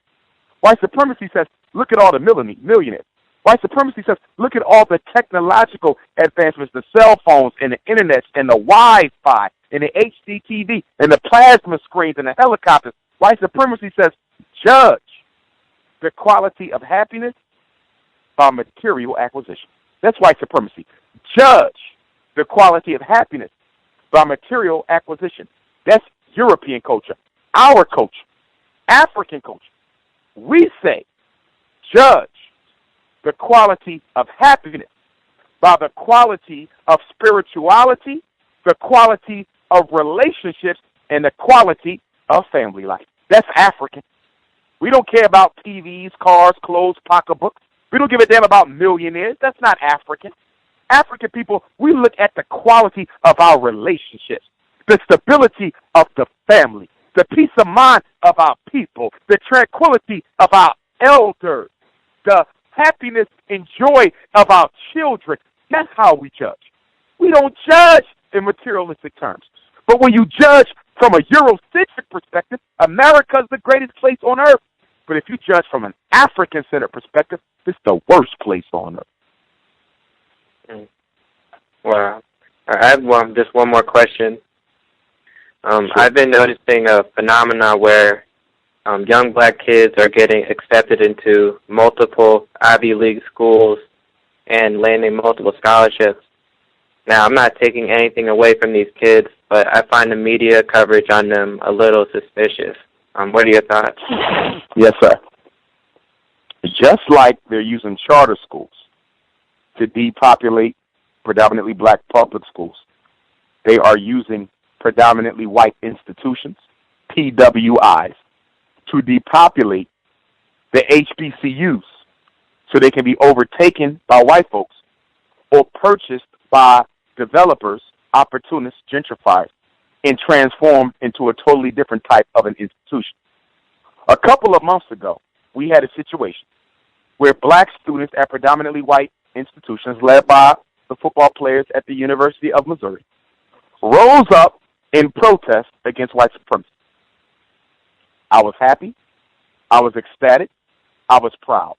White supremacy says, look at all the millionaires. White supremacy says, look at all the technological advancements, the cell phones and the internet and the Wi-Fi and the HDTV and the plasma screens and the helicopters. White supremacy says, judge the quality of happiness by material acquisition. That's white supremacy. Judge the quality of happiness by material acquisition. That's European culture. Our culture, African culture. We say, judge the quality of happiness by the quality of spirituality, the quality of relationships, and the quality of family life. That's African. We don't care about TVs, cars, clothes, pocketbooks. We don't give a damn about millionaires. That's not African. African people, we look at the quality of our relationships, the stability of the family, the peace of mind of our people, the tranquility of our elders, the happiness and joy of our children. That's how we judge. We don't judge in materialistic terms. But when you judge from a Eurocentric perspective, America is the greatest place on earth. But if you judge from an African-centered perspective, it's the worst place on earth. Wow. I have just one more question. Sure. I've been noticing a phenomenon where young black kids are getting accepted into multiple Ivy League schools and landing multiple scholarships. Now, I'm not taking anything away from these kids, but I find the media coverage on them a little suspicious. What are your thoughts? Yes, sir. Just like they're using charter schools to depopulate predominantly black public schools, they are using predominantly white institutions, PWIs, to depopulate the HBCUs so they can be overtaken by white folks or purchased by developers, opportunists, gentrifiers, and transformed into a totally different type of an institution. A couple of months ago, we had a situation where black students at predominantly white institutions led by the football players at the University of Missouri rose up in protest against white supremacy. I was happy. I was ecstatic. I was proud.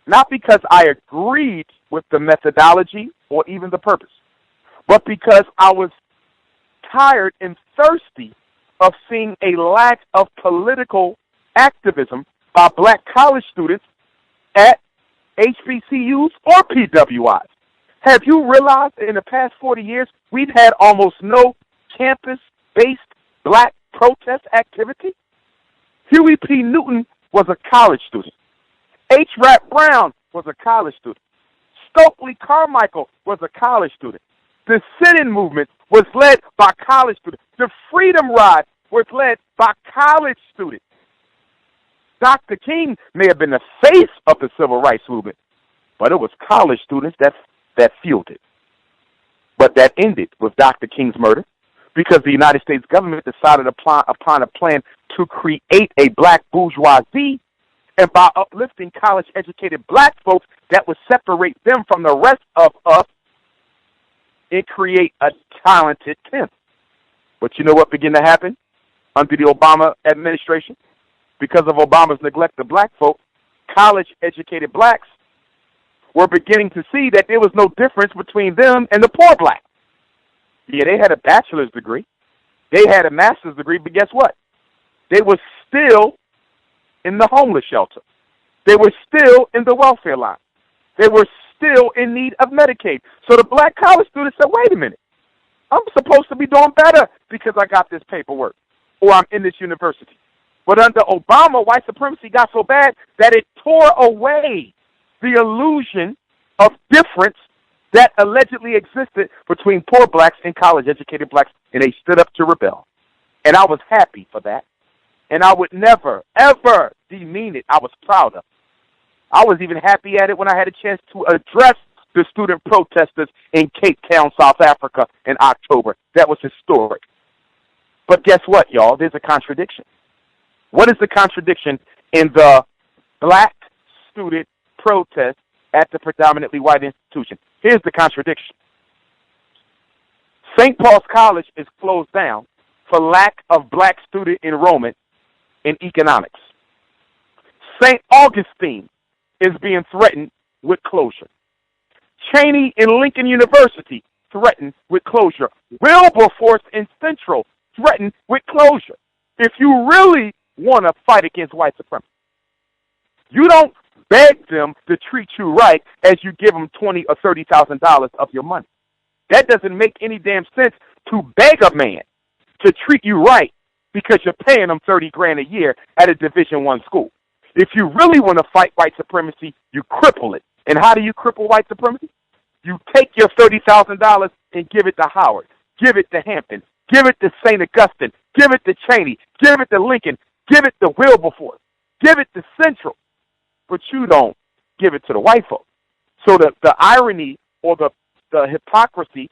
Not because I agreed with the methodology or even the purpose, but because I was tired and thirsty of seeing a lack of political activism by black college students at HBCUs or PWIs. Have you realized that in the past 40 years, we've had almost no campus-based black protest activity? Huey P. Newton was a college student. H. Rap Brown was a college student. Stokely Carmichael was a college student. The sit-in movement was led by college students. The Freedom Ride was led by college students. Dr. King may have been the face of the civil rights movement, but it was college students that fueled it. But that ended with Dr. King's murder because the United States government decided upon a plan to create a black bourgeoisie, and by uplifting college-educated black folks, that would separate them from the rest of us and create a talented tenth. But you know what began to happen under the Obama administration? Because of Obama's neglect of black folk, college-educated blacks were beginning to see that there was no difference between them and the poor blacks. Yeah, they had a bachelor's degree. They had a master's degree, but guess what? They were still in the homeless shelter. They were still in the welfare line. They were still in need of Medicaid. So the black college students said, wait a minute. I'm supposed to be doing better because I got this paperwork or I'm in this university. But under Obama, white supremacy got so bad that it tore away the illusion of difference that allegedly existed between poor blacks and college-educated blacks, and they stood up to rebel. And I was happy for that. And I would never, ever demean it. I was proud of it. I was even happy at it when I had a chance to address the student protesters in Cape Town, South Africa in October. That was historic. But guess what, y'all? There's a contradiction. What is the contradiction in the black student protest at the predominantly white institution? Here's the contradiction. St. Paul's College is closed down for lack of black student enrollment in economics. St. Augustine is being threatened with closure. Cheney and Lincoln University threatened with closure. Wilberforce and Central threatened with closure. If you really want to fight against white supremacy, you don't beg them to treat you right as you give them $20,000 or $30,000 of your money. That doesn't make any damn sense to beg a man to treat you right because you're paying them $30,000 a year at a Division I school. If you really want to fight white supremacy, you cripple it. And how do you cripple white supremacy? You take your $30,000 and give it to Howard, give it to Hampton, give it to St. Augustine, give it to Cheney, give it to Lincoln, give it to Wilberforce, give it to Central. But you don't give it to the white folks. So the irony or the hypocrisy,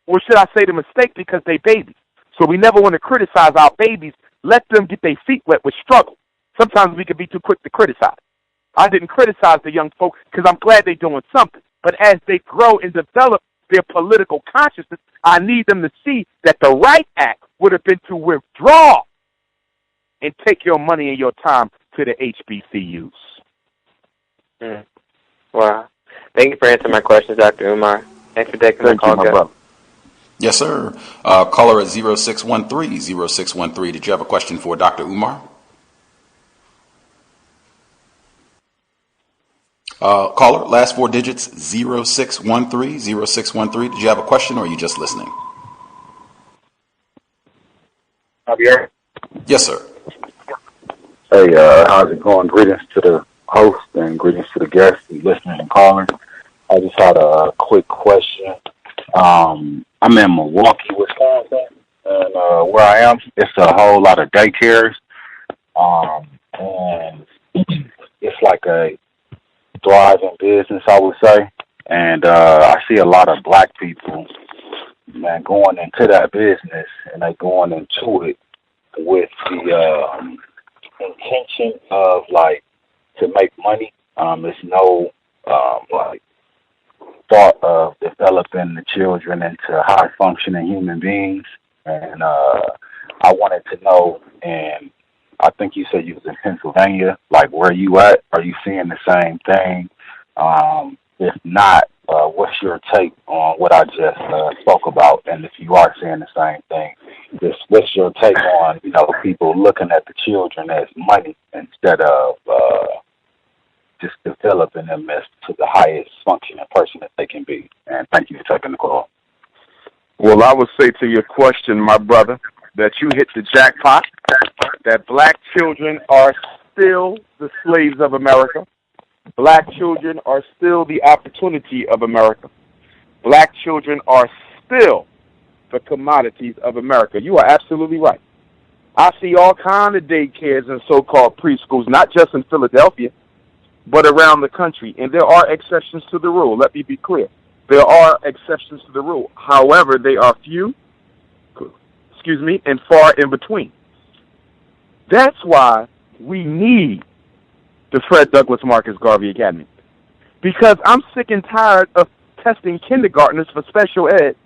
or should I say the mistake, because they babies. So we never want to criticize our babies. Let them get their feet wet with struggle. Sometimes we can be too quick to criticize. I didn't criticize the young folks because I'm glad they're doing something. But as they grow and develop their political consciousness, I need them to see that the right act would have been to withdraw and take your money and your time to the HBCUs. Wow. Thank you for answering my questions, Dr. Umar. Thanks for taking the call, guys. Yes, sir. Caller at 0613. 0613. Did you have a question for Dr. Umar? Caller, last four digits, 0613. 0613. Did you have a question or are you just listening? Javier? Yes, sir. Hey, how's it going? Greetings to the host and greetings to the guests and listeners and callers. I just had a quick question. I'm in Milwaukee, Wisconsin, and where I am, it's a whole lot of daycares, and it's like a thriving business, I would say, and I see a lot of black people, man, going into that business, and they going into it with the intention of, like, to make money. There's no, like, thought of developing the children into high-functioning human beings, and I wanted to know, and I think you said you was in Pennsylvania, like, where you at? Are you seeing the same thing? If not, what's your take on what I just spoke about? And if you are seeing the same thing, just what's your take on, people looking at the children as money instead of just developing them as to the highest functioning person that they can be? And thank you for taking the call. Well, I would say to your question, my brother, that you hit the jackpot, that black children are still the slaves of America. Black children are still the opportunity of America. Black children are still the commodities of America. You are absolutely right. I see all kinds of daycares and so-called preschools, not just in Philadelphia, but around the country. And there are exceptions to the rule. Let me be clear. There are exceptions to the rule. However, they are few, and far in between. That's why we need the Fred Douglass Marcus Garvey Academy. Because I'm sick and tired of testing kindergartners for special ed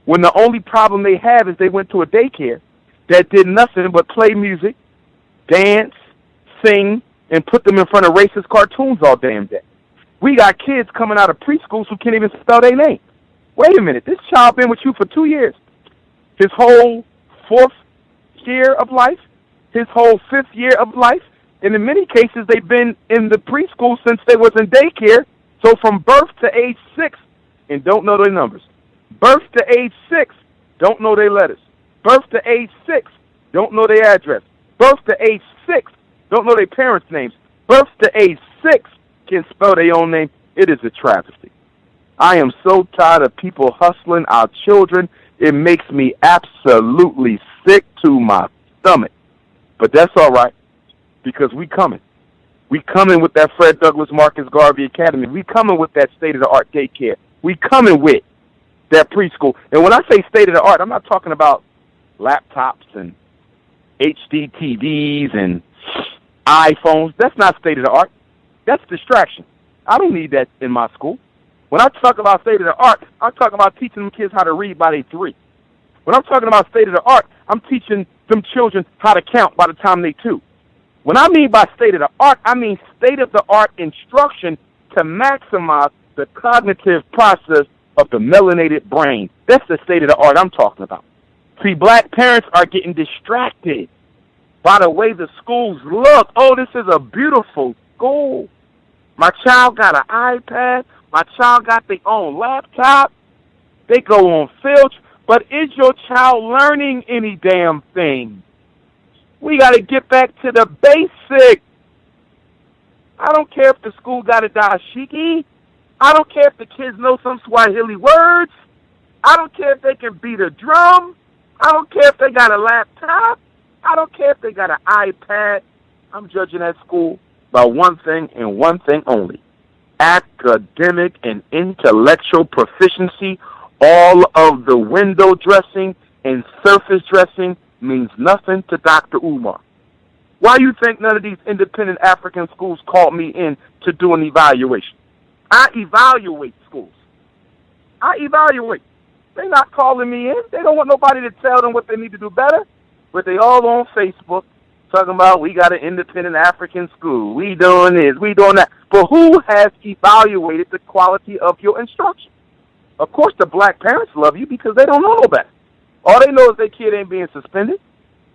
when the only problem they have is they went to a daycare that did nothing but play music, dance, sing, and put them in front of racist cartoons all damn day. We got kids coming out of preschools who can't even spell their name. Wait a minute, this child been with you for 2 years. His whole 4th year of life, his whole 5th year of life, and in many cases they've been in the preschool since they was in daycare, so from birth to age 6, and don't know their numbers. Birth to age 6, don't know their letters. Birth to age 6, don't know their address. Birth to age 6, don't know their parents' names. Birth to age 6, can't spell their own name. It is a travesty. I am so tired of people hustling our children. It makes me absolutely sick to my stomach. But that's all right, because we coming. We coming with that Fred Douglass Marcus Garvey Academy. We coming with that state-of-the-art daycare. We coming with that preschool. And when I say state-of-the-art, I'm not talking about laptops and HD TVs and iPhones. That's not state-of-the-art. That's distraction. I don't need that in my school. When I talk about state-of-the-art, I'm talking about teaching them kids how to read by their 3. When I'm talking about state-of-the-art, I'm teaching them children how to count by the time they 2. When I mean by state-of-the-art, I mean state-of-the-art instruction to maximize the cognitive process of the melanated brain. That's the state-of-the-art I'm talking about. See, black parents are getting distracted by the way the schools look. Oh, this is a beautiful school. My child got an iPad. My child got their own laptop. They go on field trips. But is your child learning any damn thing? We got to get back to the basics. I don't care if the school got a dashiki. I don't care if the kids know some Swahili words. I don't care if they can beat a drum. I don't care if they got a laptop. I don't care if they got an iPad. I'm judging that school by one thing and one thing only: academic and intellectual proficiency. All of the window dressing and surface dressing means nothing to Dr. Umar. Why do you think none of these independent African schools called me in to do an evaluation? I evaluate schools. I evaluate. They're not calling me in. They don't want nobody to tell them what they need to do better. But they all on Facebook talking about we got an independent African school. We doing this. We doing that. But who has evaluated the quality of your instruction? Of course, the black parents love you because they don't know no better. All they know is their kid ain't being suspended.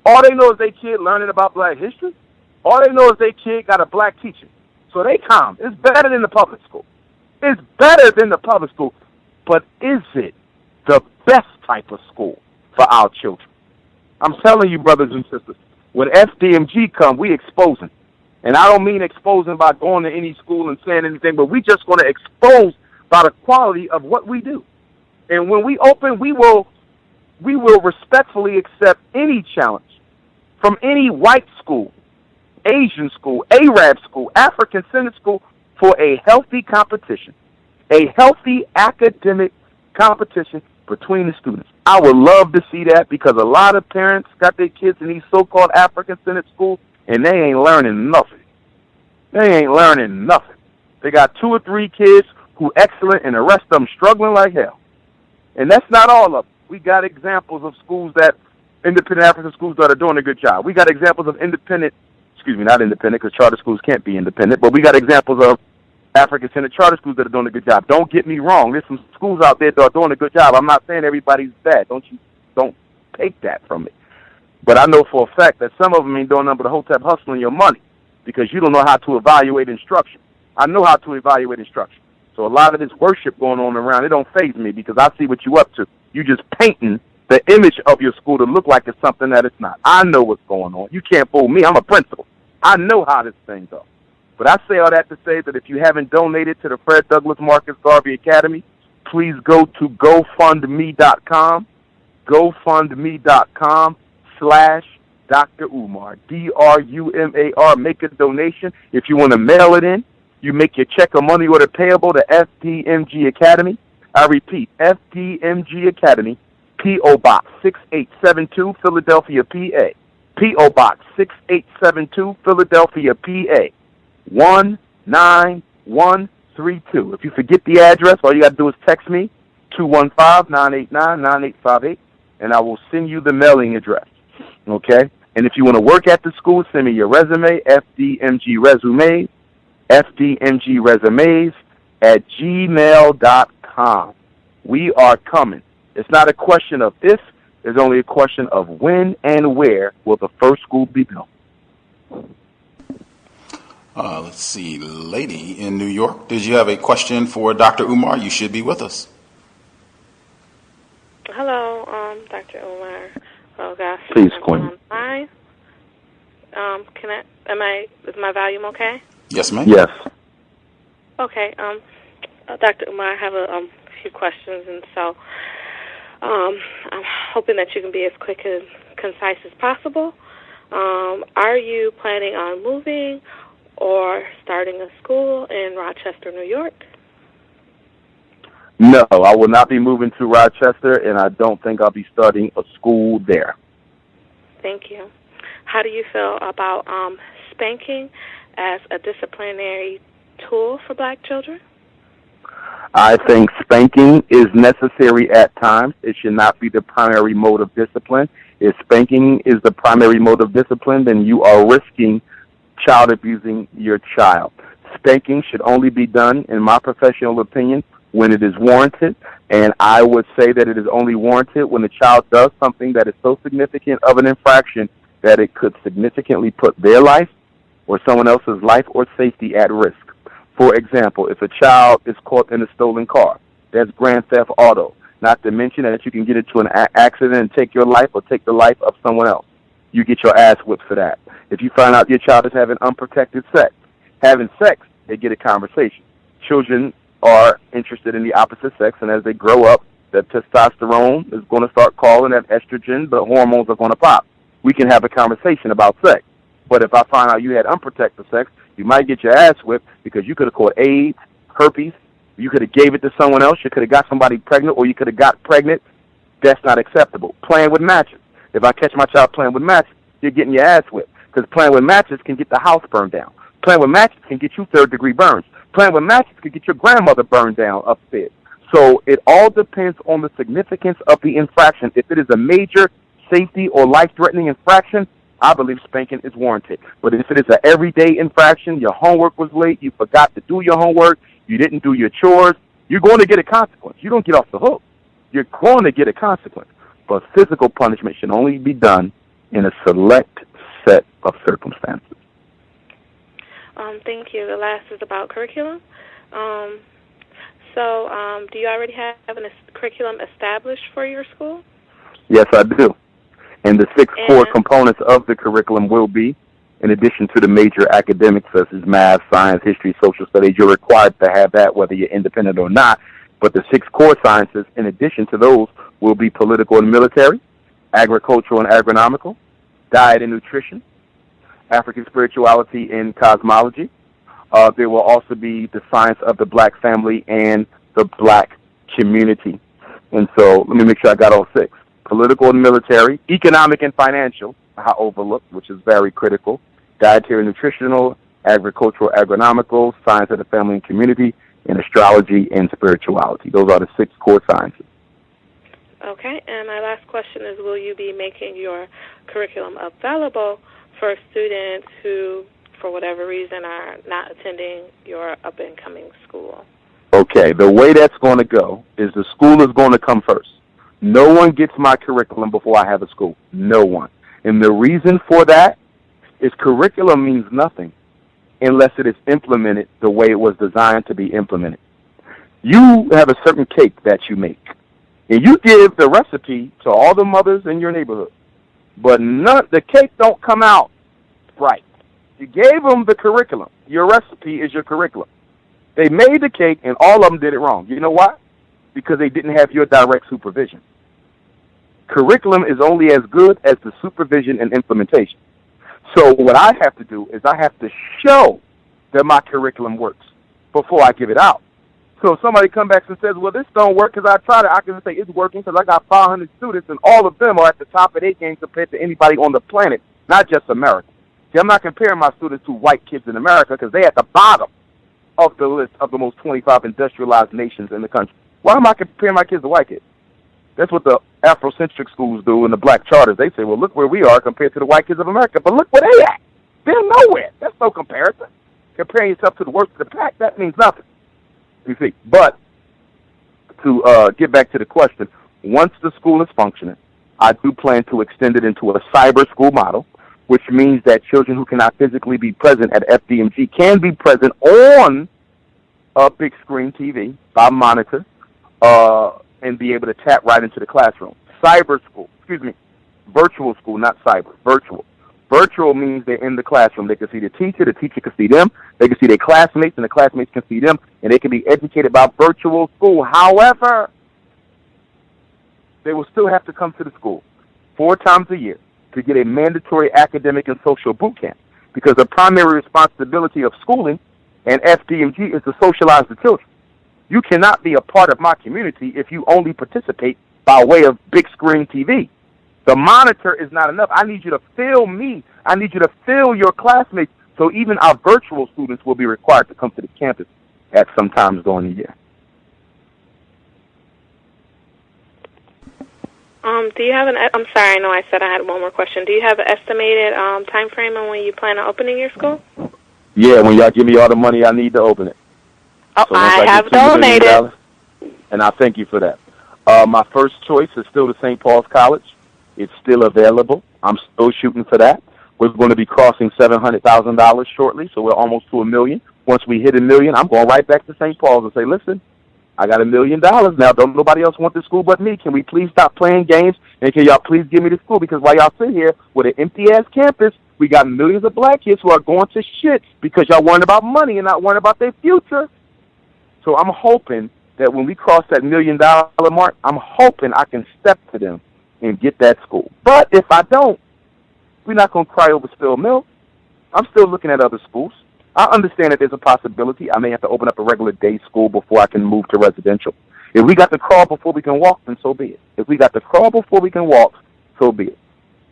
All they know is their kid learning about black history. All they know is their kid got a black teacher. So they calm. It's better than the public school. It's better than the public school. But is it the best type of school for our children? I'm telling you, brothers and sisters, when FDMG come, we exposing. And I don't mean exposing by going to any school and saying anything, but we just going to expose by the quality of what we do. And when we open, we will respectfully accept any challenge from any white school, Asian school, Arab school, African-centered school for a healthy competition, a healthy academic competition between the students. I would love to see that because a lot of parents got their kids in these so-called African-centered schools and they ain't learning nothing. They ain't learning nothing. They got 2 or 3 kids who excellent and the rest of them struggling like hell. And that's not all of them. We got examples of schools that, independent African schools that are doing a good job. We got examples of not independent because charter schools can't be independent, but we got examples of African-centered charter schools that are doing a good job. Don't get me wrong. There's some schools out there that are doing a good job. I'm not saying everybody's bad. Don't take that from me. But I know for a fact that some of them ain't doing nothing but a whole time hustling your money because you don't know how to evaluate instruction. I know how to evaluate instruction. So a lot of this worship going on around, it don't faze me because I see what you up to. You just painting the image of your school to look like it's something that it's not. I know what's going on. You can't fool me. I'm a principal. I know how this thing goes. But I say all that to say that if you haven't donated to the Fred Douglass Marcus Garvey Academy, please go to GoFundMe.com, GoFundMe.com/Dr. Umar, DRUMAR. Make a donation. If you want to mail it in, you make your check or money order payable to FDMG Academy. I repeat, FDMG Academy, P.O. Box 6872, Philadelphia, PA. P.O. Box 6872, Philadelphia, PA. 19132. If you forget the address, all you got to do is text me, 215-989-9858, and I will send you the mailing address. Okay? And if you want to work at the school, send me your resume, FDMG resumes at gmail.com. We are coming. It's not a question of if, it's only a question of when and where will the first school be built. Let's see, lady in New York, did you have a question for Dr. Umar? You should be with us. Hello, Dr. Umar. Oh gosh. Please, Quinn. Hi. Is my volume okay? Yes, ma'am. Yes. Okay. Dr. Umar, I have a few questions, and so I'm hoping that you can be as quick and concise as possible. Are you planning on moving or starting a school in Rochester, New York? No, I will not be moving to Rochester, and I don't think I'll be starting a school there. Thank you. How do you feel about spanking as a disciplinary tool for black children? I think spanking is necessary at times. It should not be the primary mode of discipline. If spanking is the primary mode of discipline, then you are risking child abusing your child. Spanking should only be done, in my professional opinion, when it is warranted, and I would say that it is only warranted when the child does something that is so significant of an infraction that it could significantly put their life or someone else's life or safety at risk. For example, if a child is caught in a stolen car, that's grand theft auto, not to mention that you can get into an accident and take your life or take the life of someone else. You get your ass whipped for that. If you find out your child is having unprotected sex, they get a conversation. Children are interested in the opposite sex, and as they grow up, their testosterone is going to start calling, that estrogen, the hormones are going to pop. We can have a conversation about sex. But if I find out you had unprotected sex, you might get your ass whipped because you could have caught AIDS, herpes, you could have gave it to someone else, you could have got somebody pregnant, or you could have got pregnant. That's not acceptable. Playing with matches. If I catch my child playing with matches, you're getting your ass whipped, because playing with matches can get the house burned down. Playing with matches can get you third-degree burns. Playing with matches can get your grandmother burned down upstairs. So it all depends on the significance of the infraction. If it is a major safety or life-threatening infraction, I believe spanking is warranted. But if it is an everyday infraction, your homework was late, you forgot to do your homework, you didn't do your chores, you're going to get a consequence. You don't get off the hook. You're going to get a consequence. But physical punishment should only be done in a select set of circumstances. Thank you. The last is about curriculum. So do you already have a curriculum established for your school? Yes, I do. And the 6 core components of the curriculum will be, in addition to the major academics such as math, science, history, social studies, you're required to have that whether you're independent or not. But the 6 core sciences, in addition to those, will be political and military, agricultural and agronomical, diet and nutrition, African spirituality and cosmology. There will also be the science of the black family and the black community. And so let me make sure I got all 6. Political and military, economic and financial, I overlooked, which is very critical, dietary and nutritional, agricultural, agronomical, science of the family and community, and astrology and spirituality. Those are the 6 core sciences. Okay, and my last question is, will you be making your curriculum available for students who, for whatever reason, are not attending your up-and-coming school? Okay, the way that's going to go is the school is going to come first. No one gets my curriculum before I have a school. No one. And the reason for that is curriculum means nothing unless it is implemented the way it was designed to be implemented. You have a certain cake that you make, and you give the recipe to all the mothers in your neighborhood, but the cake don't come out right. You gave them the curriculum. Your recipe is your curriculum. They made the cake, and all of them did it wrong. You know why? Because they didn't have your direct supervision. Curriculum is only as good as the supervision and implementation. So what I have to do is I have to show that my curriculum works before I give it out. So if somebody comes back and says, well, this don't work because I tried it, I can say it's working because I got 500 students, and all of them are at the top of their game compared to anybody on the planet, not just America. See, I'm not comparing my students to white kids in America because they're at the bottom of the list of the most 25 industrialized nations in the country. Why am I comparing my kids to white kids? That's what the Afrocentric schools do in the black charters. They say, well, look where we are compared to the white kids of America. But look where they at. They're nowhere. That's no comparison. Comparing yourself to the worst of the pack, that means nothing. You see, but to get back to the question, once the school is functioning, I do plan to extend it into a cyber school model, which means that children who cannot physically be present at FDMG can be present on a big screen TV by monitor and be able to tap right into the classroom. Cyber school, virtual school, not cyber, virtual. Virtual means they're in the classroom. They can see the teacher can see them, they can see their classmates, and the classmates can see them, and they can be educated by virtual school. However, they will still have to come to the school 4 times a year to get a mandatory academic and social boot camp, because the primary responsibility of schooling and FDMG is to socialize the children. You cannot be a part of my community if you only participate by way of big screen TV. The monitor is not enough. I need you to feel me. I need you to feel your classmates. So even our virtual students will be required to come to the campus at some times during the year. Do you have I'm sorry, I know I said I had one more question. Do you have an estimated time frame on when you plan on opening your school? Yeah, when y'all give me all the money I need to open it. Oh, so I have donated. And I thank you for that. My first choice is still the St. Paul's College. It's still available. I'm still shooting for that. We're going to be crossing $700,000 shortly, so we're almost to $1 million. Once we hit $1 million, I'm going right back to St. Paul's and say, listen, I got $1 million now. Don't nobody else want the school but me. Can we please stop playing games, and can y'all please give me the school? Because while y'all sit here with an empty-ass campus, we got millions of black kids who are going to shit because y'all worrying about money and not worrying about their future. So I'm hoping that when we cross that $1 million mark, I'm hoping I can step to them and get that school. But if I don't, we're not going to cry over spilled milk. I'm still looking at other schools. I understand that there's a possibility I may have to open up a regular day school before I can move to residential. If we got to crawl before we can walk, then so be it. If we got to crawl before we can walk, so be it.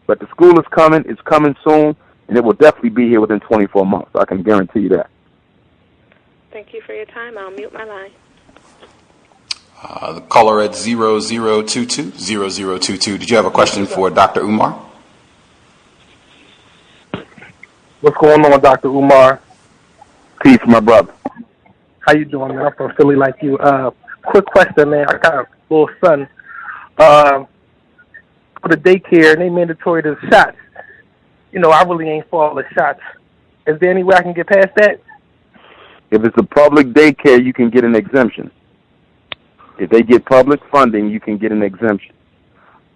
But the school is coming. It's coming soon, and it will definitely be here within 24 months. I can guarantee you that. Thank you for your time. I'll mute my line. The caller at 0022. Did you have a question for Dr. Umar? What's going on, Dr. Umar? Peace, my brother. How you doing, man? I'm from Philly like you. Quick question, man. I got a little son. For the daycare, and they mandatory the shots. You know, I really ain't for all the shots. Is there any way I can get past that? If it's a public daycare, you can get an exemption. If they get public funding, you can get an exemption.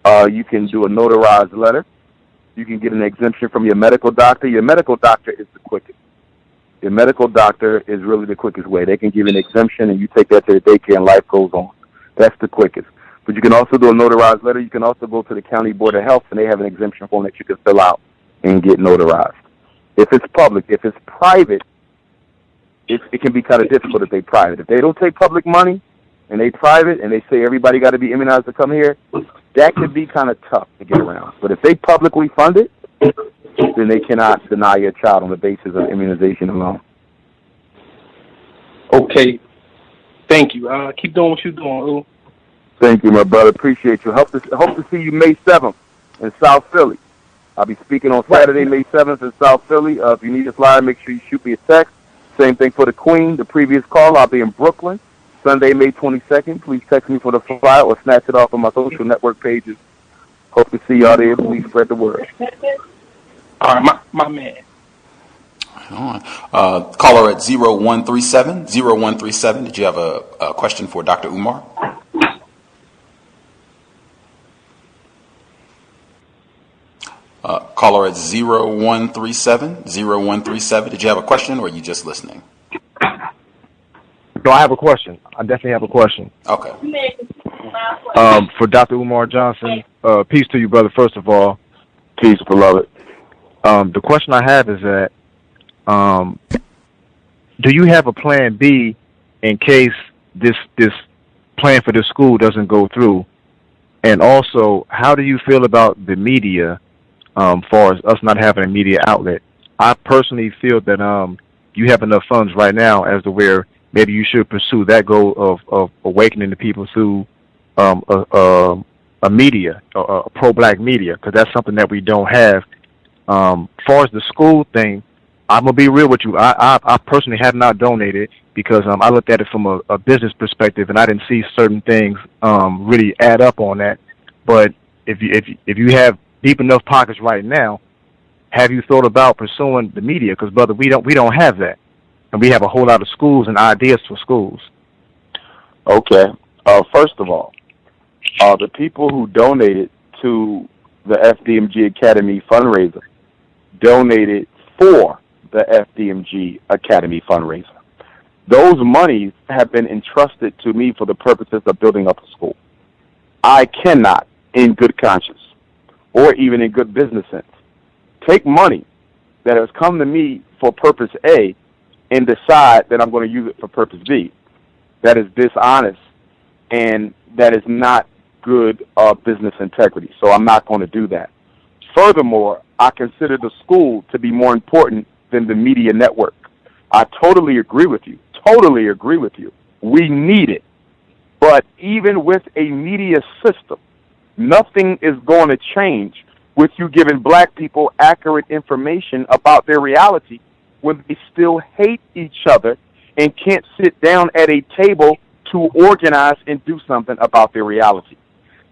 You can do a notarized letter. You can get an exemption from your medical doctor. Your medical doctor is the quickest. Your medical doctor is really the quickest way. They can give you an exemption, and you take that to the daycare, and life goes on. That's the quickest. But you can also do a notarized letter. You can also go to the County Board of Health, and they have an exemption form that you can fill out and get notarized. If it's public, if it's private, it can be kind of difficult if they're private. If they don't take public money, and they private, and they say everybody got to be immunized to come here, that could be kind of tough to get around. But if they publicly fund it, then they cannot deny your child on the basis of immunization alone. Okay. Thank you. Keep doing what you're doing, Ooh. Thank you, my brother. Appreciate you. Hope to see you May 7th in South Philly. I'll be speaking on Saturday, May 7th in South Philly. If you need a flyer, make sure you shoot me a text. Same thing for the Queen. The previous call, I'll be in Brooklyn. Sunday, May 22nd. Please text me for the flyer or snatch it off on my social network pages. Hope to see y'all there. Please spread the word. All right, my man. Caller at 0137. 0137. Did you have a question for Dr. Umar? Caller at 0137. 0137. Did you have a question, or are you just listening? No, I have a question. I definitely have a question. Okay. For Dr. Umar Johnson, peace to you, brother, first of all. Peace, beloved. The question I have is that, do you have a plan B in case this plan for this school doesn't go through? And also, how do you feel about the media, far as us not having a media outlet? I personally feel that you have enough funds right now as to where maybe you should pursue that goal of awakening the people through a media, a pro-black media, because that's something that we don't have. Far as the school thing, I'm gonna be real with you. I personally have not donated because I looked at it from a business perspective, and I didn't see certain things really add up on that. But if you have deep enough pockets right now, have you thought about pursuing the media? Because brother, we don't have that, and we have a whole lot of schools and ideas for schools. Okay. First of all, the people who donated to the FDMG Academy fundraiser donated for the FDMG Academy fundraiser. Those monies have been entrusted to me for the purposes of building up a school. I cannot, in good conscience, or even in good business sense, take money that has come to me for purpose A and decide that I'm going to use it for purpose B. That is dishonest, and that is not good business integrity. So I'm not going to do that. Furthermore, I consider the school to be more important than the media network. I totally agree with you. Totally agree with you. We need it. But even with a media system, nothing is going to change with you giving black people accurate information about their reality when they still hate each other and can't sit down at a table to organize and do something about their reality.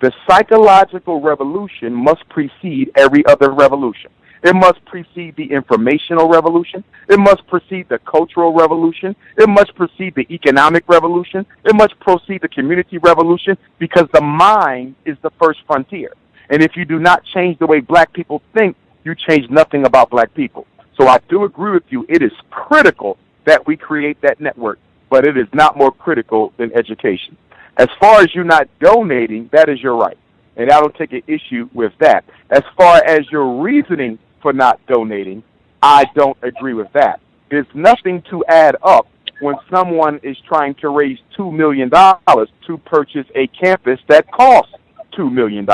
The psychological revolution must precede every other revolution. It must precede the informational revolution. It must precede the cultural revolution. It must precede the economic revolution. It must precede the community revolution, because the mind is the first frontier. And if you do not change the way black people think, you change nothing about black people. So I do agree with you. It is critical that we create that network, but it is not more critical than education. As far as you not donating, that is your right, and I don't take an issue with that. As far as your reasoning for not donating, I don't agree with that. There's nothing to add up when someone is trying to raise $2 million to purchase a campus that costs $2 million.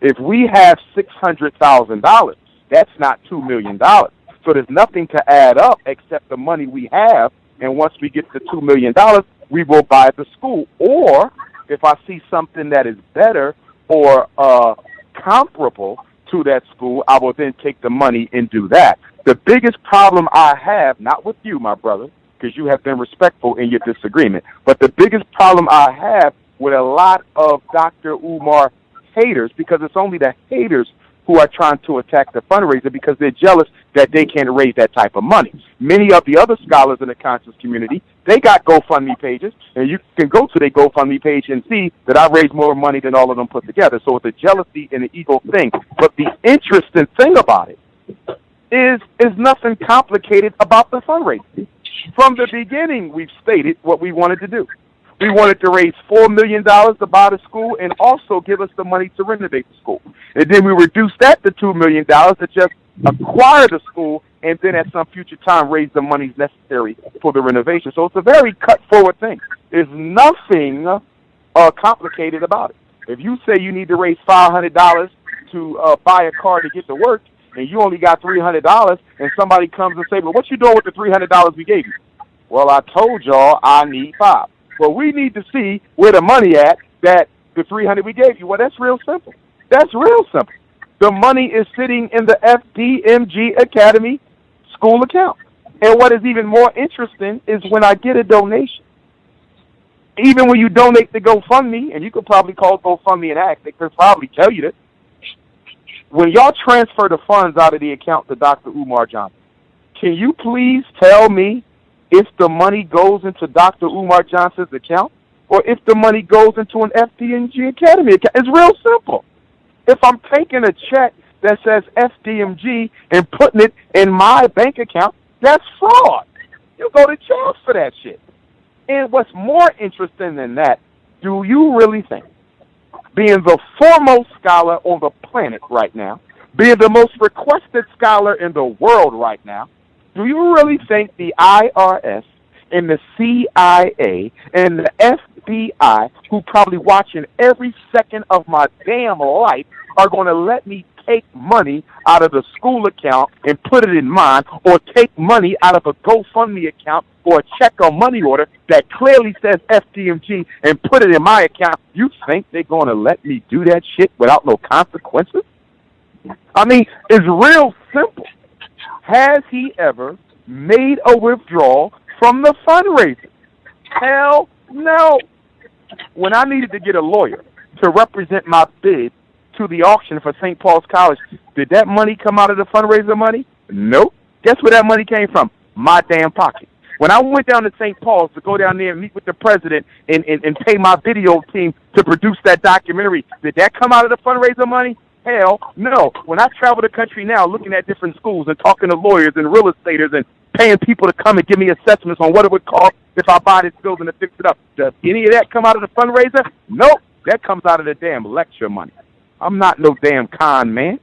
If we have $600,000, that's not $2 million. So there's nothing to add up except the money we have, and once we get to $2 million, we will buy the school. Or if I see something that is better or comparable to that school, I will then take the money and do that. The biggest problem I have, not with you, my brother, because you have been respectful in your disagreement, but the biggest problem I have with a lot of Dr. Umar haters, because it's only the haters who are trying to attack the fundraiser because they're jealous that they can't raise that type of money. Many of the other scholars in the conscious community, they got GoFundMe pages, and you can go to their GoFundMe page and see that I raised more money than all of them put together. So it's a jealousy and an ego thing. But the interesting thing about it is nothing complicated about the fundraising. From the beginning, we've stated what we wanted to do. We wanted to raise $4 million to buy the school and also give us the money to renovate the school. And then we reduced that to $2 million to just acquire the school and then at some future time raise the monies necessary for the renovation. So it's a very cut-forward thing. There's nothing complicated about it. If you say you need to raise $500 to buy a car to get to work, and you only got $300, and somebody comes and say, well, what you doing with the $300 we gave you? Well, I told y'all I need $5. Well, we need to see where the money at that the $300 we gave you. Well, that's real simple. That's real simple. The money is sitting in the FDMG Academy school account. And what is even more interesting is when I get a donation, even when you donate to GoFundMe, and you could probably call GoFundMe and ask, they could probably tell you this. When y'all transfer the funds out of the account to Dr. Umar Johnson, can you please tell me if the money goes into Dr. Umar Johnson's account or if the money goes into an FDMG Academy account? It's real simple. If I'm taking a check that says FDMG and putting it in my bank account, that's fraud. You go to jail for that shit. And what's more interesting than that, do you really think, being the foremost scholar on the planet right now, being the most requested scholar in the world right now, do you really think the IRS and the CIA and the FBI, who probably watching every second of my damn life, are going to let me take money out of the school account and put it in mine, or take money out of a GoFundMe account or a check or money order that clearly says FDMG and put it in my account? You think they're going to let me do that shit without no consequences? I mean, it's real simple. Has he ever made a withdrawal from the fundraiser. Hell no. When I needed to get a lawyer to represent my bid to the auction for St. Paul's College, did that money come out of the fundraiser money? Nope. Guess where that money came from? My damn pocket. When I went down to St. Paul's to go down there and meet with the president and pay my video team to produce that documentary, did that come out of the fundraiser money? Hell no. When I travel the country now looking at different schools and talking to lawyers and real estaters and paying people to come and give me assessments on what it would cost if I buy this building to fix it up, does any of that come out of the fundraiser? Nope. That comes out of the damn lecture money. I'm not no damn con man.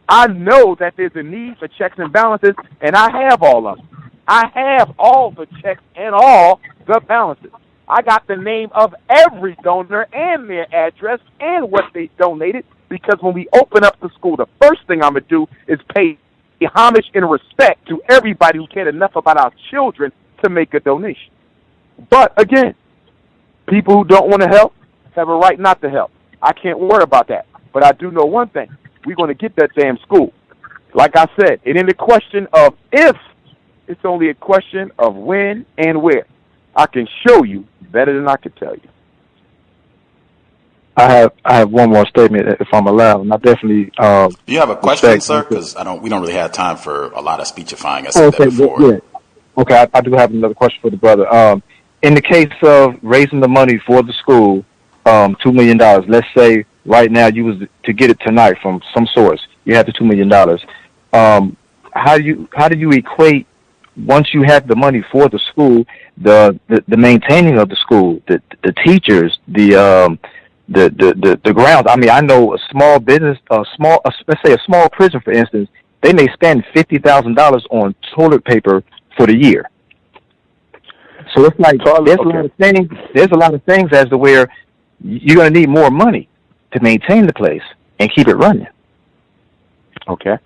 I know that there's a need for checks and balances, and I have all of them. I have all the checks and all the balances. I got the name of every donor and their address and what they donated, because when we open up the school, the first thing I'm going to do is pay homage and respect to everybody who cared enough about our children to make a donation. But, again, people who don't want to help have a right not to help. I can't worry about that. But I do know one thing. We're going to get that damn school. Like I said, it ain't a question of if. It's only a question of when and where. I can show you better than I can tell you. I have one more statement, if I'm allowed, and I definitely. Do you have a question, sir? Because we don't really have time for a lot of speechifying. I said that before. Yeah. Okay, I do have another question for the brother. In the case of raising the money for the school, $2 million. Let's say right now you was to get it tonight from some source. You have the $2 million. How do you equate, once you have the money for the school, the maintaining of the school, the teachers, the grounds? I mean, I know a small business, let's say a small prison, for instance, they may spend $50,000 on toilet paper for the year. So it's like there's a lot of things as to where you're going to need more money to maintain the place and keep it running. Okay,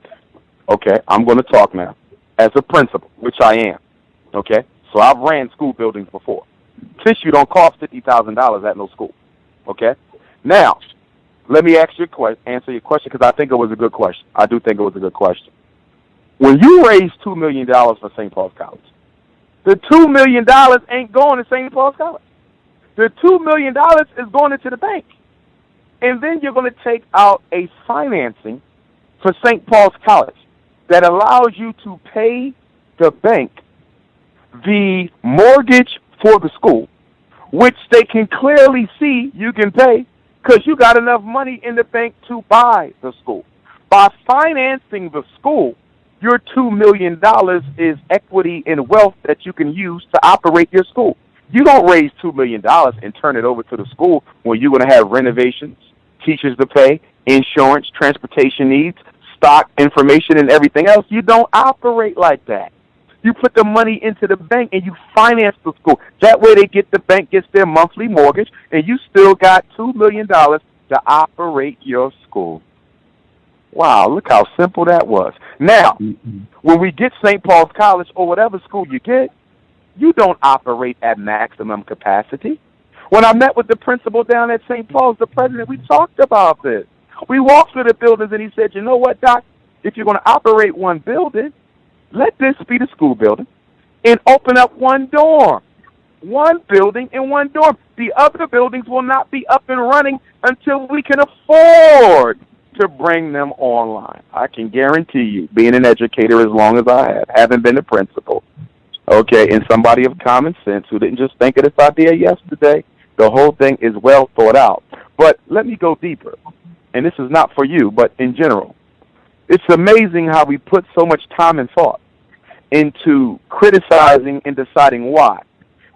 I'm going to talk now. As a principal, which I am, okay? So I've ran school buildings before. Tissue don't cost $50,000 at no school, okay? Now, let me answer your question, because I think it was a good question. I do think it was a good question. When you raise $2 million for St. Paul's College, the $2 million ain't going to St. Paul's College. The $2 million is going into the bank. And then you're going to take out a financing for St. Paul's College that allows you to pay the bank the mortgage for the school, which they can clearly see you can pay because you got enough money in the bank to buy the school. By financing the school, your $2 million is equity and wealth that you can use to operate your school. You don't raise $2 million and turn it over to the school when you're going to have renovations, teachers to pay, insurance, transportation needs, stock, information, and everything else. You don't operate like that. You put the money into the bank and you finance the school. That way the bank gets their monthly mortgage, and you still got $2 million to operate your school. Wow, look how simple that was. Now, when we get St. Paul's College or whatever school you get, you don't operate at maximum capacity. When I met with the principal down at St. Paul's, the president, we talked about this. We walked through the buildings, and he said, you know what, Doc? If you're going to operate one building, let this be the school building, and open up one dorm. One building and one dorm. The other buildings will not be up and running until we can afford to bring them online. I can guarantee you, being an educator as long as I have, having been a principal, okay, and somebody of common sense who didn't just think of this idea yesterday, the whole thing is well thought out. But let me go deeper. And this is not for you, but in general. It's amazing how we put so much time and thought into criticizing and deciding why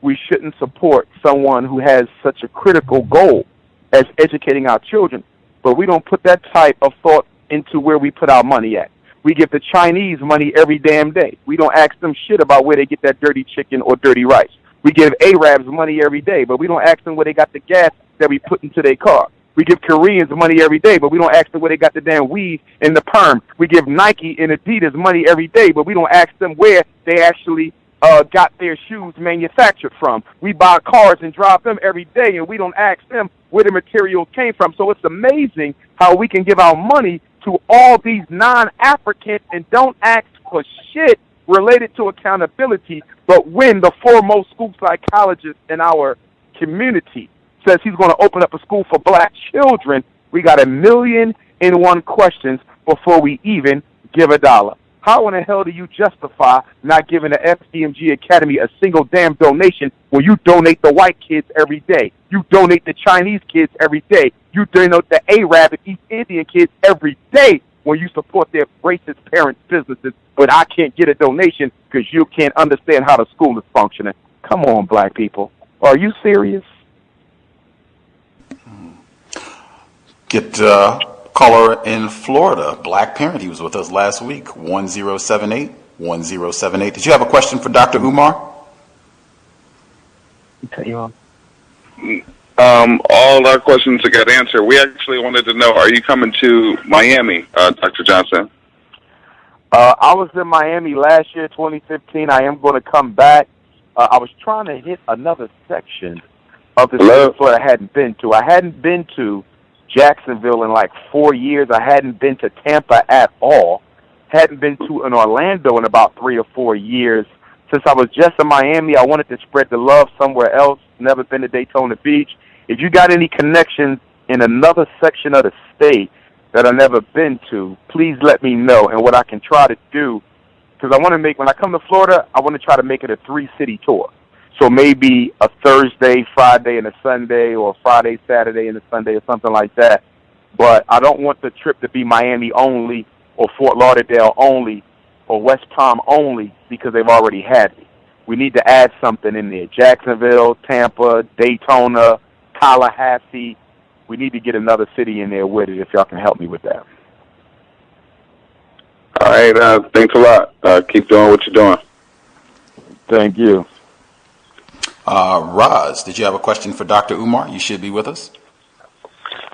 we shouldn't support someone who has such a critical goal as educating our children, but we don't put that type of thought into where we put our money at. We give the Chinese money every damn day. We don't ask them shit about where they get that dirty chicken or dirty rice. We give Arabs money every day, but we don't ask them where they got the gas that we put into their car. We give Koreans money every day, but we don't ask them where they got the damn weed and the perm. We give Nike and Adidas money every day, but we don't ask them where they actually got their shoes manufactured from. We buy cars and drive them every day, and we don't ask them where the material came from. So it's amazing how we can give our money to all these non-Africans and don't ask for shit related to accountability, but when the foremost school psychologist in our community says he's going to open up a school for black children, we got 1,000,001 questions before we even give a dollar. How in the hell do you justify not giving the FDMG Academy a single damn donation when you donate the white kids every day? You donate the Chinese kids every day. You donate the Arab and East Indian kids every day when you support their racist parents' businesses, but I can't get a donation because you can't understand how the school is functioning. Come on, black people. Are you serious? Get caller in Florida, black parent. He was with us last week, 1078. Did you have a question for Dr. Umar? All our questions got answered. We actually wanted to know, are you coming to Miami, Dr. Johnson? I was in Miami last year, 2015. I am going to come back. I was trying to hit another section of the state of Florida I hadn't been to. I hadn't been to Jacksonville in like 4 years. I hadn't been to Tampa at all. Hadn't been to in Orlando in about 3 or 4 years. Since I was just in Miami, I wanted to spread the love somewhere else. Never been to Daytona Beach. If you got any connections in another section of the state that I've never been to, please let me know. And what I can try to do, because I want to make, when I come to Florida, I want to try to make it a 3-city tour. So maybe a Thursday, Friday, and a Sunday, or a Friday, Saturday, and a Sunday, or something like that. But I don't want the trip to be Miami only, or Fort Lauderdale only, or West Palm only, because they've already had me. We need to add something in there. Jacksonville, Tampa, Daytona, Tallahassee. We need to get another city in there with it, if y'all can help me with that. All right, thanks a lot. Keep doing what you're doing. Thank you. Roz, did you have a question for Dr. Umar? You should be with us.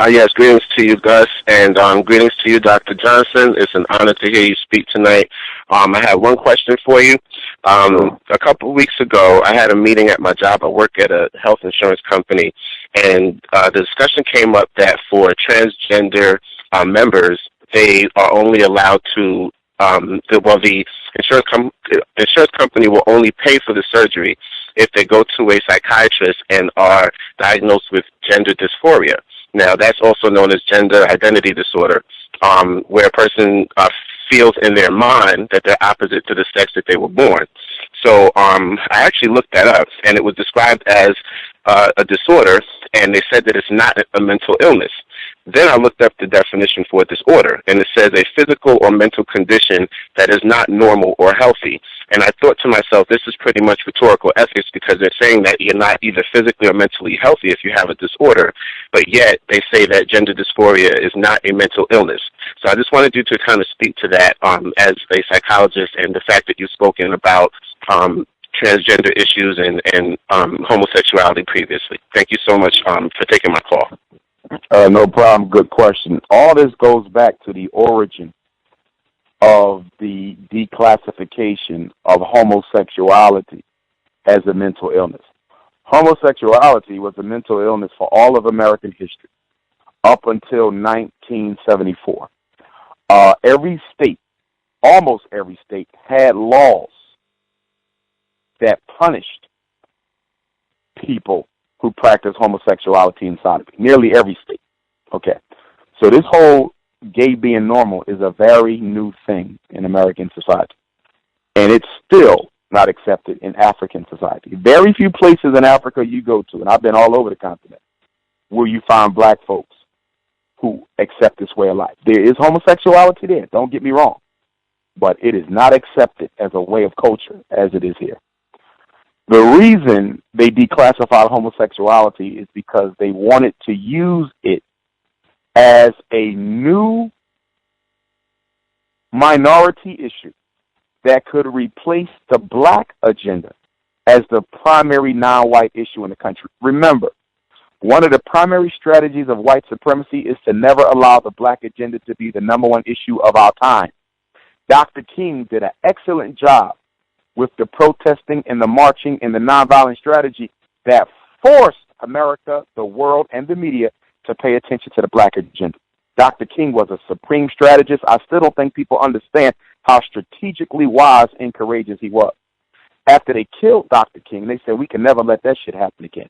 Yes, greetings to you, Gus, and greetings to you, Dr. Johnson. It's an honor to hear you speak tonight. I have one question for you. A couple of weeks ago, I had a meeting at my job. I work at a health insurance company, and the discussion came up that for transgender members, they are only allowed to, the insurance company will only pay for the surgery if they go to a psychiatrist and are diagnosed with gender dysphoria. Now, that's also known as gender identity disorder, where a person feels in their mind that they're opposite to the sex that they were born. So I actually looked that up, and it was described as a disorder, and they said that it's not a mental illness. Then I looked up the definition for a disorder, and it says a physical or mental condition that is not normal or healthy. And I thought to myself, this is pretty much rhetorical ethics, because they're saying that you're not either physically or mentally healthy if you have a disorder, but yet they say that gender dysphoria is not a mental illness. So I just wanted you to kind of speak to that as a psychologist, and the fact that you've spoken about transgender issues and homosexuality previously. Thank you so much for taking my call. No problem. Good question. All this goes back to the origin of the declassification of homosexuality as a mental illness. Homosexuality was a mental illness for all of American history up until 1974. Every state, almost every state, had laws that punished people who practice homosexuality inside of it. Nearly every state. Okay. So this whole gay being normal is a very new thing in American society. And it's still not accepted in African society. Very few places in Africa you go to, and I've been all over the continent, where you find black folks who accept this way of life. There is homosexuality there, don't get me wrong. But it is not accepted as a way of culture as it is here. The reason they declassified homosexuality is because they wanted to use it as a new minority issue that could replace the black agenda as the primary non-white issue in the country. Remember, one of the primary strategies of white supremacy is to never allow the black agenda to be the number one issue of our time. Dr. King did an excellent job with the protesting and the marching and the nonviolent strategy that forced America, the world, and the media to pay attention to the black agenda. Dr. King was a supreme strategist. I still don't think people understand how strategically wise and courageous he was. After they killed Dr. King, they said, we can never let that shit happen again.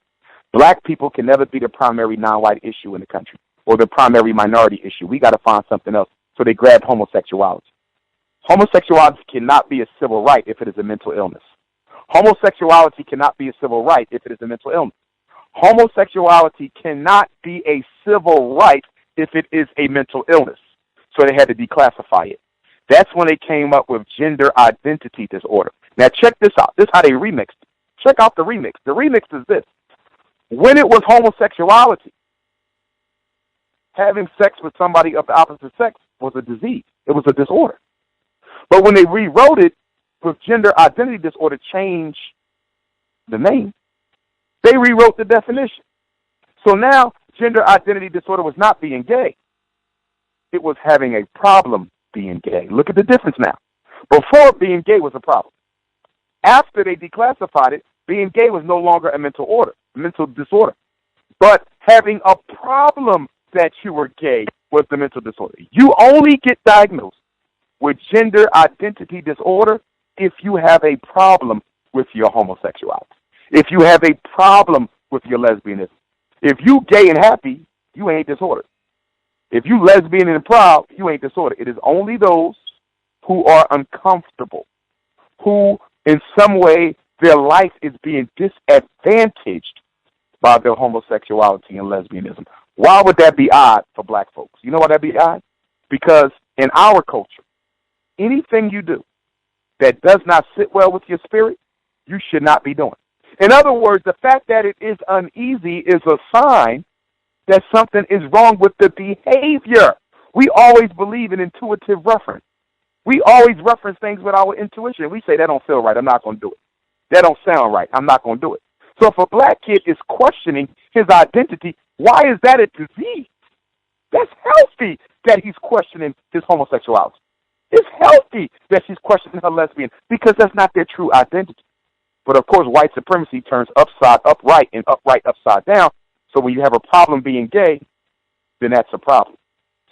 Black people can never be the primary non-white issue in the country or the primary minority issue. We got to find something else. So they grabbed homosexuality. Homosexuality cannot be a civil right if it is a mental illness. Homosexuality cannot be a civil right if it is a mental illness. Homosexuality cannot be a civil right if it is a mental illness. So they had to declassify it. That's when they came up with gender identity disorder. Now check this out. This is how they remixed it. Check out the remix. The remix is this. When it was homosexuality, having sex with somebody of the opposite sex was a disease. It was a disorder. But when they rewrote it with gender identity disorder, changed the name, they rewrote the definition. So now gender identity disorder was not being gay. It was having a problem being gay. Look at the difference now. Before, being gay was a problem. After they declassified it, being gay was no longer a mental disorder. But having a problem that you were gay was the mental disorder. You only get diagnosed with gender identity disorder if you have a problem with your homosexuality, if you have a problem with your lesbianism. If you gay and happy, you ain't disordered. If you lesbian and proud, you ain't disordered. It is only those who are uncomfortable, who in some way their life is being disadvantaged by their homosexuality and lesbianism. Why would that be odd for black folks? You know why that be odd? Because in our culture, anything you do that does not sit well with your spirit, you should not be doing. In other words, the fact that it is uneasy is a sign that something is wrong with the behavior. We always believe in intuitive reference. We always reference things with our intuition. We say, that don't feel right, I'm not going to do it. That don't sound right, I'm not going to do it. So if a black kid is questioning his identity, why is that a disease? That's healthy that he's questioning his homosexuality. It's healthy that she's questioning her lesbian because that's not their true identity. But of course, white supremacy turns upright and upright upside down. So when you have a problem being gay, then that's a problem.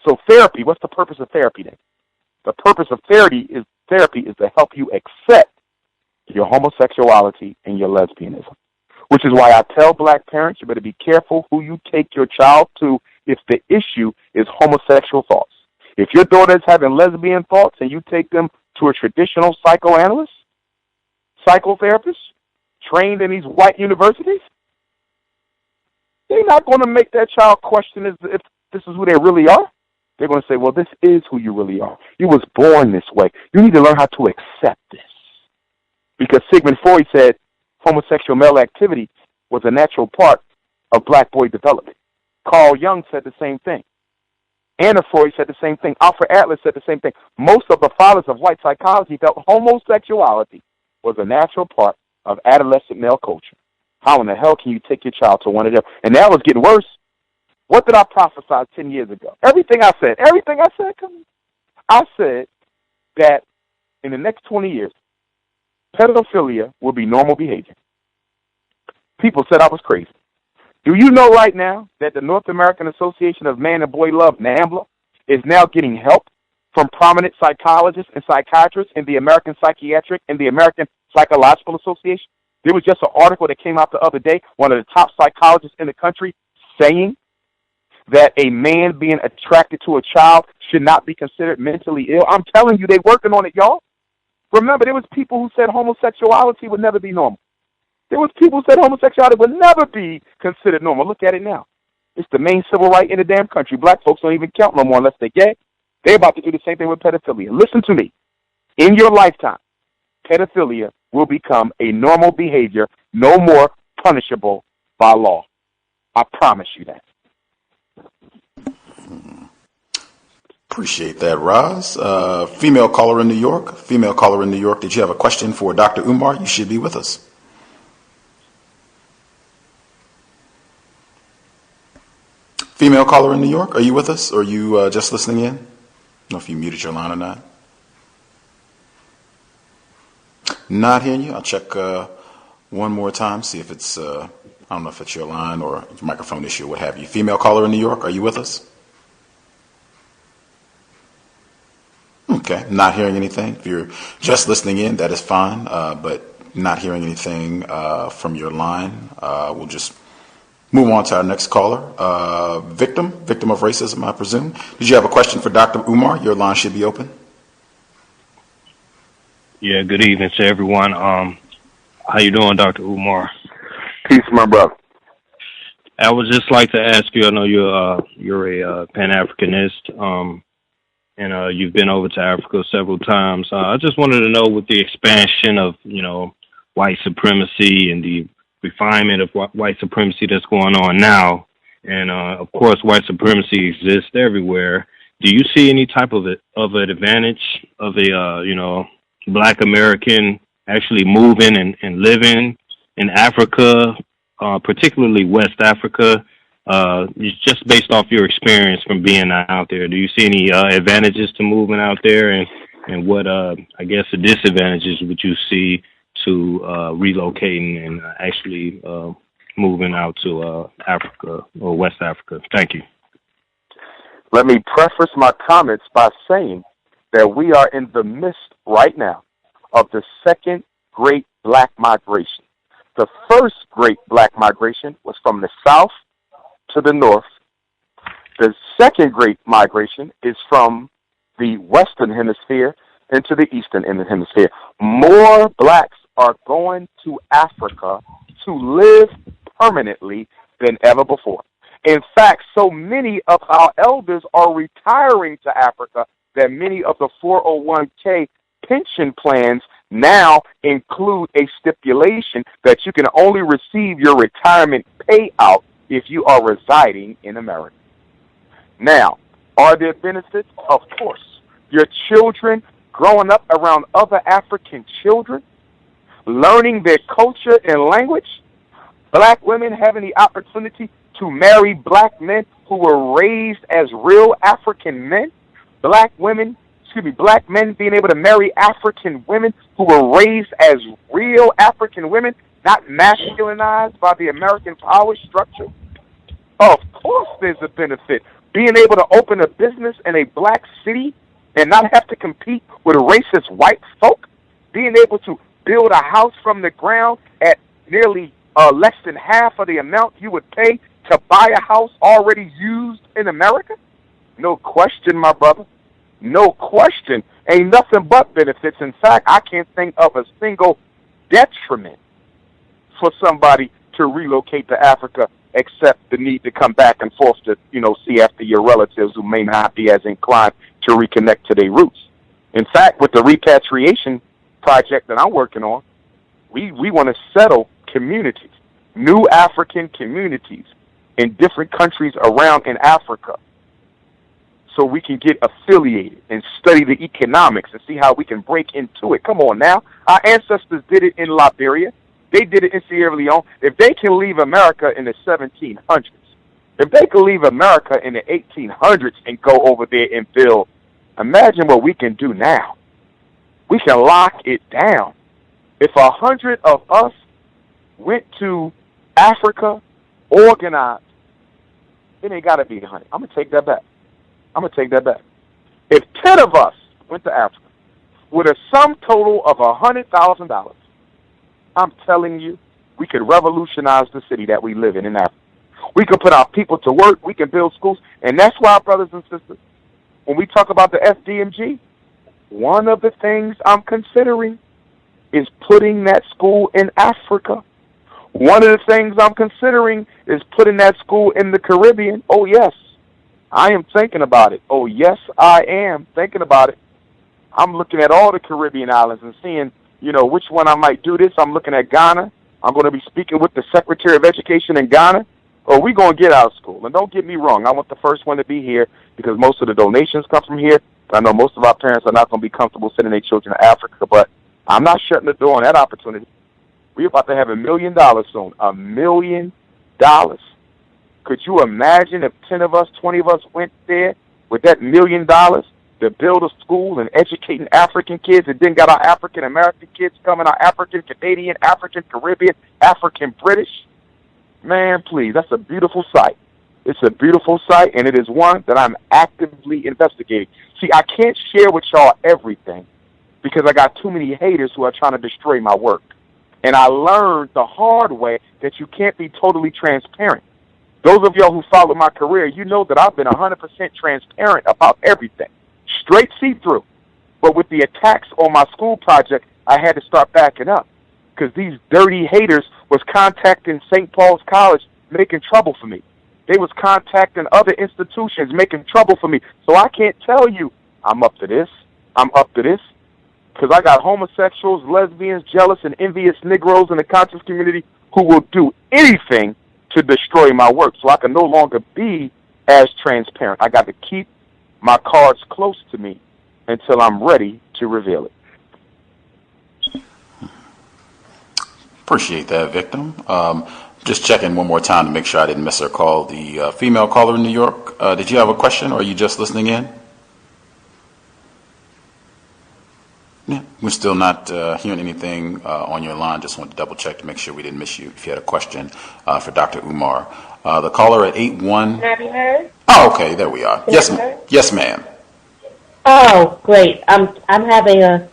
So therapy, what's the purpose of therapy then? The purpose of therapy is to help you accept your homosexuality and your lesbianism, which is why I tell black parents, you better be careful who you take your child to if the issue is homosexual thoughts. If your daughter is having lesbian thoughts and you take them to a traditional psychoanalyst, psychotherapist, trained in these white universities, they're not going to make that child question if this is who they really are. They're going to say, well, this is who you really are. You was born this way. You need to learn how to accept this. Because Sigmund Freud said homosexual male activity was a natural part of black boy development. Carl Jung said the same thing. Anna Freud said the same thing. Alfred Adler said the same thing. Most of the fathers of white psychology felt homosexuality was a natural part of adolescent male culture. How in the hell can you take your child to one of them? And now it's getting worse. What did I prophesy 10 years ago? Everything I said, I said that in the next 20 years, pedophilia will be normal behavior. People said I was crazy. Do you know right now that the North American Association of Man and Boy Love, NAMBLA, is now getting help from prominent psychologists and psychiatrists in the American Psychiatric and the American Psychological Association? There was just an article that came out the other day, one of the top psychologists in the country saying that a man being attracted to a child should not be considered mentally ill. I'm telling you, they're working on it, y'all. Remember, there was people who said homosexuality would never be normal. There was people who said homosexuality would never be considered normal. Look at it now. It's the main civil right in the damn country. Black folks don't even count no more unless they're gay. They're about to do the same thing with pedophilia. Listen to me. In your lifetime, pedophilia will become a normal behavior, no more punishable by law. I promise you that. Appreciate that, Roz. Female caller in New York. Female caller in New York. Did you have a question for Dr. Umar? You should be with us. Female caller in New York, are you with us? Or are you just listening in? I don't know if you muted your line or not. Not hearing you. I'll check one more time, see if it's, I don't know if it's your line or microphone issue or what have you. Female caller in New York, are you with us? Okay, not hearing anything. If you're just listening in, that is fine, but not hearing anything from your line, we'll just move on to our next caller. Victim of racism, I presume. Did you have a question for Dr. Umar? Your line should be open. Yeah, good evening to everyone. How you doing, Dr. Umar? Peace, my brother. I would just like to ask you, I know you're a Pan-Africanist, and you've been over to Africa several times. I just wanted to know, with the expansion of, white supremacy and the refinement of white supremacy that's going on now, and of course white supremacy exists everywhere, do you see any type of an advantage of a, Black American actually moving and living in Africa, particularly West Africa, just based off your experience from being out there? Do you see any advantages to moving out there, and what, I guess, the disadvantages would you see to relocating and actually moving out to Africa or West Africa? Thank you. Let me preface my comments by saying that we are in the midst right now of the second great Black migration. The first great Black migration was from the south to the north. The second great migration is from the Western Hemisphere into the Eastern Hemisphere. More Blacks are going to Africa to live permanently than ever before. In fact, so many of our elders are retiring to Africa that many of the 401k pension plans now include a stipulation that you can only receive your retirement payout if you are residing in America. Now, are there benefits? Of course. Your children growing up around other African children, learning their culture and language, Black women having the opportunity to marry Black men who were raised as real African men, Black men being able to marry African women who were raised as real African women, not masculinized by the American power structure. Of course there's a benefit. Being able to open a business in a Black city and not have to compete with racist white folk. Being able to build a house from the ground at nearly less than half of the amount you would pay to buy a house already used in America. No question, my brother. No question. Ain't nothing but benefits. In fact, I can't think of a single detriment for somebody to relocate to Africa except the need to come back and forth to, see after your relatives who may not be as inclined to reconnect to their roots. In fact, with the repatriation project that I'm working on, we want to settle communities, new African communities in different countries around in Africa, so we can get affiliated and study the economics and see how we can break into it. Come on now. Our ancestors did it in Liberia. They did it in Sierra Leone. If they can leave America in the 1700s, if they can leave America in the 1800s and go over there and build, imagine what we can do now. We can lock it down. If 100 of us went to Africa, organized, it ain't got to be 100. I'm going to take that back. If 10 of us went to Africa with a sum total of $100,000, I'm telling you, we could revolutionize the city that we live in Africa. We could put our people to work. We can build schools. And that's why, brothers and sisters, when we talk about the FDMG, one of the things I'm considering is putting that school in Africa. One of the things I'm considering is putting that school in the Caribbean. Oh, yes. I am thinking about it. Oh, yes, I am thinking about it. I'm looking at all the Caribbean islands and seeing, which one I might do this. I'm looking at Ghana. I'm going to be speaking with the Secretary of Education in Ghana. Or we're going to get out of school. And don't get me wrong. I want the first one to be here because most of the donations come from here. I know most of our parents are not going to be comfortable sending their children to Africa, but I'm not shutting the door on that opportunity. We're about to have $1 million soon. $1 million. Could you imagine if 10 of us, 20 of us went there with that $1 million to build a school and educating African kids, and then got our African American kids coming, our African Canadian, African Caribbean, African British? Man, please, that's a beautiful sight. It's a beautiful site, and it is one that I'm actively investigating. See, I can't share with y'all everything because I got too many haters who are trying to destroy my work. And I learned the hard way that you can't be totally transparent. Those of y'all who follow my career, you know that I've been 100% transparent about everything. Straight see-through. But with the attacks on my school project, I had to start backing up because these dirty haters was contacting St. Paul's College, making trouble for me. They was contacting other institutions, making trouble for me. So I can't tell you I'm up to this. I'm up to this. Because I got homosexuals, lesbians, jealous, and envious Negroes in the conscious community who will do anything to destroy my work. So I can no longer be as transparent. I got to keep my cards close to me until I'm ready to reveal it. Appreciate that, Victim. Just checking one more time to make sure I didn't miss her call. The female caller in New York, did you have a question, or are you just listening in? Yeah, we're still not hearing anything on your line. Just want to double check to make sure we didn't miss you. If you had a question for Dr. Umar, the caller at 81. Can I be heard? Oh, okay, there we are. Yes, ma'am. Oh, great. I'm having a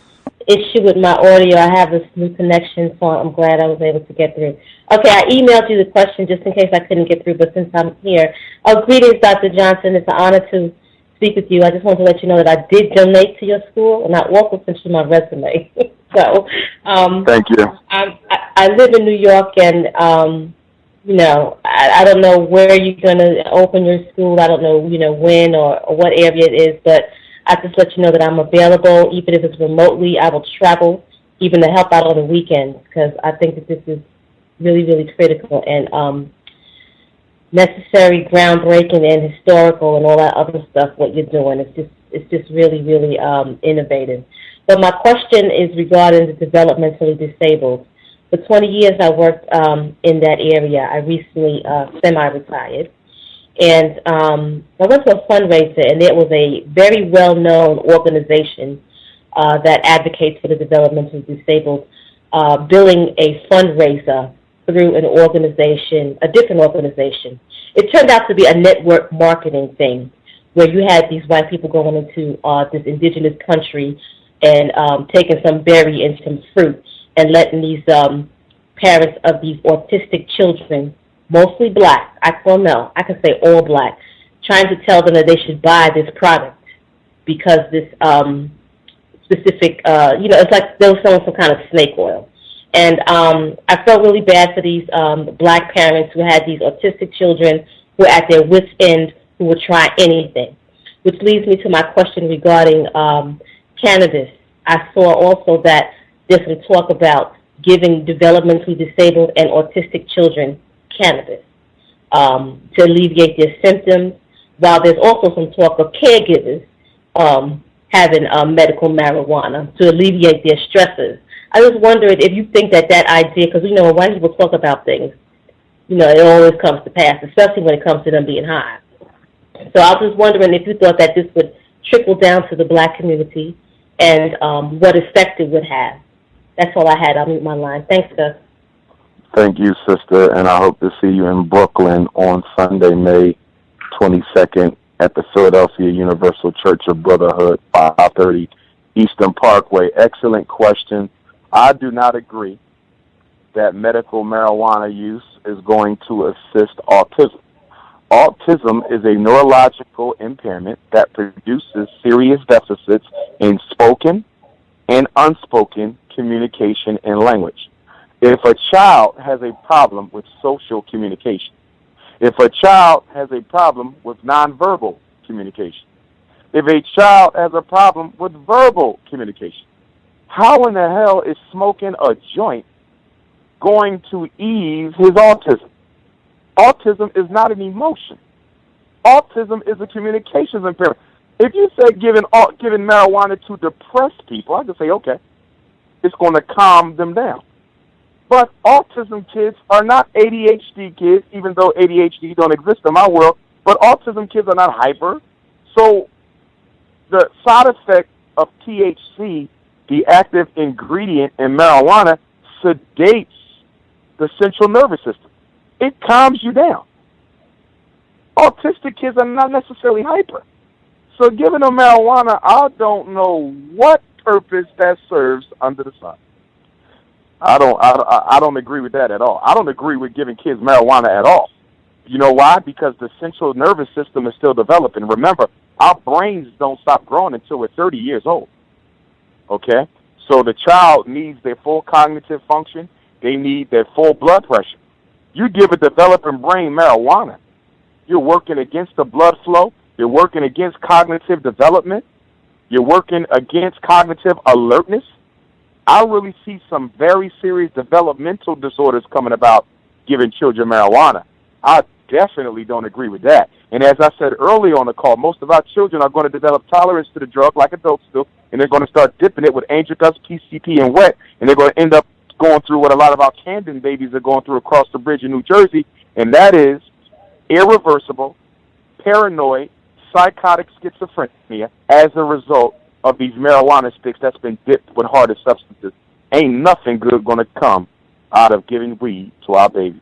issue with my audio. I have this new connection, so I'm glad I was able to get through. Okay, I emailed you the question just in case I couldn't get through, but since I'm here, greetings, Dr. Johnson. It's an honor to speak with you. I just wanted to let you know that I did donate to your school, and I also sent you my resume. So, thank you. I live in New York, and you know, I don't know where you're going to open your school. I don't know, you know, when or what area it is, but I just let you know that I'm available, even if it's remotely. I will travel, even to help out on the weekends, because I think that this is really, really critical and necessary, groundbreaking, and historical, and all that other stuff. What you're doing, it's just really, really innovative. But my question is regarding the developmentally disabled. For 20 years, I worked in that area. I recently semi-retired. And I went to a fundraiser, and it was a very well-known organization that advocates for the developmentally disabled, billing a fundraiser through an organization, a different organization. It turned out to be a network marketing thing, where you had these white people going into this indigenous country and taking some berry and some fruit and letting these parents of these autistic children, mostly black, I can say all black, trying to tell them that they should buy this product because this specific, it's like they were selling some kind of snake oil. And I felt really bad for these black parents who had these autistic children who were at their wits' end, who would try anything, which leads me to my question regarding cannabis. I saw also that there's some talk about giving developmentally disabled and autistic children cannabis to alleviate their symptoms, while there's also some talk of caregivers having medical marijuana to alleviate their stresses. I just wondered if you think that idea, because when white people talk about things, it always comes to pass, especially when it comes to them being high. So I was just wondering if you thought that this would trickle down to the black community and what effect it would have. That's all I had. I'll mute my line. Thanks, Gus. Thank you, sister, and I hope to see you in Brooklyn on Sunday, May 22nd at the Philadelphia Universal Church of Brotherhood, 530 Eastern Parkway. Excellent question. I do not agree that medical marijuana use is going to assist autism. Autism is a neurological impairment that produces serious deficits in spoken and unspoken communication and language. If a child has a problem with social communication, if a child has a problem with nonverbal communication, if a child has a problem with verbal communication, how in the hell is smoking a joint going to ease his autism? Autism is not an emotion. Autism is a communications impairment. If you say giving marijuana to depressed people, I can say, okay, it's going to calm them down. But autism kids are not ADHD kids, even though ADHD don't exist in my world, but autism kids are not hyper. So the side effect of THC, the active ingredient in marijuana, sedates the central nervous system. It calms you down. Autistic kids are not necessarily hyper. So giving them marijuana, I don't know what purpose that serves under the sun. I don't agree with that at all. I don't agree with giving kids marijuana at all. You know why? Because the central nervous system is still developing. Remember, our brains don't stop growing until we're 30 years old. Okay? So the child needs their full cognitive function. They need their full blood pressure. You give a developing brain marijuana, you're working against the blood flow. You're working against cognitive development. You're working against cognitive alertness. I really see some very serious developmental disorders coming about giving children marijuana. I definitely don't agree with that. And as I said earlier on the call, most of our children are going to develop tolerance to the drug like adults do, and they're going to start dipping it with angel dust, PCP, and wet, and they're going to end up going through what a lot of our Camden babies are going through across the bridge in New Jersey, and that is irreversible, paranoid, psychotic schizophrenia as a result of these marijuana sticks that's been dipped with harder substances. Ain't nothing good going to come out of giving weed to our babies.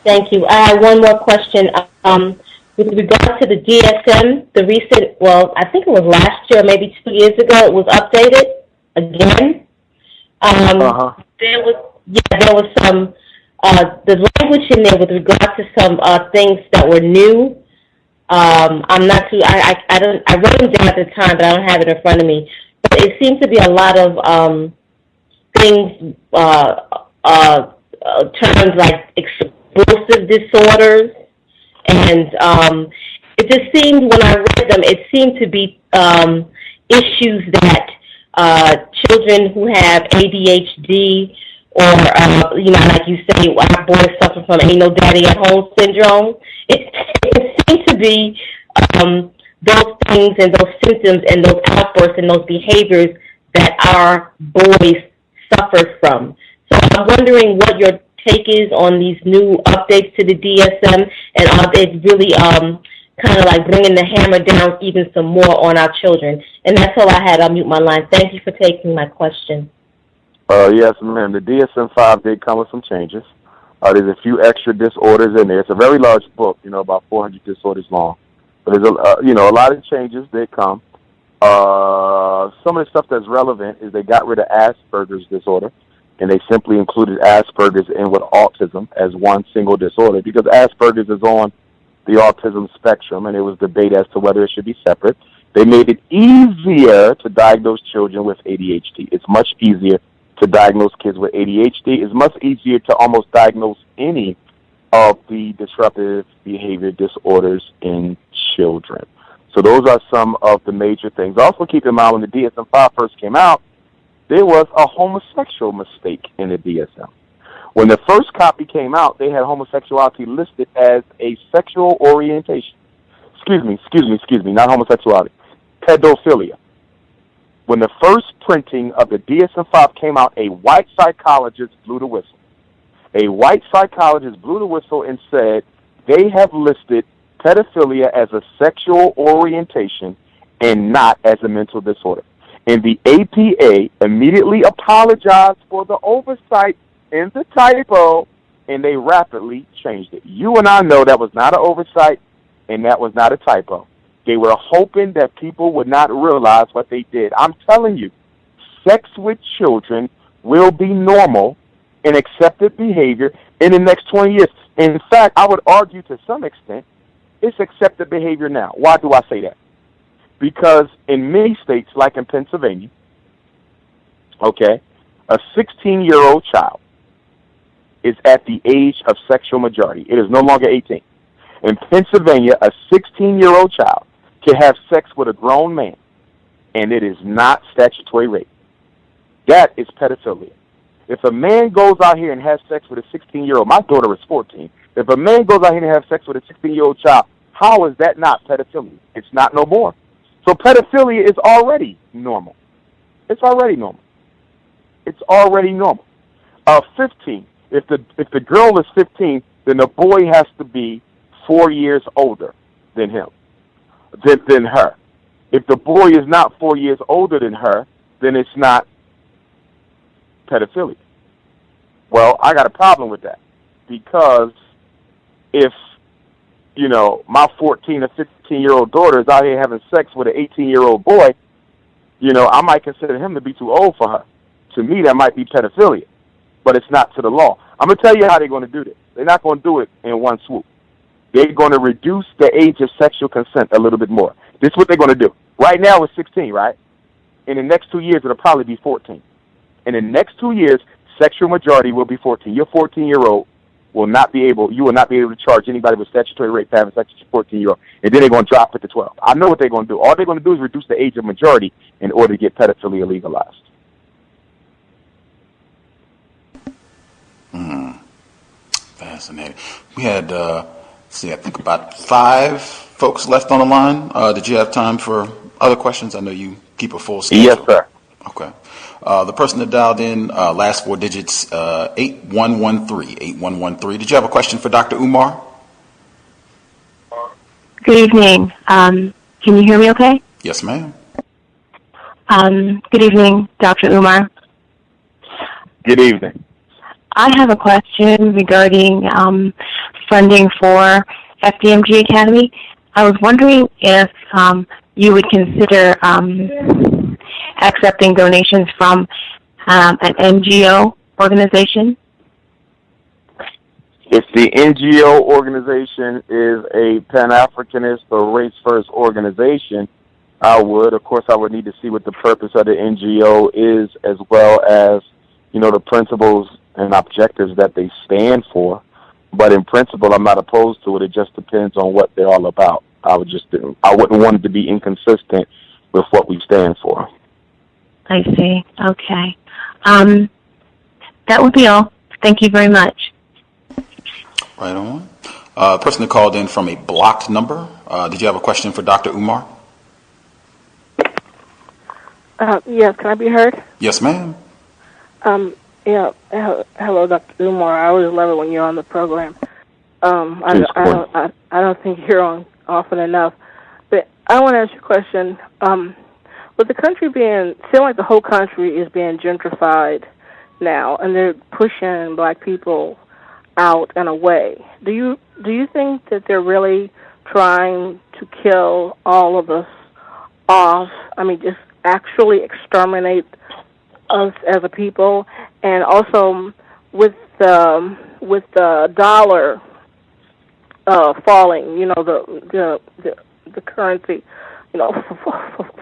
Thank you. I have one more question. With regard to the DSM, the recent, well, I think it was last year, maybe 2 years ago, it was updated again. There was some, the language in there with regard to some things that were new. I'm not too, I wrote them down at the time, but I don't have it in front of me. But it seems to be a lot of things, terms like explosive disorders, and it just seemed, when I read them, it seemed to be issues that children who have ADHD or, like you say, our boys suffer from ain't no daddy at home syndrome. It seems to be those things and those symptoms and those outbursts and those behaviors that our boys suffer from. So I'm wondering what your take is on these new updates to the DSM, and are they really kind of like bringing the hammer down even some more on our children? And that's all I had. I'll mute my line. Thank you for taking my question. Yes, ma'am. The DSM-5 did come with some changes. There's a few extra disorders in there. It's a very large book, about 400 disorders long. But there's a lot of changes that come. Some of the stuff that's relevant is they got rid of Asperger's disorder, and they simply included Asperger's in with autism as one single disorder, because Asperger's is on the autism spectrum, and there was debate as to whether it should be separate. They made it easier to diagnose children with ADHD. It's much easier to diagnose kids with ADHD. It's much easier to almost diagnose any of the disruptive behavior disorders in children. So those are some of the major things. Also keep in mind, when the DSM-5 first came out, there was a homosexual mistake in the DSM. When the first copy came out, they had homosexuality listed as a sexual orientation. Excuse me, not homosexuality. Pedophilia. When the first printing of the DSM-5 came out, a white psychologist blew the whistle. A white psychologist blew the whistle and said they have listed pedophilia as a sexual orientation and not as a mental disorder. And the APA immediately apologized for the oversight and the typo, and they rapidly changed it. You and I know that was not an oversight and that was not a typo. They were hoping that people would not realize what they did. I'm telling you, sex with children will be normal and accepted behavior in the next 20 years. In fact, I would argue to some extent it's accepted behavior now. Why do I say that? Because in many states, like in Pennsylvania, a 16-year-old child is at the age of sexual majority. It is no longer 18. In Pennsylvania, a 16-year-old child can have sex with a grown man, and it is not statutory rape. That is pedophilia. If a man goes out here and has sex with a 16-year-old, my daughter is 14. If a man goes out here and has sex with a 16-year-old child, how is that not pedophilia? It's not no more. So pedophilia is already normal. It's already normal. It's already normal. 15. If the girl is 15, then the boy has to be 4 years older than him, than her. If the boy is not 4 years older than her, then it's not pedophilia. Well, I got a problem with that, because if, you know, my 14 or 15-year-old daughter is out here having sex with an 18-year-old boy, you know, I might consider him to be too old for her. To me, that might be pedophilia, but it's not to the law. I'm going to tell you how they're going to do this. They're not going to do it in one swoop. They're going to reduce the age of sexual consent a little bit more. This is what they're going to do. Right now it's 16, right? In the next 2 years, it'll probably be 14. In the next 2 years, sexual majority will be 14. Your 14-year-old will not be able to charge anybody with statutory rape for having sex with your 14-year-old. And then they're going to drop it to 12. I know what they're going to do. All they're going to do is reduce the age of majority in order to get pedophilia legalized. Fascinating. We had, I think about 5 folks left on the line. Did you have time for other questions? I know you keep a full schedule. Yes, sir. Okay. The person that dialed in, last 4 digits, 8113. 8113. Did you have a question for Dr. Umar? Good evening. Can you hear me okay? Yes, ma'am. Good evening, Dr. Umar. Good evening. I have a question regarding funding for FDMG Academy. I was wondering if you would consider accepting donations from an NGO organization. If the NGO organization is a Pan-Africanist or race-first organization, I would. Of course, I would need to see what the purpose of the NGO is, as well as, you know, the principles and objectives that they stand for. But in principle, I'm not opposed to it. It just depends on what they're all about. I wouldn't want it to be inconsistent with what we stand for. I see. Okay. That would be all. Thank you very much. Right on. Person that called in from a blocked number. Did you have a question for Dr. Umar? Yes, can I be heard? Yes, ma'am. Hello, Dr. Umar. I always love it when you're on the program. I don't think you're on often enough. But I want to ask you a question. With the country seem like the whole country is being gentrified now, and they're pushing black people out and away. Do you think that they're really trying to kill all of us off? I mean, just actually exterminate us as a people? And also, with the dollar falling, you know, the currency, you know,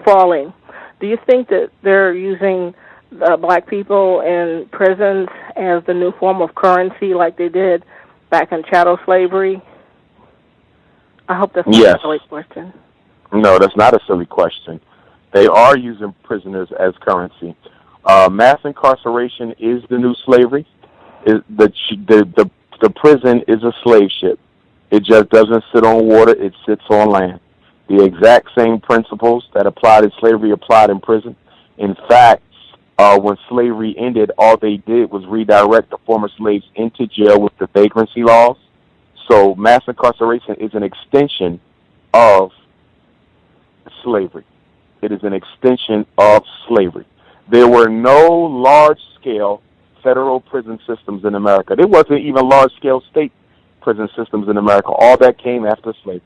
falling, do you think that they're using black people in prisons as the new form of currency, like they did back in chattel slavery? I hope that's not a silly question. No, that's not a silly question. They are using prisoners as currency. Mass incarceration is the new slavery. The prison is a slave ship. It just doesn't sit on water, it sits on land. The exact same principles that applied in slavery applied in prison. In fact, when slavery ended, all they did was redirect the former slaves into jail with the vagrancy laws. So mass incarceration is an extension of slavery. It is an extension of slavery. There were no large-scale federal prison systems in America. There wasn't even large-scale state prison systems in America. All that came after slavery.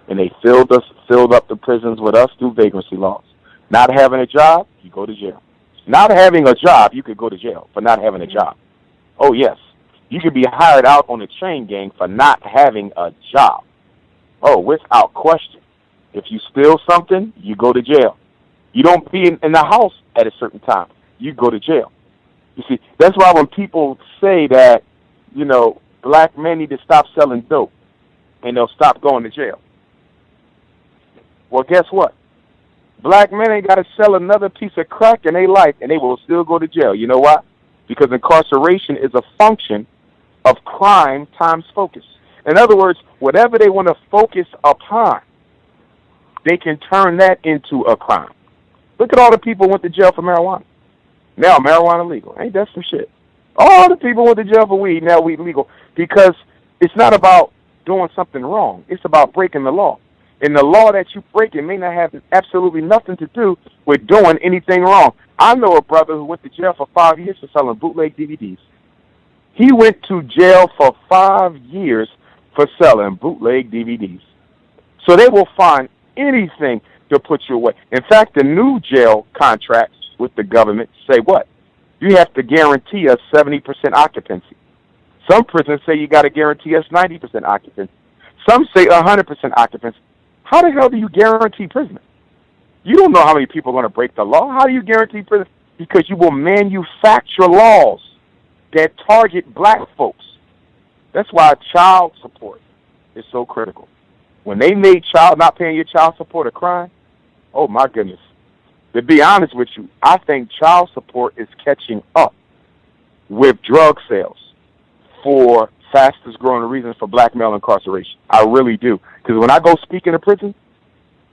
And they filled up the prisons with us through vagrancy laws. Not having a job, you go to jail. Not having a job, you could go to jail for not having a job. Oh, yes. You could be hired out on a chain gang for not having a job. Oh, without question. If you steal something, you go to jail. You don't be in the house at a certain time. You go to jail. You see, that's why when people say that, you know, black men need to stop selling dope and they'll stop going to jail. Well, guess what? Black men ain't got to sell another piece of crack in their life, and they will still go to jail. You know why? Because incarceration is a function of crime times focus. In other words, whatever they want to focus upon, they can turn that into a crime. Look at all the people who went to jail for marijuana. Now marijuana legal. Ain't that some shit? All the people went to jail for weed, now weed legal. Because it's not about doing something wrong. It's about breaking the law. And the law that you break, it may not have absolutely nothing to do with doing anything wrong. I know a brother who went to jail for 5 years for selling bootleg DVDs. He went to jail for 5 years for selling bootleg DVDs. So they will find anything to put you away. In fact, the new jail contracts with the government say what? You have to guarantee us 70% occupancy. Some prisons say you got to guarantee us 90% occupancy. Some say 100% occupancy. How the hell do you guarantee prisoners? You don't know how many people are going to break the law. How do you guarantee prisoners? Because you will manufacture laws that target black folks. That's why child support is so critical. When they made not paying your child support a crime, oh my goodness. To be honest with you, I think child support is catching up with drug sales for fastest growing reasons for black male incarceration. I really do. Because when I go speak in a prison,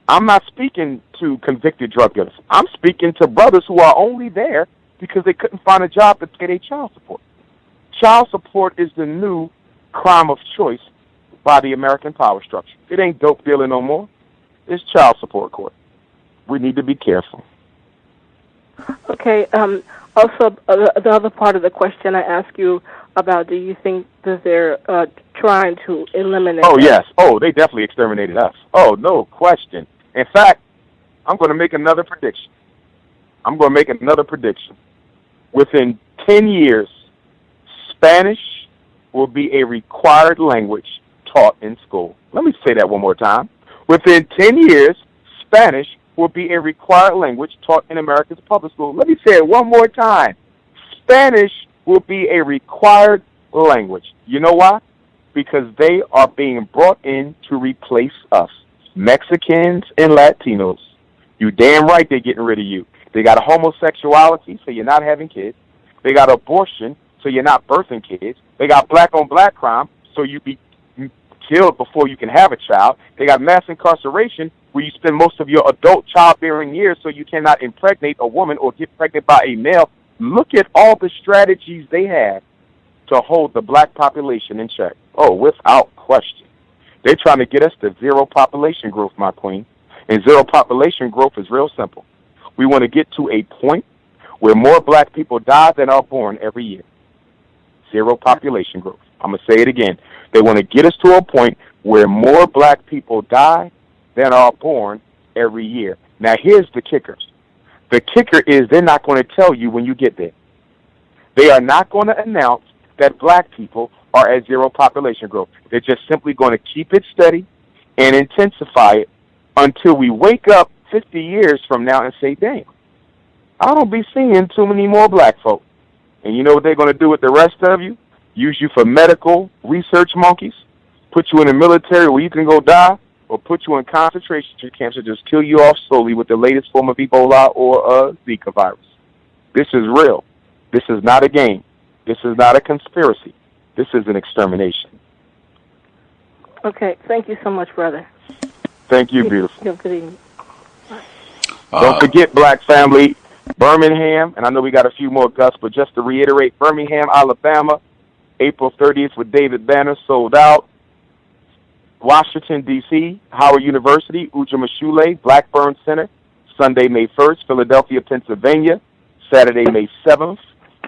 I'm not speaking to convicted drug dealers. I'm speaking to brothers who are only there because they couldn't find a job to pay their child support. Child support is the new crime of choice by the American power structure. It ain't dope dealing no more. It's child support court. We need to be careful. Okay. Also, the other part of the question I asked you about, do you think that they're trying to eliminate... Oh, yes. Oh, they definitely exterminated us. Oh, no question. In fact, I'm going to make another prediction. Within 10 years, Spanish will be a required language taught in school. Let me say that one more time. Within 10 years, Spanish will be a required language taught in America's public school. Let me say it one more time. Spanish will be a required language. You know why? Because they are being brought in to replace us, Mexicans and Latinos. You damn right they're getting rid of you. They got a homosexuality, so you're not having kids. They got abortion, so you're not birthing kids. They got black-on-black crime, so you be killed before you can have a child. They got mass incarceration, where you spend most of your adult childbearing years so you cannot impregnate a woman or get pregnant by a male. Look at all the strategies they have to hold the black population in check. Oh, without question. They're trying to get us to zero population growth, my queen. And zero population growth is real simple. We want to get to a point where more black people die than are born every year. Zero population growth. I'm going to say it again. They want to get us to a point where more black people die than are born every year. Now, here's the kicker. The kicker is they're not going to tell you when you get there. They are not going to announce that black people are at zero population growth. They're just simply going to keep it steady and intensify it until we wake up 50 years from now and say, damn, I don't be seeing too many more black folk. And you know what they're going to do with the rest of you? Use you for medical research monkeys, put you in the military where you can go die, or put you in concentration camps and just kill you off slowly with the latest form of Ebola or Zika virus. This is real. This is not a game. This is not a conspiracy. This is an extermination. Okay. Thank you so much, brother. Thank you, beautiful. Good evening. Don't forget, black family, Birmingham, and I know we got a few more, Gus, but just to reiterate, Birmingham, Alabama, April 30th with David Banner, sold out. Washington, D.C., Howard University, Ujima Blackburn Center, Sunday, May 1st, Philadelphia, Pennsylvania, Saturday, May 7th,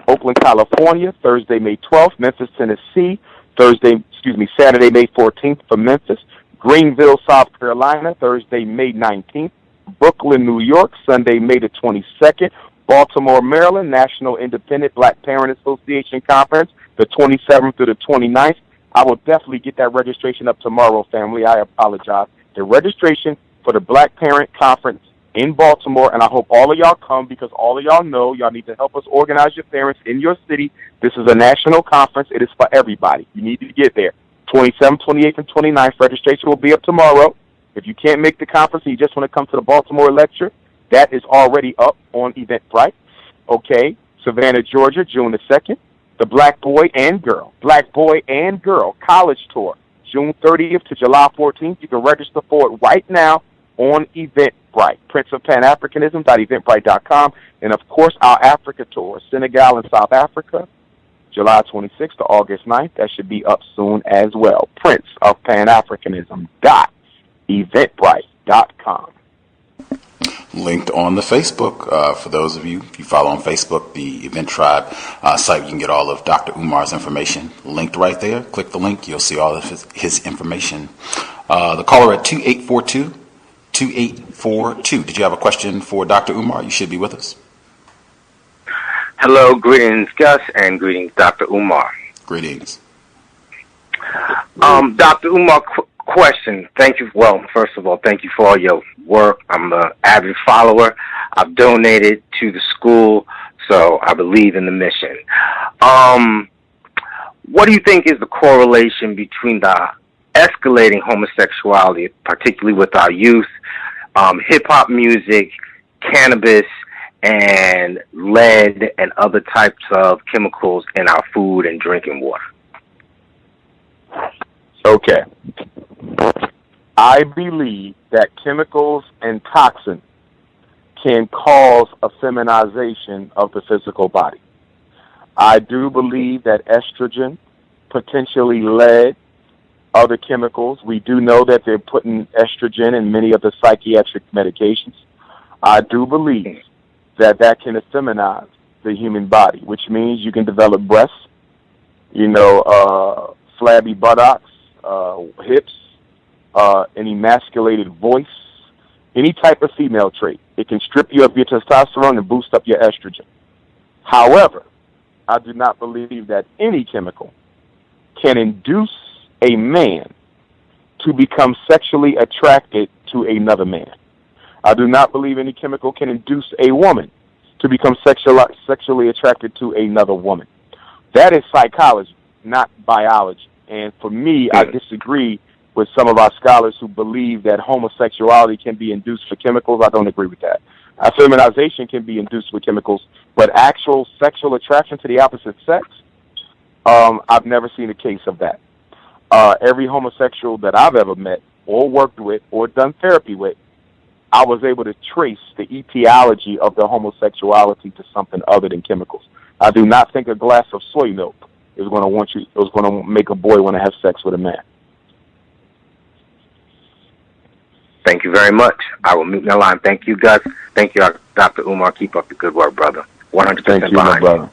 Oakland, California, Thursday, May 12th, Memphis, Tennessee, Saturday, May 14th for Memphis, Greenville, South Carolina, Thursday, May 19th, Brooklyn, New York, Sunday, May the 22nd, Baltimore, Maryland, National Independent Black Parent Association Conference, the 27th through the 29th. I will definitely get that registration up tomorrow, family. I apologize. The registration for the Black Parent Conference in Baltimore, and I hope all of y'all come because all of y'all know y'all need to help us organize your parents in your city. This is a national conference. It is for everybody. You need to get there. 27th, 28th, and 29th. Registration will be up tomorrow. If you can't make the conference and you just want to come to the Baltimore lecture, that is already up on Eventbrite. Okay, Savannah, Georgia, June the 2nd. The Black Boy and Girl College Tour, June 30th to July 14th. You can register for it right now on Eventbrite. Prince of Pan-Africanism.eventbrite.com. And, of course, our Africa Tour, Senegal and South Africa, July 26th to August 9th. That should be up soon as well. Prince of Pan-Africanism.eventbrite.com. linked on the Facebook. For those of you, if you follow on Facebook, the Event Tribe site, you can get all of Dr. Umar's information linked right there. Click the link, you'll see all of his information. The caller at 2842. Did you have a question for Dr. Umar? You should be with us. Hello, greetings, Gus, and greetings, Dr. Umar. Greetings. Dr. Umar, question. Thank you. Well, first of all, thank you for all your work. I'm an avid follower. I've donated to the school, so I believe in the mission. What do you think is the correlation between the escalating homosexuality, particularly with our youth, hip-hop music, cannabis, and lead and other types of chemicals in our food and drinking water? Okay. I believe that chemicals and toxins can cause a feminization of the physical body. I do believe that estrogen, potentially lead, other chemicals, we do know that they're putting estrogen in many of the psychiatric medications. I do believe that can effeminize the human body, which means you can develop breasts, flabby buttocks, hips, an emasculated voice, any type of female trait. It can strip you of your testosterone and boost up your estrogen. However, I do not believe that any chemical can induce a man to become sexually attracted to another man. I do not believe any chemical can induce a woman to become sexually attracted to another woman. That is psychology, not biology. And for me, I disagree with some of our scholars who believe that homosexuality can be induced for chemicals. I don't agree with that. Feminization can be induced with chemicals, but actual sexual attraction to the opposite sex, I've never seen a case of that. Every homosexual that I've ever met or worked with or done therapy with, I was able to trace the etiology of their homosexuality to something other than chemicals. I do not think a glass of soy milk is going to make a boy want to have sex with a man. Thank you very much. I will mute my line. Thank you, Gus. Thank you, Dr. Umar. Keep up the good work, brother. 100% Thank you, behind my brother.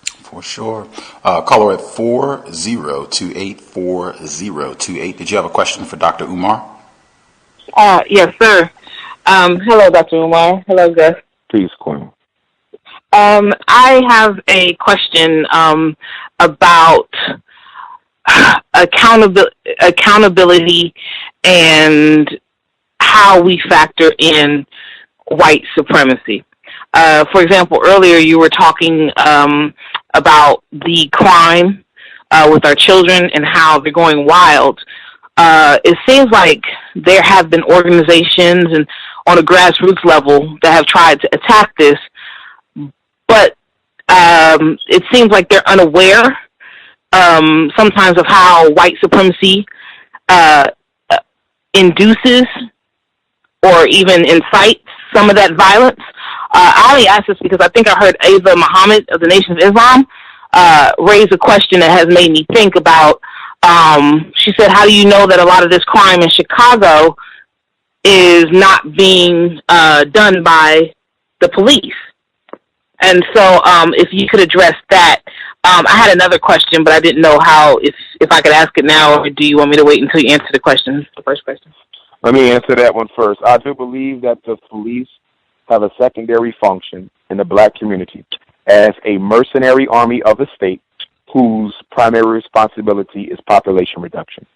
For sure. Caller at 40284028. Did you have a question for Dr. Umar? Yes, sir. Hello, Dr. Umar. Hello, Gus. Peace, Queen. I have a question about accountability and how we factor in white supremacy. For example, earlier you were talking about the crime with our children and how they're going wild. It seems like there have been organizations and on a grassroots level that have tried to attack this, but it seems like they're unaware sometimes of how white supremacy induces or even incites some of that violence. I only ask this because I think I heard Ava Muhammad of the Nation of Islam raise a question that has made me think about. She said, how do you know that a lot of this crime in Chicago is not being done by the police? And so if you could address that. I had another question, but I didn't know how, if I could ask it now, or do you want me to wait until you answer the first question? Let me answer that one first. I do believe that the police have a secondary function in the black community as a mercenary army of the state whose primary responsibility is population reduction.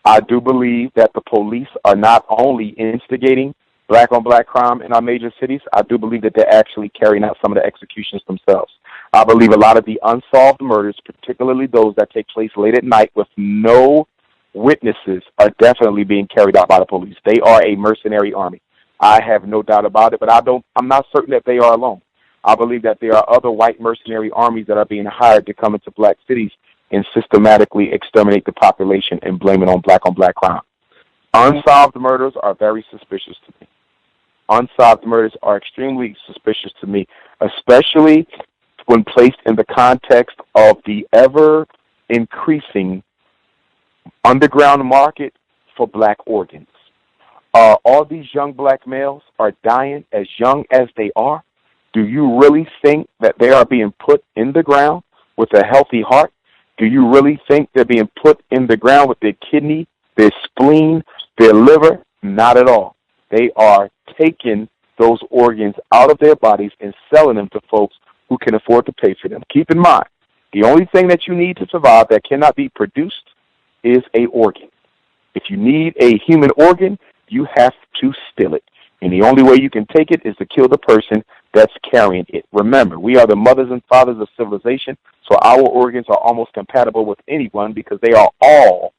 I do believe that the police are not only instigating black-on-black crime in our major cities, I do believe that they're actually carrying out some of the executions themselves. I believe a lot of the unsolved murders, particularly those that take place late at night with no witnesses, are definitely being carried out by the police. They are a mercenary army. I have no doubt about it, but I'm not certain that they are alone. I believe that there are other white mercenary armies that are being hired to come into black cities and systematically exterminate the population and blame it on black crime. Unsolved murders are very suspicious to me. Unsolved murders are extremely suspicious to me, especially when placed in the context of the ever-increasing underground market for black organs. all these young black males are dying as young as they are? Do you really think that they are being put in the ground with a healthy heart? Do you really think they're being put in the ground with their kidney, their spleen, their liver? Not at all. They are taking those organs out of their bodies and selling them to folks who can afford to pay for them. Keep in mind, the only thing that you need to survive that cannot be produced is an organ. If you need a human organ, you have to steal it. And the only way you can take it is to kill the person that's carrying it. Remember, we are the mothers and fathers of civilization, so our organs are almost compatible with anyone because they are all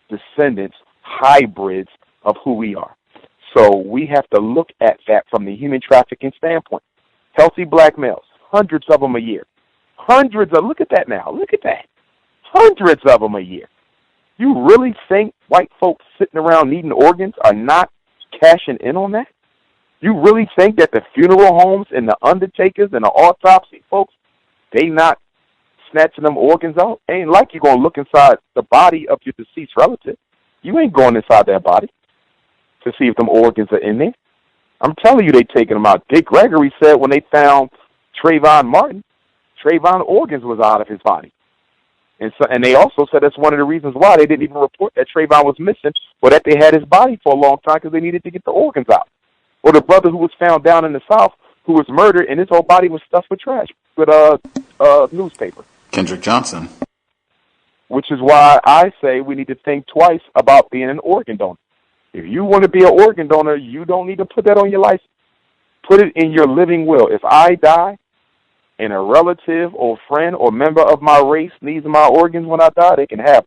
descendants, hybrids of who we are. So we have to look at that from the human trafficking standpoint. Healthy black males, hundreds of them a year. Look at that now, look at that. Hundreds of them a year. You really think white folks sitting around needing organs are not cashing in on that? You really think that the funeral homes and the undertakers and the autopsy folks, they not snatching them organs out? Ain't like you're going to look inside the body of your deceased relative. You ain't going inside their body to see if them organs are in there. I'm telling you they taking them out. Dick Gregory said when they found Trayvon Martin, Trayvon organs was out of his body. And they also said that's one of the reasons why they didn't even report that Trayvon was missing or that they had his body for a long time because they needed to get the organs out. Or the brother who was found down in the South who was murdered and his whole body was stuffed with trash, with a newspaper. Kendrick Johnson. Which is why I say we need to think twice about being an organ donor. If you want to be an organ donor, you don't need to put that on your license. Put it in your living will. If I die and a relative or friend or member of my race needs my organs when I die, they can have them.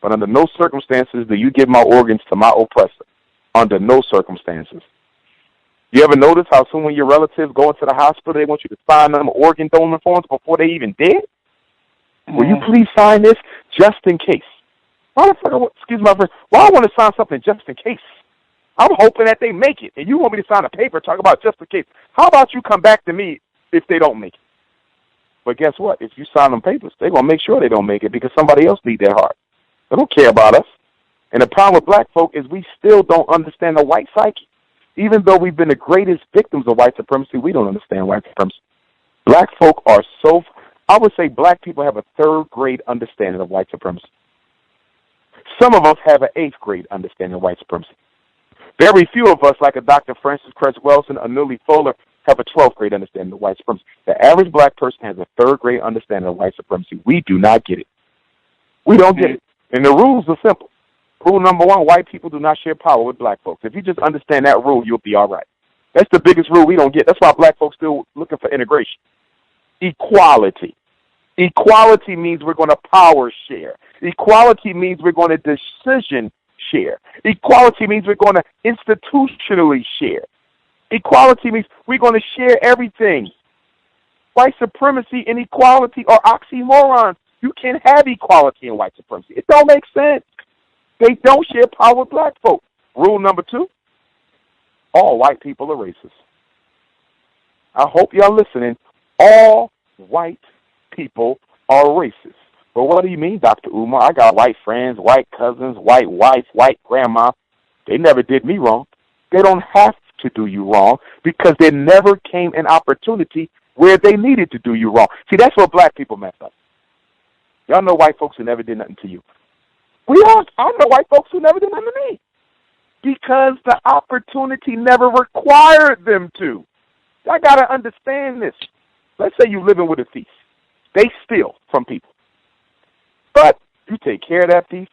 But under no circumstances do you give my organs to my oppressor. Under no circumstances. You ever notice how soon when your relatives go into the hospital, they want you to sign them organ donor forms before they even did? Will you please sign this just in case? Excuse my friend. Why I want to sign something just in case? I'm hoping that they make it, and you want me to sign a paper talk about just in case. How about you come back to me if they don't make it? But guess what? If you sign them papers, they're going to make sure they don't make it because somebody else needs their heart. They don't care about us. And the problem with black folk is we still don't understand the white psyche. Even though we've been the greatest victims of white supremacy, we don't understand white supremacy. Black folk are I would say black people have a third-grade understanding of white supremacy. Some of us have an eighth-grade understanding of white supremacy. Very few of us, like a Dr. Francis Cress Welsing, a Newly Fuller, have a 12th-grade understanding of white supremacy. The average black person has a third-grade understanding of white supremacy. We do not get it. We don't get it. And the rules are simple. Rule number one, white people do not share power with black folks. If you just understand that rule, you'll be all right. That's the biggest rule we don't get. That's why black folks still looking for integration. Equality. Equality means we're going to power share. Equality means we're going to decision share. Equality means we're going to institutionally share. Equality means we're going to share everything. White supremacy and equality are oxymorons. You can't have equality and white supremacy. It don't make sense. They don't share power with black folk. Rule number two, all white people are racist. I hope y'all listening. All white people are racist. But what do you mean, Dr. Umar? I got white friends, white cousins, white wife, white grandma. They never did me wrong. They don't have to do you wrong because there never came an opportunity where they needed to do you wrong. See, that's where black people mess up. Y'all know white folks who never did nothing to you. I know white folks who never did nothing to me because the opportunity never required them to. I got to understand this. Let's say you're living with a thief. They steal from people. But you take care of that thief.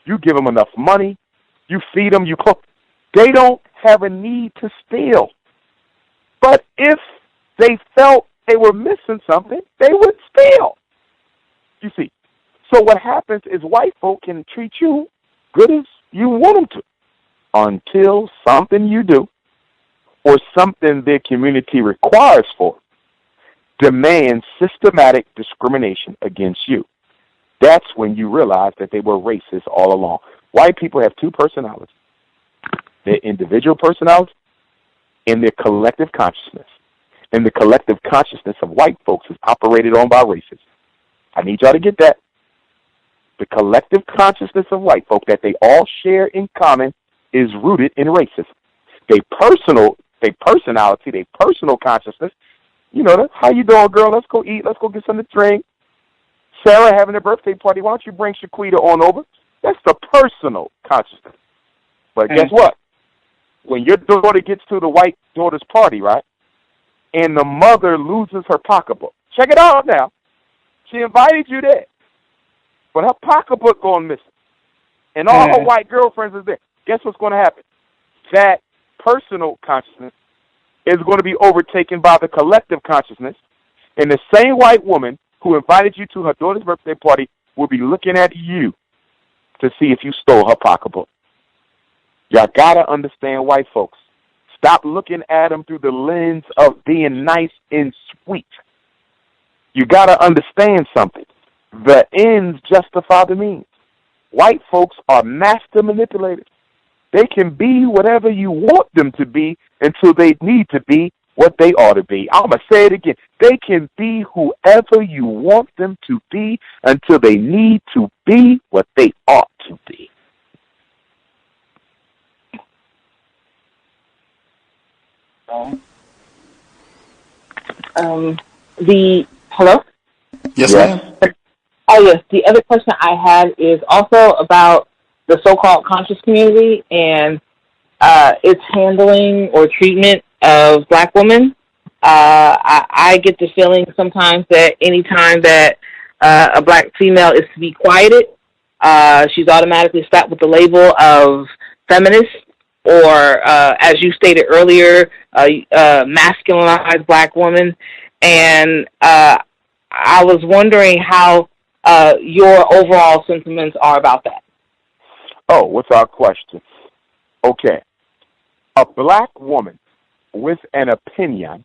You give them enough money. You feed them. You clothe. They don't have a need to steal. But if they felt they were missing something, they would steal. You see. So what happens is white folk can treat you good as you want them to until something you do or something their community requires for demands systematic discrimination against you. That's when you realize that they were racist all along. White people have two personalities, their individual personality and their collective consciousness. And the collective consciousness of white folks is operated on by racists. I need y'all to get that. The collective consciousness of white folk that they all share in common is rooted in racism. Their personality, their personal consciousness, how you doing, girl? Let's go eat. Let's go get something to drink. Sarah having a birthday party. Why don't you bring Shaquita on over? That's the personal consciousness. But guess what? When your daughter gets to the white daughter's party, right, and the mother loses her pocketbook. Check it out now. She invited you there, but her pocketbook gone missing, and all her white girlfriends is there. Guess what's going to happen? That personal consciousness is going to be overtaken by the collective consciousness, and the same white woman who invited you to her daughter's birthday party will be looking at you to see if you stole her pocketbook. Y'all got to understand white folks. Stop looking at them through the lens of being nice and sweet. You got to understand something. The ends justify the means. White folks are master manipulators. They can be whatever you want them to be until they need to be what they ought to be. I'm going to say it again. They can be whoever you want them to be until they need to be what they ought to be. Hello? Yes, ma'am. Oh, yes. The other question I had is also about the so-called conscious community and its handling or treatment of black women. I get the feeling sometimes that anytime that a black female is to be quieted, she's automatically slapped with the label of feminist or, as you stated earlier, masculinized black woman. And I was wondering how your overall sentiments are about that. Oh, what's our question? Okay. A black woman with an opinion,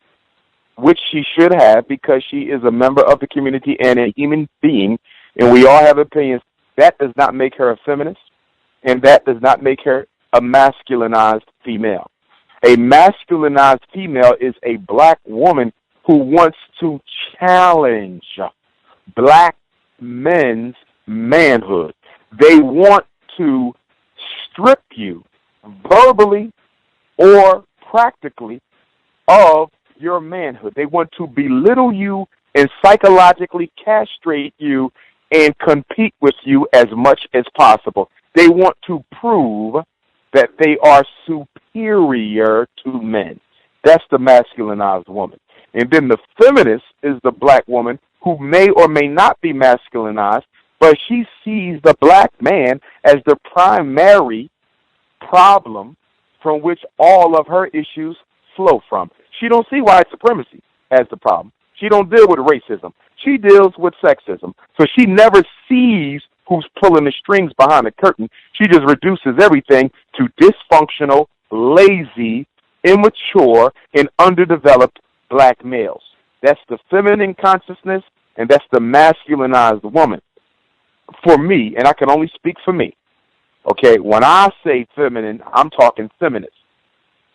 which she should have because she is a member of the community and a human being, and we all have opinions, that does not make her a feminist, and that does not make her a masculinized female. A masculinized female is a black woman who wants to challenge black men's manhood. They want to strip you verbally or practically of your manhood. They want to belittle you and psychologically castrate you and compete with you as much as possible. They want to prove that they are superior to men. That's the masculinized woman. And then the feminist is the black woman who may or may not be masculinized, but she sees the black man as the primary problem from which all of her issues flow from. She don't see white supremacy as the problem. She don't deal with racism. She deals with sexism. So she never sees who's pulling the strings behind the curtain. She just reduces everything to dysfunctional, lazy, immature, and underdeveloped black males. That's the feminine consciousness, and that's the masculinized woman. For me, and I can only speak for me, okay, when I say feminine, I'm talking feminist.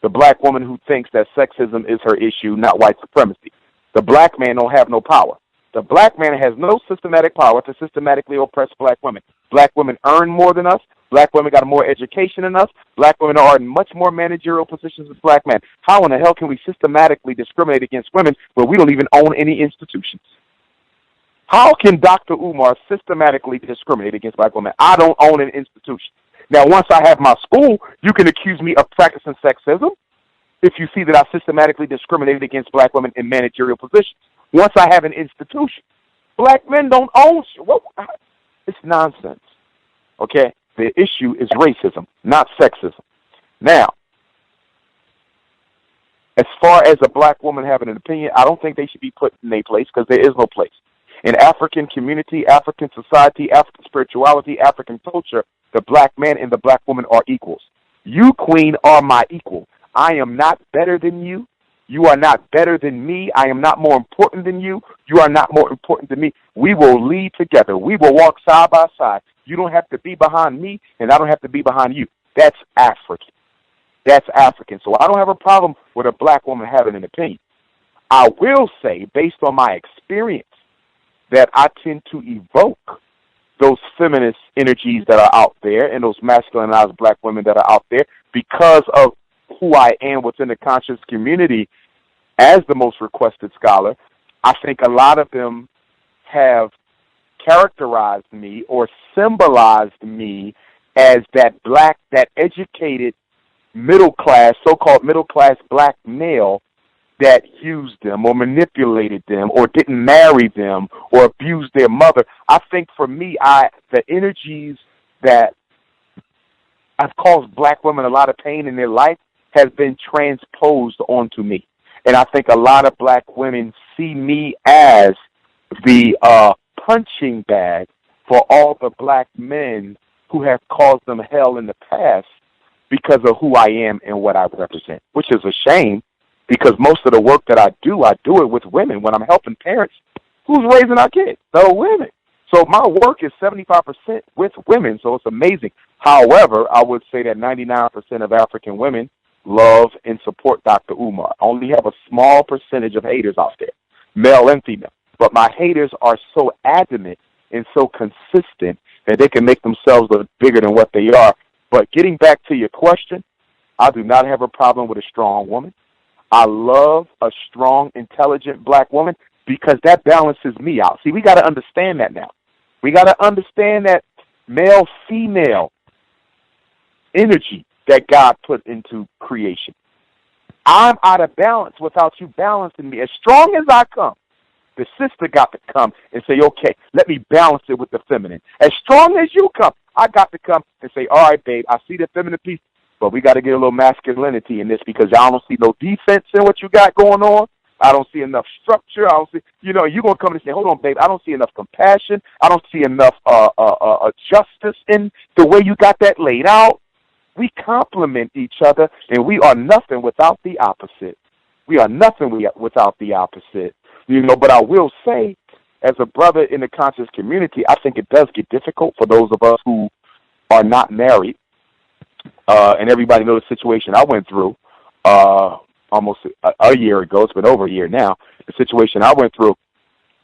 The black woman who thinks that sexism is her issue, not white supremacy. The black man don't have no power. The black man has no systematic power to systematically oppress black women. Black women earn more than us. Black women got more education than us. Black women are in much more managerial positions than black men. How in the hell can we systematically discriminate against women when we don't even own any institutions? How can Dr. Umar systematically discriminate against black women? I don't own an institution. Now, once I have my school, you can accuse me of practicing sexism if you see that I systematically discriminated against black women in managerial positions. Once I have an institution, black men don't own shit. It's nonsense. Okay? The issue is racism, not sexism. Now, as far as a black woman having an opinion, I don't think they should be put in a place because there is no place. In African community, African society, African spirituality, African culture, the black man and the black woman are equals. You, queen, are my equal. I am not better than you. You are not better than me. I am not more important than you. You are not more important than me. We will lead together. We will walk side by side. You don't have to be behind me, and I don't have to be behind you. That's African. That's African. So I don't have a problem with a black woman having an opinion. I will say, based on my experience, that I tend to evoke those feminist energies that are out there and those masculinized black women that are out there because of who I am within the conscious community as the most requested scholar. I think a lot of them have characterized me or symbolized me as that educated middle class, so-called middle class black male that used them or manipulated them or didn't marry them or abused their mother. I think for me, the energies that have caused black women a lot of pain in their life has been transposed onto me. And I think a lot of black women see me as the punching bag for all the black men who have caused them hell in the past because of who I am and what I represent, which is a shame because most of the work that I do it with women when I'm helping parents. Who's raising our kids? The women. So my work is 75% with women, so it's amazing. However, I would say that 99% of African women love and support Dr. Umar. I only have a small percentage of haters out there, male and female. But my haters are so adamant and so consistent that they can make themselves look bigger than what they are. But getting back to your question, I do not have a problem with a strong woman. I love a strong, intelligent black woman because that balances me out. See, we got to understand that now. We got to understand that male-female energy that God put into creation. I'm out of balance without you balancing me. As strong as I come, the sister got to come and say, okay, let me balance it with the feminine. As strong as you come, I got to come and say, all right, babe, I see the feminine piece, but we got to get a little masculinity in this because I don't see no defense in what you got going on. I don't see enough structure. I don't see, you're going to come and say, hold on, babe, I don't see enough compassion. I don't see enough justice in the way you got that laid out. We complement each other, and we are nothing without the opposite. We are nothing without the opposite. But I will say, as a brother in the conscious community, I think it does get difficult for those of us who are not married. And everybody knows the situation I went through almost a year ago. It's been over a year now. The situation I went through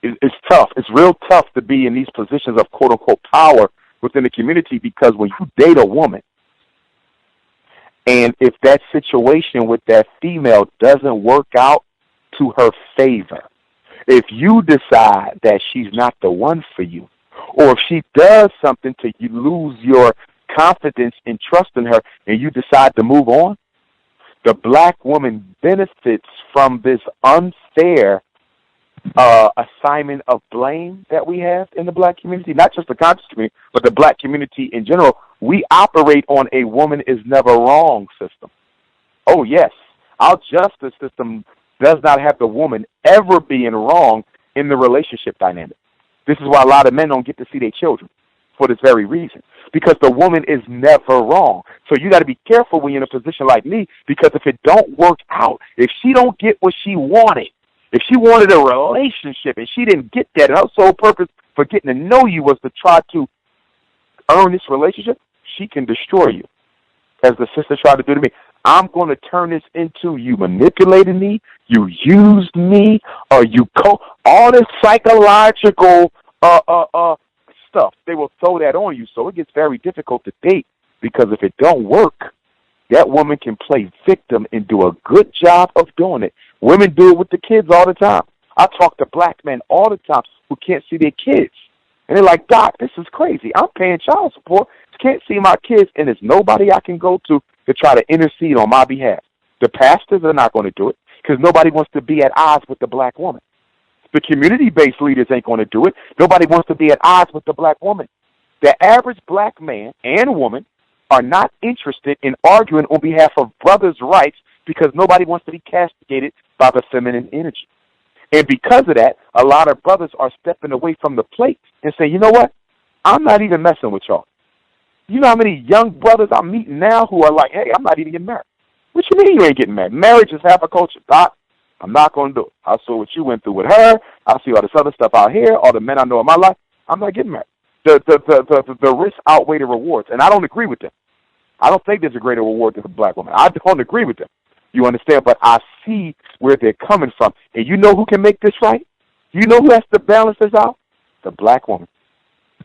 is tough. It's real tough to be in these positions of quote-unquote power within the community because when you date a woman, and if that situation with that female doesn't work out to her favor, if you decide that she's not the one for you, or if she does something to you lose your confidence and trust in her and you decide to move on, the black woman benefits from this unfair assignment of blame that we have in the black community, not just the conscious community, but the black community in general. We operate on a woman is never wrong system. Oh, yes. Our justice system does not have the woman ever being wrong in the relationship dynamic. This is why a lot of men don't get to see their children for this very reason, because the woman is never wrong. So you got to be careful when you're in a position like me, because if it don't work out, if she don't get what she wanted, if she wanted a relationship and she didn't get that, and her sole purpose for getting to know you was to try to earn this relationship, she can destroy you, as the sister tried to do to me. I'm going to turn this into you manipulated me, you used me, or you all this psychological stuff. They will throw that on you, so it gets very difficult to date, because if it don't work, that woman can play victim and do a good job of doing it. Women do it with the kids all the time. I talk to black men all the time who can't see their kids. And they're like, Doc, this is crazy. I'm paying child support, can't see my kids, and there's nobody I can go to try to intercede on my behalf. The pastors are not going to do it because nobody wants to be at odds with the black woman. The community-based leaders ain't going to do it. Nobody wants to be at odds with the black woman. The average black man and woman are not interested in arguing on behalf of brothers' rights because nobody wants to be castigated by the feminine energy. And because of that, a lot of brothers are stepping away from the plate and saying, you know what? I'm not even messing with y'all. You know how many young brothers I'm meeting now who are like, hey, I'm not even getting married. What you mean you ain't getting married? Marriage is half a culture. Doc, I'm not going to do it. I saw what you went through with her. I see all this other stuff out here, all the men I know in my life. I'm not getting married. The risks outweigh the rewards, and I don't agree with them. I don't think there's a greater reward than a black woman. I don't agree with them. You understand? But I see where they're coming from. And you know who can make this right? You know who has to balance this out? The black woman.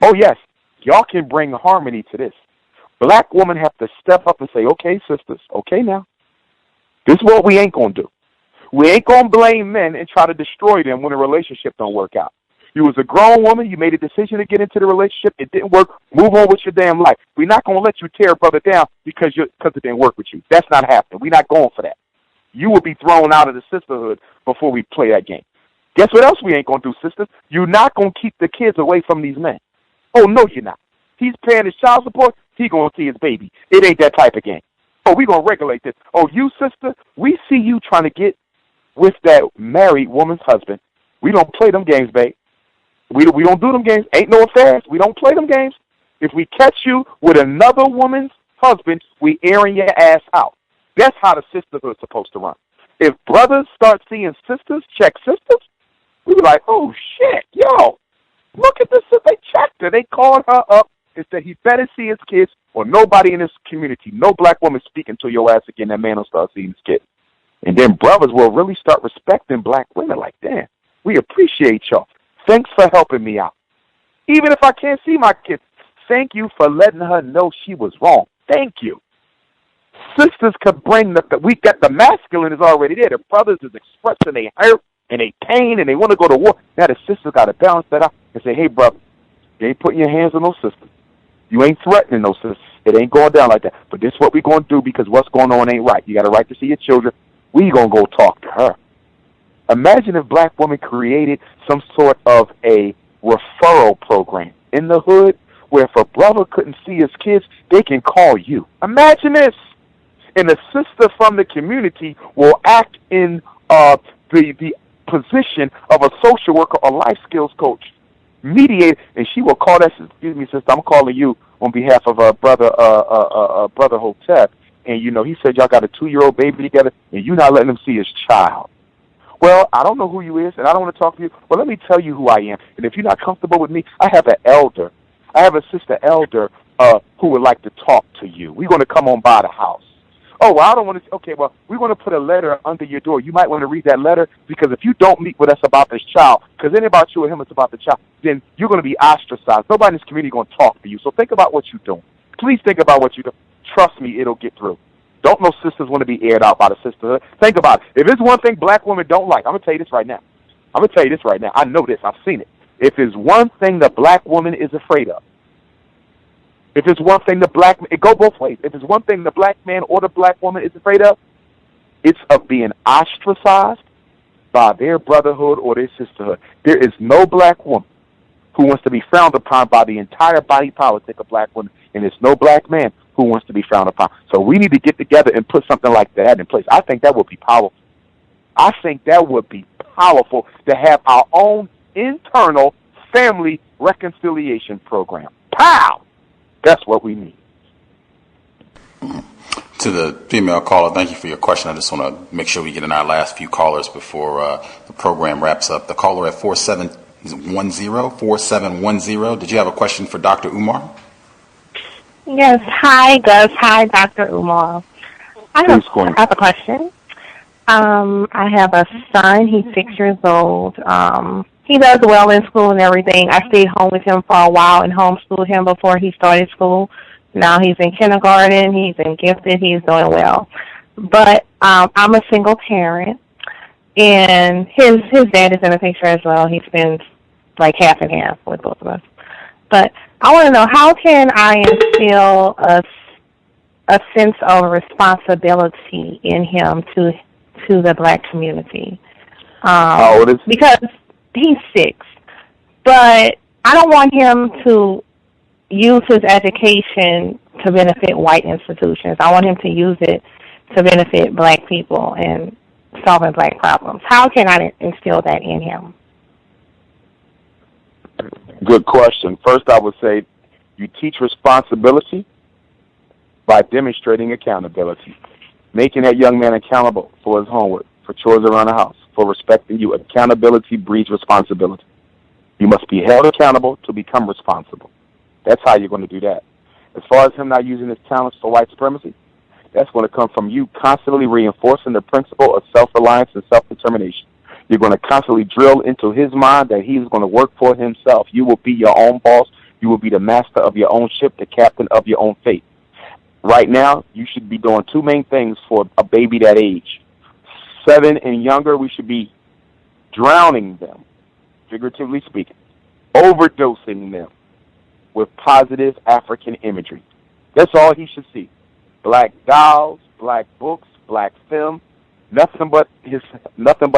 Oh, yes. Y'all can bring harmony to this. Black women have to step up and say, okay, sisters, okay now. This is what we ain't going to do. We ain't going to blame men and try to destroy them when a relationship don't work out. You was a grown woman. You made a decision to get into the relationship. It didn't work. Move on with your damn life. We're not going to let you tear a brother down because it didn't work with you. That's not happening. We're not going for that. You will be thrown out of the sisterhood before we play that game. Guess what else we ain't going to do, sisters? You're not going to keep the kids away from these men. Oh, no, you're not. He's paying his child support. He going to see his baby. It ain't that type of game. Oh, we going to regulate this. Oh, you, sister, we see you trying to get with that married woman's husband. We don't play them games, babe. We don't do them games. Ain't no affairs. We don't play them games. If we catch you with another woman's husband, we airing your ass out. That's how the sisterhood's supposed to run. If brothers start seeing sisters check sisters, we be like, oh, shit, yo, look at this. They checked her. They called her up and said he better see his kids or nobody in his community, no black woman speaking to your ass again. That man will start seeing his kids. And then brothers will really start respecting black women like, damn, we appreciate y'all. Thanks for helping me out. Even if I can't see my kids, thank you for letting her know she was wrong. Thank you. Sisters could bring we got the masculine is already there. The brothers is expressing they hurt and they pain and they want to go to war. Now the sisters got to balance that out and say, hey, brother, you ain't putting your hands on those sisters. You ain't threatening those sisters. It ain't going down like that. But this is what we going to do because what's going on ain't right. You got a right to see your children. We going to go talk to her. Imagine if black women created some sort of a referral program in the hood where if a brother couldn't see his kids, they can call you. Imagine this. And a sister from the community will act in the position of a social worker or life skills coach, mediate, and she will call that, excuse me, sister, I'm calling you on behalf of brother Hotep, and, you know, he said y'all got a 2-year-old baby together, and you're not letting him see his child. Well, I don't know who you is, and I don't want to talk to you. Well, let me tell you who I am. And if you're not comfortable with me, I have an elder. I have a sister elder who would like to talk to you. We're going to come on by the house. Oh, well, I don't want to. Okay, well, we're going to put a letter under your door. You might want to read that letter because if you don't meet with us about this child, because it ain't about you or him, it's about the child, then you're going to be ostracized. Nobody in this community is going to talk to you. So think about what you're doing. Please think about what you're doing. Trust me, it'll get through. Don't no sisters want to be aired out by the sisterhood. Think about it. If there's one thing black women don't like, I'm going to tell you this right now. I know this. I've seen it. If there's one thing the black woman is afraid of, if it's one thing it go both ways. If it's one thing the black man or the black woman is afraid of, it's of being ostracized by their brotherhood or their sisterhood. There is no black woman who wants to be frowned upon by the entire body politic of black women, and there's no black man who wants to be frowned upon. So we need to get together and put something like that in place. I think that would be powerful. I think that would be powerful to have our own internal family reconciliation program. Pow! That's what we need. To the female caller, thank you for your question. I just want to make sure we get in our last few callers before the program wraps up. The caller at 4710. Did you have a question for Dr. Umar? Yes. Hi, Gus. Hi, Dr. Umar. I have a question. I have a son. He's 6 years old. He does well in school and everything. I stayed home with him for a while and homeschooled him before he started school. Now he's in kindergarten. He's in gifted. He's doing well. But I'm a single parent, and his dad is in the picture as well. He spends like half and half with both of us. But I want to know, how can I instill a sense of responsibility in him to the black community? How old is he? Because he's 6, but I don't want him to use his education to benefit white institutions. I want him to use it to benefit black people and solving black problems. How can I instill that in him? Good question. First, I would say you teach responsibility by demonstrating accountability, making that young man accountable for his homework, for chores around the house, for respecting you. Accountability breeds responsibility. You must be held accountable to become responsible. That's how you're going to do that. As far as him not using his talents for white supremacy, that's going to come from you constantly reinforcing the principle of self-reliance and self-determination. You're going to constantly drill into his mind that he's going to work for himself. You will be your own boss. You will be the master of your own ship, the captain of your own fate. Right now, you should be doing two main things for a baby that age. 7 and younger, we should be drowning them, figuratively speaking, overdosing them with positive African imagery. That's all he should see. Black dolls, black books, black film, nothing but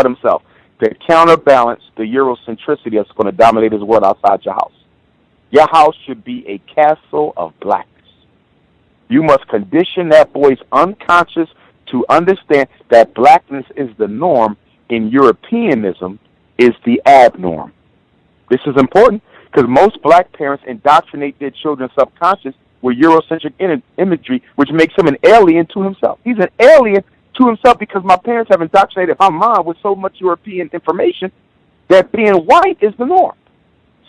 himself, to counterbalance the Eurocentricity that's going to dominate his world outside your house. Your house should be a castle of blackness. You must condition that boy's unconscious to understand that blackness is the norm and Europeanism is the abnorm. This is important because most black parents indoctrinate their children's subconscious with Eurocentric imagery, which makes him an alien to himself. He's an alien to himself because my parents have indoctrinated my mind with so much European information that being white is the norm.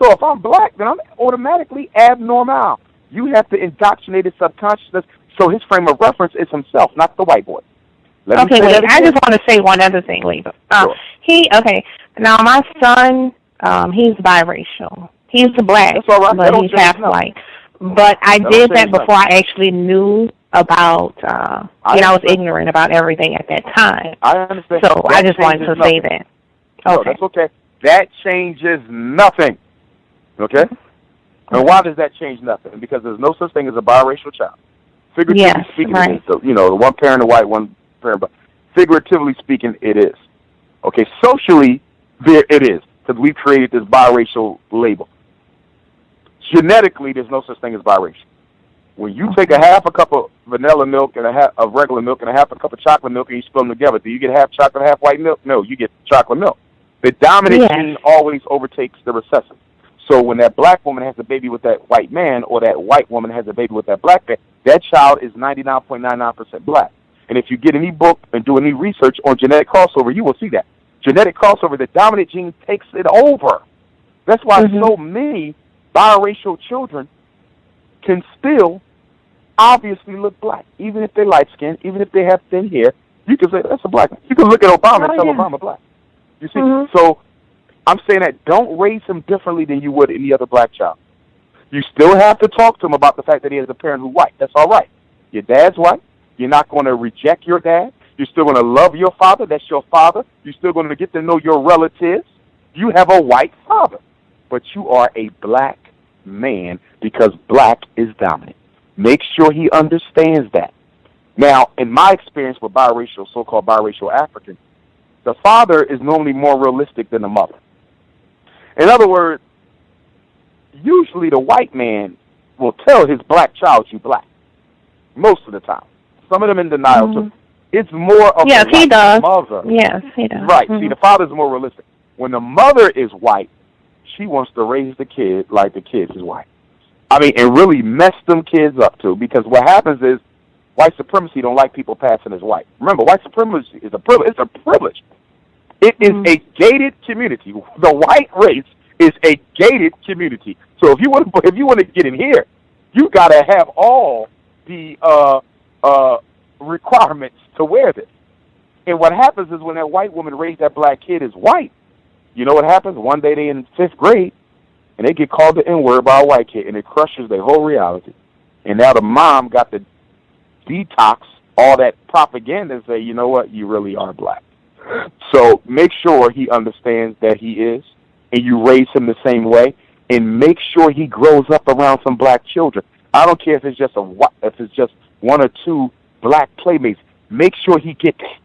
So if I'm black, then I'm automatically abnormal. You have to indoctrinate his subconsciousness so his frame of reference is himself, not the white boy. Okay, wait. I just want to say one other thing, Leva. Sure. Now my son, he's biracial. He's black, that's all right. but he's half white. But I did that before I actually knew about, I was ignorant about everything at that time. I understand. So I just wanted to say that. Okay. No, that's okay. That changes nothing. Okay? And why does that change nothing? Because there's no such thing as a biracial child. Figuratively speaking, right. It is. The one parent white, one parent black. Figuratively speaking, it is. Okay, socially, it is, because we've created this biracial label. Genetically, there's no such thing as biracial. When you take a cup of vanilla milk and a half of regular milk and a half a cup of chocolate milk and you spill them together, do you get half chocolate, half white milk? No, you get chocolate milk. The dominant gene always overtakes the recessive. So when that black woman has a baby with that white man, or that white woman has a baby with that black man, that child is 99.99% black. And if you get any book and do any research on genetic crossover, you will see that. Genetic crossover, the dominant gene takes it over. That's why so many biracial children can still obviously look black. Even if they're light-skinned, even if they have thin hair, you can say, that's a black man. You can look at Obama and tell Obama black. You see? So I'm saying that don't raise him differently than you would any other black child. You still have to talk to him about the fact that he has a parent who's white. That's all right. Your dad's white. You're not going to reject your dad. You're still going to love your father. That's your father. You're still going to get to know your relatives. You have a white father. But you are a black man because black is dominant. Make sure he understands that. Now, in my experience with biracial, so-called biracial Africans, the father is normally more realistic than the mother. In other words, usually the white man will tell his black child you black. Most of the time. Some of them in denial too. It's more of the he does. mother. Yes, he does. Right. See, the father's more realistic. When the mother is white, she wants to raise the kid like the kid is white. I mean, and really mess them kids up too, because what happens is white supremacy don't like people passing as white. Remember, white supremacy is a privilege. It's a privilege. It is a gated community. The white race is a gated community. So if you want to get in here, you got to have all the requirements to wear this. And what happens is when that white woman raised that black kid as white, you know what happens? One day they in 5th grade, and they get called the N-word by a white kid, and it crushes their whole reality. And now the mom got to detox all that propaganda and say, you know what, you really are black. So make sure he understands that he is, and you raise him the same way, and make sure he grows up around some black children. I don't care if it's just one or two black playmates. Make sure he gets that.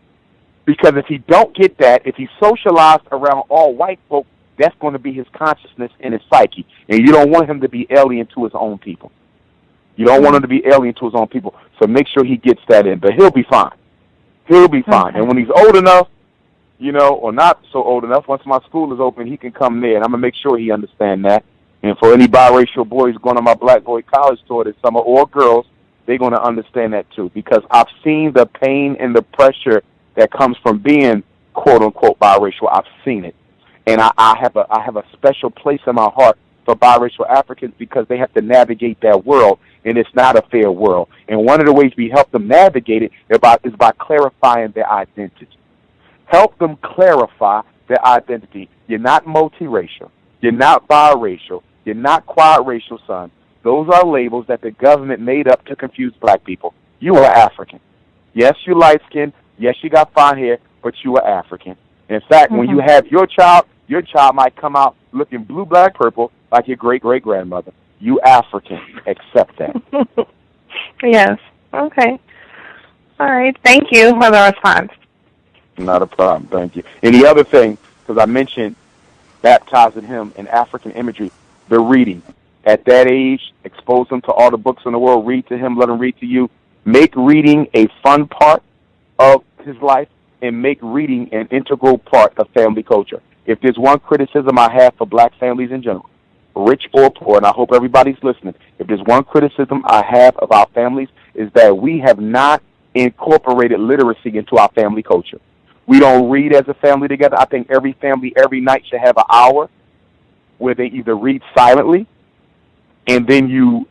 Because if he don't get that, if he's socialized around all white folk, that's going to be his consciousness and his psyche. And you don't want him to be alien to his own people. You don't want him to be alien to his own people. So make sure he gets that in. But he'll be fine. He'll be fine. Okay. And when he's old enough, or not so old enough, once my school is open, he can come there. And I'm going to make sure he understands that. And for any biracial boys going on my Black Boy College tour this summer, or girls, they're going to understand that too. Because I've seen the pain and the pressure that comes from being, quote-unquote, biracial. I've seen it. And I have a special place in my heart for biracial Africans because they have to navigate that world, and it's not a fair world. And one of the ways we help them navigate it is by clarifying their identity. Help them clarify their identity. You're not multiracial. You're not biracial. You're not quad-racial, son. Those are labels that the government made up to confuse black people. You are African. Yes, you're light-skinned. Yes, you got fine hair, but you are African. In fact, when you have your child might come out looking blue, black, purple, like your great-great-grandmother. You African. Accept that. Yes. Okay. All right. Thank you for the response. Not a problem. Thank you. And the other thing, because I mentioned baptizing him in African imagery, the reading. At that age, expose him to all the books in the world. Read to him. Let him read to you. Make reading a fun part of his life, and make reading an integral part of family culture. If there's one criticism I have for black families in general, rich or poor, and I hope everybody's listening, if there's one criticism I have of our families is that we have not incorporated literacy into our family culture. We don't read as a family together. I think every family every night should have an hour where they either read silently, and then you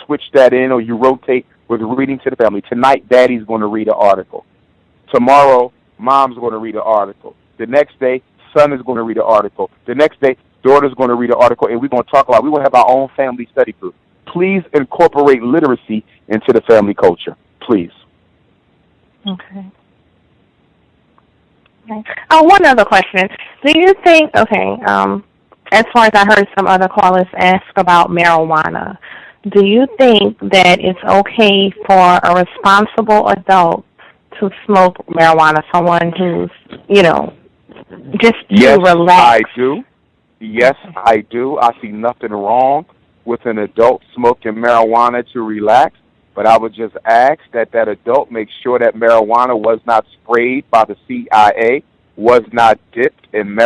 switch that in, or you rotate with reading to the family. Tonight, Daddy's going to read an article. Tomorrow, Mom's going to read an article. The next day, Son is going to read an article. The next day, Daughter's going to read an article, and we're going to talk about. We're going to have our own family study group. Please incorporate literacy into the family culture. Please. Okay. One other question. Do you think, as far as I heard some other callers ask about marijuana, do you think that it's okay for a responsible adult to smoke marijuana, someone who's, just to relax? I do. Yes, I do. I see nothing wrong with an adult smoking marijuana to relax, but I would just ask that adult make sure that marijuana was not sprayed by the CIA, was not dipped in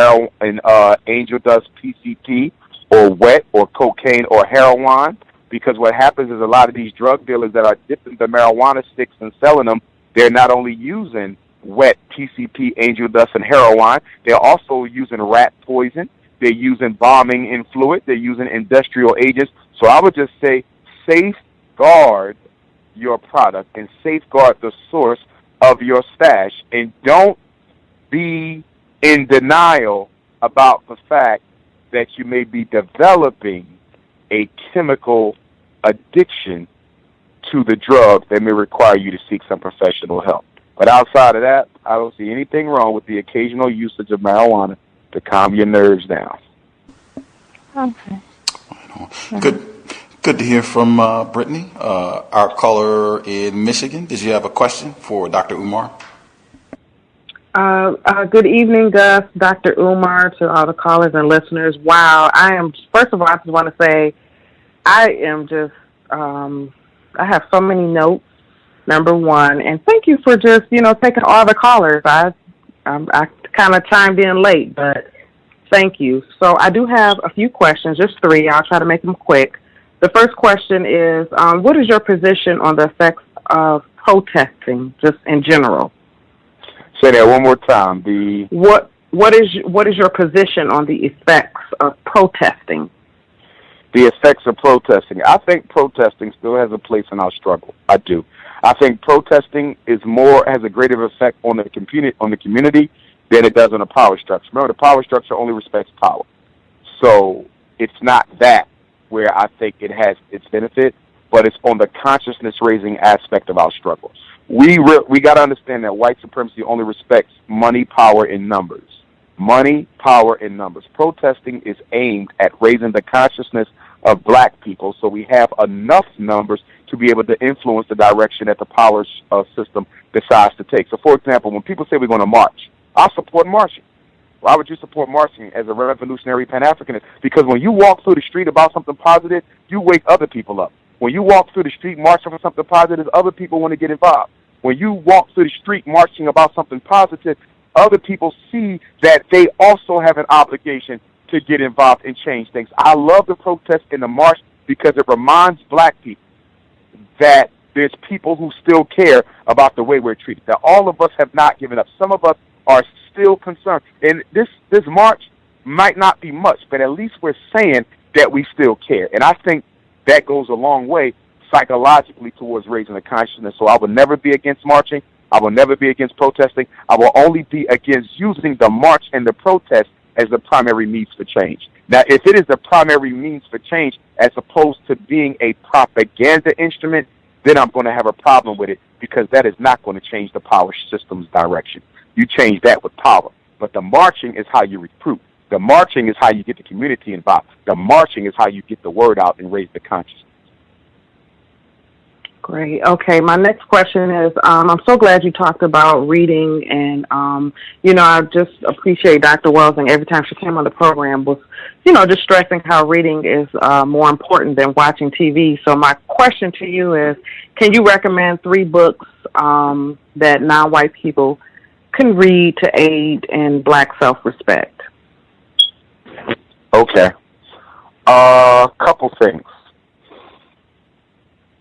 angel dust, PCP, or wet, or cocaine, or heroin, because what happens is a lot of these drug dealers that are dipping the marijuana sticks and selling them, they're not only using wet PCP, angel dust, and heroin, they're also using rat poison, they're using bombing in fluid, they're using industrial agents. So I would just say safeguard your product and safeguard the source of your stash, and don't be in denial about the fact that you may be developing a chemical addiction to the drug that may require you to seek some professional help. But outside of that, I don't see anything wrong with the occasional usage of marijuana to calm your nerves down. Okay. Good to hear from Brittany. Our caller in Michigan, did you have a question for Dr. Umar? Good evening, Gus, Dr. Umar, to all the callers and listeners. Wow, first of all, I just want to say I have so many notes, number one, and thank you for just, taking all the callers. I kind of chimed in late, but thank you. So I do have a few questions, just three. I'll try to make them quick. The first question is, what is your position on the effects of protesting, just in general? Say that one more time. What is your position on the effects of protesting? The effects of protesting. I think protesting still has a place in our struggle. I do. I think protesting has a greater effect on the community than it does on the power structure. Remember, the power structure only respects power. So it's not that where I think it has its benefit, but it's on the consciousness-raising aspect of our struggle. We got to understand that white supremacy only respects money, power, and numbers. Money, power, and numbers. Protesting is aimed at raising the consciousness of black people so we have enough numbers to be able to influence the direction that the power system decides to take. So, for example, when people say we're going to march, I support marching. Why would you support marching as a revolutionary Pan-Africanist? Because when you walk through the street about something positive, you wake other people up. When you walk through the street marching for something positive, other people want to get involved. When you walk through the street marching about something positive, other people see that they also have an obligation to get involved and change things. I love the protest and the march because it reminds black people that there's people who still care about the way we're treated, that all of us have not given up. Some of us are still concerned. And this march might not be much, but at least we're saying that we still care. And I think that goes a long way psychologically towards raising the consciousness. So I will never be against marching. I will never be against protesting. I will only be against using the march and the protest as the primary means for change. Now, if it is the primary means for change as opposed to being a propaganda instrument, then I'm going to have a problem with it, because that is not going to change the power system's direction. You change that with power. But the marching is how you recruit. The marching is how you get the community involved. The marching is how you get the word out and raise the consciousness. Great. Okay, my next question is, I'm so glad you talked about reading, and, I just appreciate Dr. Welsing every time she came on the program was, just stressing how reading is more important than watching TV. So my question to you is, can you recommend 3 books that non-white people can read to aid in Black self-respect? Okay. Couple things.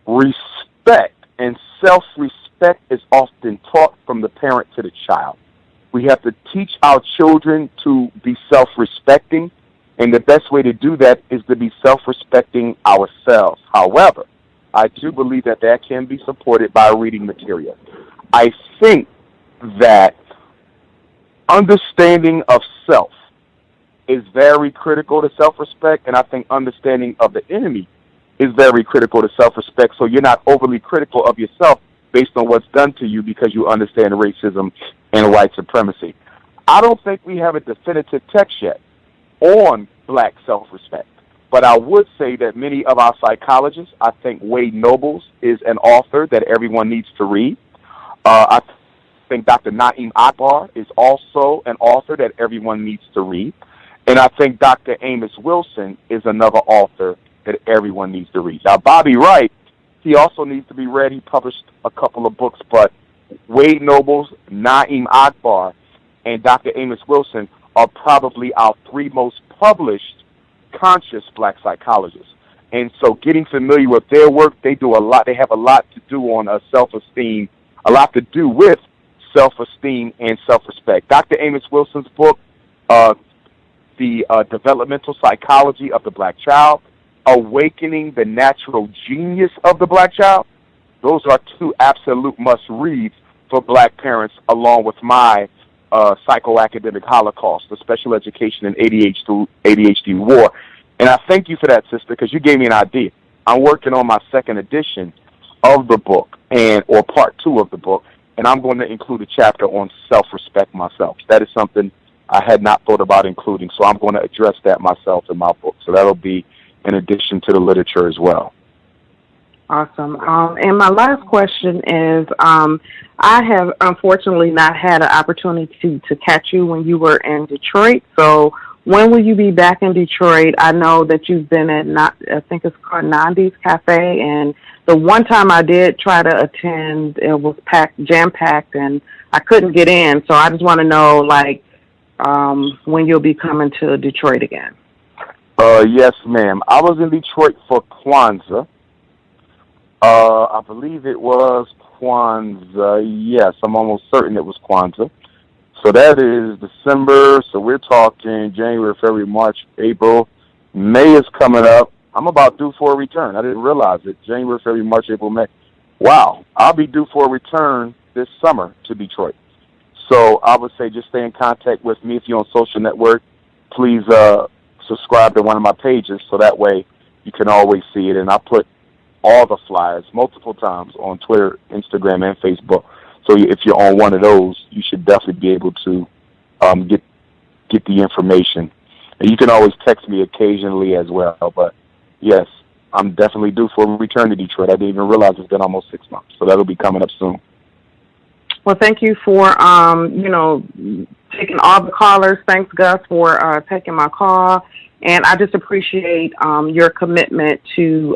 Respect and self-respect is often taught from the parent to the child. We have to teach our children to be self-respecting, and the best way to do that is to be self-respecting ourselves. However, I do believe that can be supported by reading material. I think that understanding of self is very critical to self-respect, and I think understanding of the enemy is very critical to self-respect, so you're not overly critical of yourself based on what's done to you because you understand racism and white supremacy. I don't think we have a definitive text yet on Black self-respect, but I would say that many of our psychologists, I think Wade Nobles is an author that everyone needs to read. I think Dr. Naeem Akbar is also an author that everyone needs to read. And I think Dr. Amos Wilson is another author that everyone needs to read. Now, Bobby Wright, he also needs to be read. He published a couple of books, but Wade Nobles, Naeem Akbar, and Dr. Amos Wilson are probably our 3 most published conscious Black psychologists. And so getting familiar with their work, they do a lot. They have a lot to do on self-esteem, a lot to do with self-esteem and self-respect. Dr. Amos Wilson's book, The Developmental Psychology of the Black Child, Awakening the Natural Genius of the Black Child, those are 2 absolute must-reads for Black parents, along with my Psychoacademic Holocaust, the Special Education and ADHD War. And I thank you for that, sister, because you gave me an idea. I'm working on my 2nd edition of the book, or part 2 of the book, and I'm going to include a chapter on self-respect myself. That is something I had not thought about including, so I'm going to address that myself in my book. So that'll be in addition to the literature as well. Awesome. And my last question is, I have unfortunately not had an opportunity to catch you when you were in Detroit. So when will you be back in Detroit? I know that you've been at, I think it's called Nandi's Cafe, and the one time I did try to attend, it was jam-packed, and I couldn't get in. So I just want to know, when you'll be coming to Detroit again. Yes, ma'am. I was in Detroit for Kwanzaa. I believe it was Kwanzaa. Yes, I'm almost certain it was Kwanzaa. So that is December. So we're talking January, February, March, April. May is coming up. I'm about due for a return. I didn't realize it. January, February, March, April, May. Wow. I'll be due for a return this summer to Detroit. So I would say just stay in contact with me. If you're on social network, please subscribe to one of my pages so that way you can always see it. And I put all the flyers multiple times on Twitter, Instagram, and Facebook. So if you're on one of those, you should definitely be able to get the information. And you can always text me occasionally as well. But yes, I'm definitely due for a return to Detroit. I didn't even realize it's been almost 6 months. So that'll be coming up soon. Well, thank you for, taking all the callers. Thanks, Gus, for taking my call. And I just appreciate your commitment to,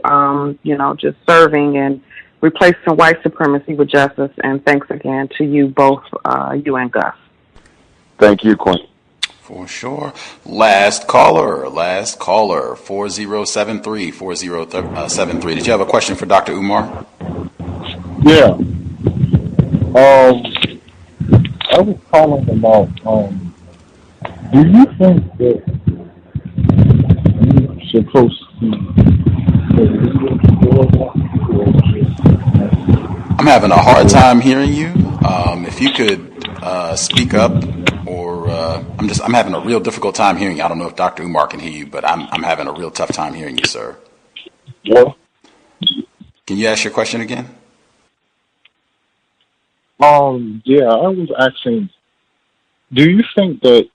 just serving and replacing white supremacy with justice. And thanks again to you both, you and Gus. Thank you, Quinn. For sure. Last caller, 4073. Did you have a question for Dr. Umar? Yeah. I was calling about, do you think that you're supposed to... I'm having a hard time hearing you. If you could speak up or I'm having a real difficult time hearing you. I don't know if Dr. Umar can hear you, but I'm having a real tough time hearing you, sir. Well, Can you ask your question again? yeah, I was asking, do you think that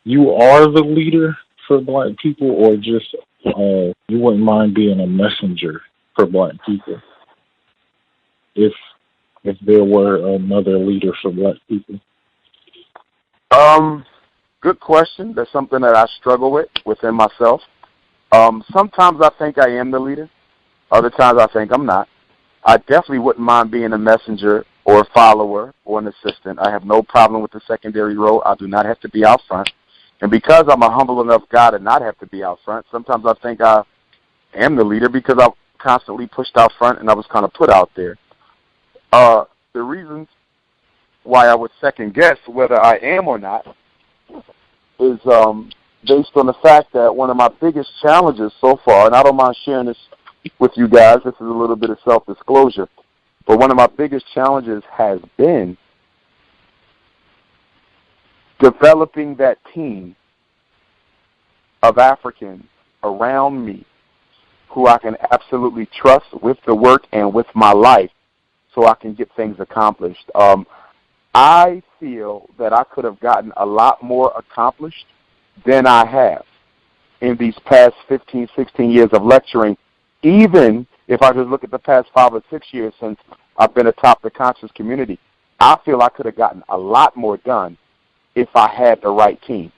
you are the leader for Black people, or just you wouldn't mind being a messenger for Black people if there were another leader for Black people? Good question. That's something that I struggle with within myself. Sometimes I think I am the leader. Other times I think I'm not. I definitely wouldn't mind being a messenger or a follower or an assistant. I have no problem with the secondary role. I do not have to be out front. And because I'm a humble enough guy to not have to be out front, sometimes I think I am the leader because I'm constantly pushed out front and I was kind of put out there. The reasons why I would second guess whether I am or not is based on the fact that one of my biggest challenges so far, and I don't mind sharing this with you guys, this is a little bit of self-disclosure, but one of my biggest challenges has been developing that team of Africans around me who I can absolutely trust with the work and with my life so I can get things accomplished. I feel that I could have gotten a lot more accomplished than I have in these past 15, 16 years of lecturing, even if I just look at the past 5 or 6 years since I've been atop the conscious community. I feel I could have gotten a lot more done if I had the right team.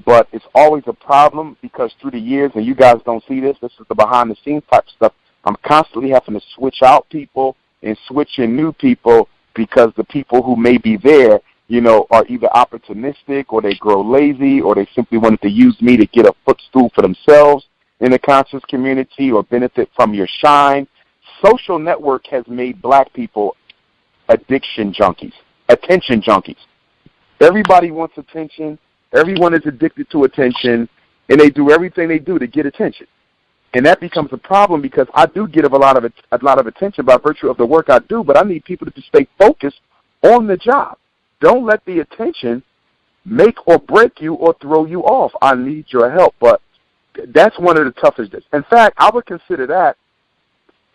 But it's always a problem because through the years, and you guys don't see this, this is the behind-the-scenes type stuff, I'm constantly having to switch out people and switch in new people because the people who may be there, you know, are either opportunistic or they grow lazy or they simply wanted to use me to get a footstool for themselves in the conscious community or benefit from your shine. Social network has made Black people addiction junkies, attention junkies. Everybody wants attention. Everyone is addicted to attention, and they do everything they do to get attention. And that becomes a problem because I do get a lot of attention by virtue of the work I do, but I need people to stay focused on the job. Don't let the attention make or break you or throw you off. I need your help, but that's one of the toughest. In fact, I would consider that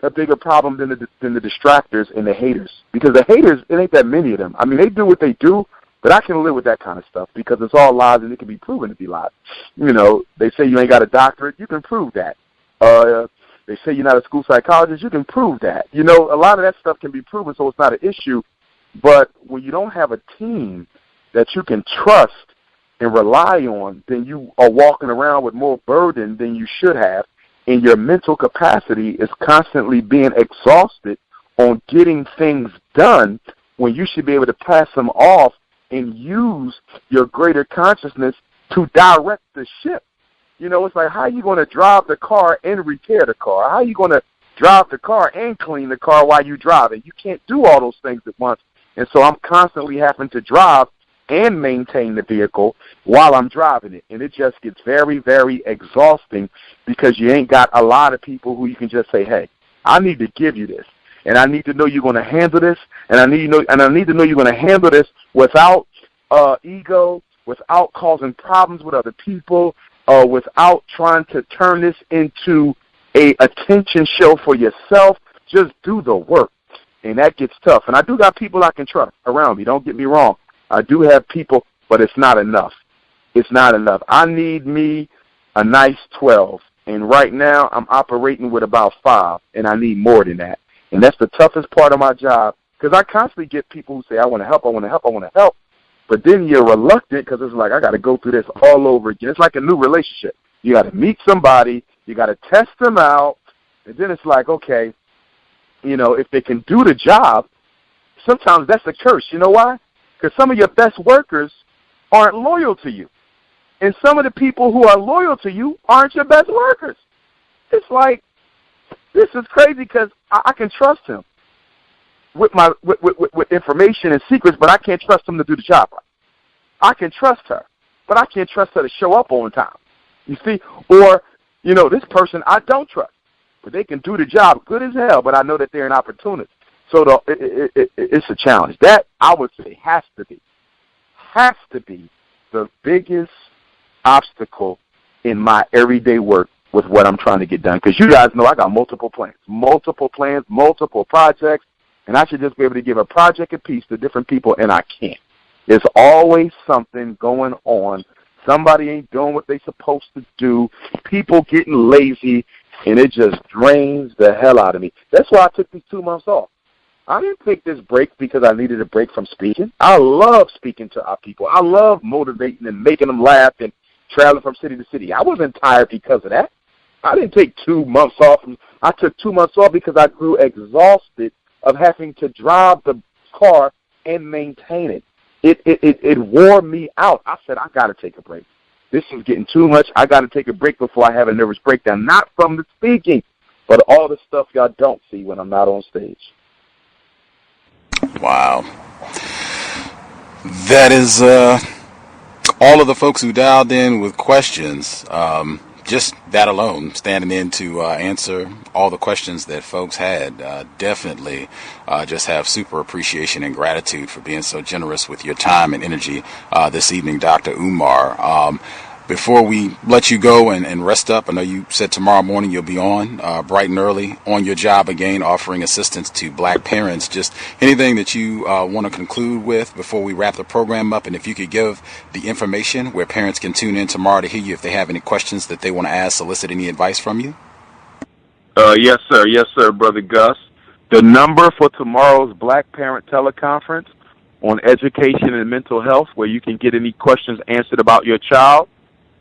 a bigger problem than the distractors and the haters, because the haters, it ain't that many of them. I mean, they do what they do, but I can live with that kind of stuff because it's all lies and it can be proven to be lies. You know, they say you ain't got a doctorate, you can prove that. They say you're not a school psychologist, you can prove that. You know, a lot of that stuff can be proven, so it's not an issue. But when you don't have a team that you can trust and rely on, then you are walking around with more burden than you should have, and your mental capacity is constantly being exhausted on getting things done when you should be able to pass them off and use your greater consciousness to direct the ship. You know, it's like, how are you going to drive the car and repair the car? How are you going to drive the car and clean the car while you drive it? You can't do all those things at once. And so I'm constantly having to drive and maintain the vehicle while I'm driving it. And it just gets very, very exhausting because you ain't got a lot of people who you can just say, hey, I need to give you this. And I need to know you're going to handle this. And I need to know you're going to handle this without ego, without causing problems with other people, without trying to turn this into a attention show for yourself. Just do the work. And that gets tough. And I do got people I can trust around me. Don't get me wrong. I do have people, but it's not enough. It's not enough. I need me a nice 12. And right now I'm operating with about 5, and I need more than that. And that's the toughest part of my job because I constantly get people who say, I want to help, I want to help, I want to help. But then you're reluctant because it's like, I got to go through this all over again. It's like a new relationship. You got to meet somebody. You got to test them out. And then it's like, okay, you know, if they can do the job, sometimes that's a curse. You know why? Because some of your best workers aren't loyal to you. And some of the people who are loyal to you aren't your best workers. It's like, this is crazy because I can trust him with information and secrets, but I can't trust him to do the job right. I can trust her, but I can't trust her to show up on time. You see? Or, you know, this person I don't trust, but they can do the job good as hell, but I know that they're an opportunist. So it's a challenge. That, I would say, has to be the biggest obstacle in my everyday work with what I'm trying to get done. Because you guys know I got multiple plans, multiple projects, and I should just be able to give a project a piece to different people, and I can't. There's always something going on. Somebody ain't doing what they supposed to do. People getting lazy, and it just drains the hell out of me. That's why I took these 2 months off. I didn't take this break because I needed a break from speaking. I love speaking to our people. I love motivating and making them laugh and traveling from city to city. I wasn't tired because of that. I didn't take 2 months off. I took 2 months off because I grew exhausted of having to drive the car and maintain it. It wore me out. I said, I got to take a break. This is getting too much. I got to take a break before I have a nervous breakdown. Not from the speaking, but all the stuff y'all don't see when I'm not on stage. Wow. That is all of the folks who dialed in with questions. Just that alone, standing in to answer all the questions that folks had, definitely just have super appreciation and gratitude for being so generous with your time and energy this evening, Dr. Umar. Before we let you go and rest up, I know you said tomorrow morning you'll be on bright and early on your job again, offering assistance to black parents. Just anything that you want to conclude with before we wrap the program up, and if you could give the information where parents can tune in tomorrow to hear you if they have any questions that they want to ask, solicit any advice from you. Yes, sir, Brother Gus. The number for tomorrow's Black Parent Teleconference on education and mental health, where you can get any questions answered about your child.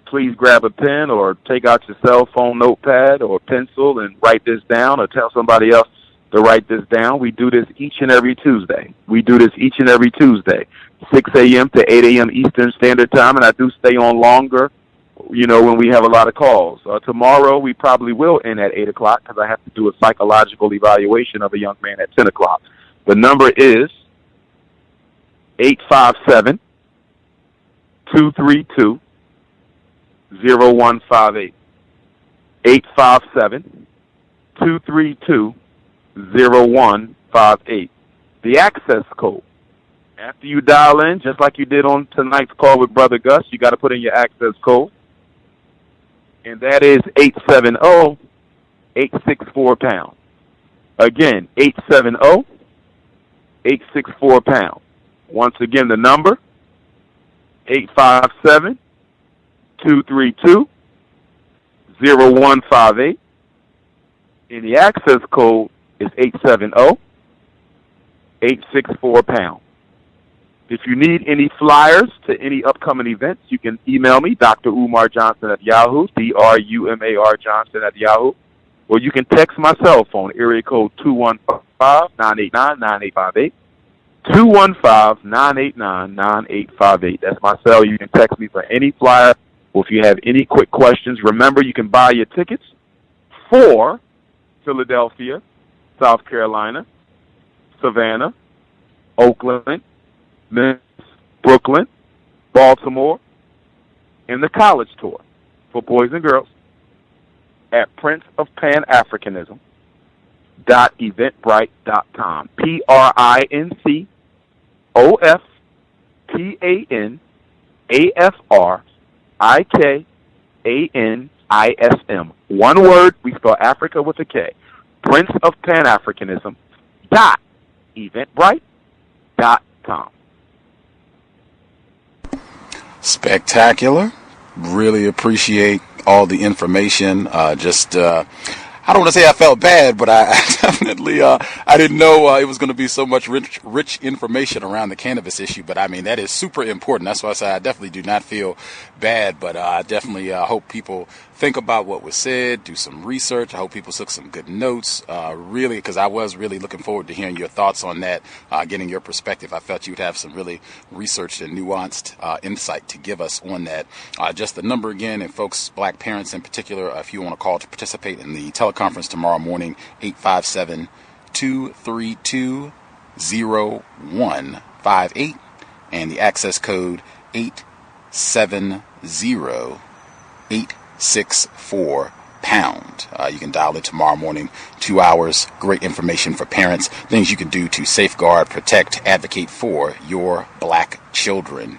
Please grab a pen or take out your cell phone notepad or pencil and write this down, or tell somebody else to write this down. We do this each and every Tuesday. 6 a.m. to 8 a.m. Eastern Standard Time, and I do stay on longer, when we have a lot of calls. Tomorrow we probably will end at 8 o'clock because I have to do a psychological evaluation of a young man at 10 o'clock. The number is 857-232-0158. 857-232-0158. The access code. After you dial in, just like you did on tonight's call with Brother Gus, you got to put in your access code. And that is 870-864-POUND. Again, 870-864-POUND. Once again, the number, 857-232-0158. And the access code is 870-864-POUND. If you need any flyers to any upcoming events, you can email me, Dr. Umar Johnson at Yahoo, DRUMAR Johnson at Yahoo, or you can text my cell phone, area code 215-989-9858, 215-989-9858. That's my cell. You can text me for any flyer, or if you have any quick questions. Remember, you can buy your tickets for Philadelphia, South Carolina, Savannah, Oakland, Memphis, Brooklyn, Baltimore, and the college tour for boys and girls at princeofpanafricanism.eventbrite.com. PRINCEOFPANAFRICANISM. One word, we spell Africa with a K. princeofpanafricanism.eventbrite.com. Spectacular. Really appreciate all the information. I don't want to say I felt bad, but I definitely, I didn't know it was going to be so much rich information around the cannabis issue. But I mean, that is super important. That's why I say I definitely do not feel bad, but I definitely hope people think about what was said, do some research. I hope people took some good notes, really, because I was really looking forward to hearing your thoughts on that, getting your perspective. I felt you'd have some really researched and nuanced insight to give us on that. Just the number again, and folks, black parents in particular, if you want to call to participate in the teleconference tomorrow morning, 857-232-0158, and the access code 870-864-POUND. You can dial it tomorrow morning, 2 hours, great information for parents, things you can do to safeguard, protect, advocate for your black children.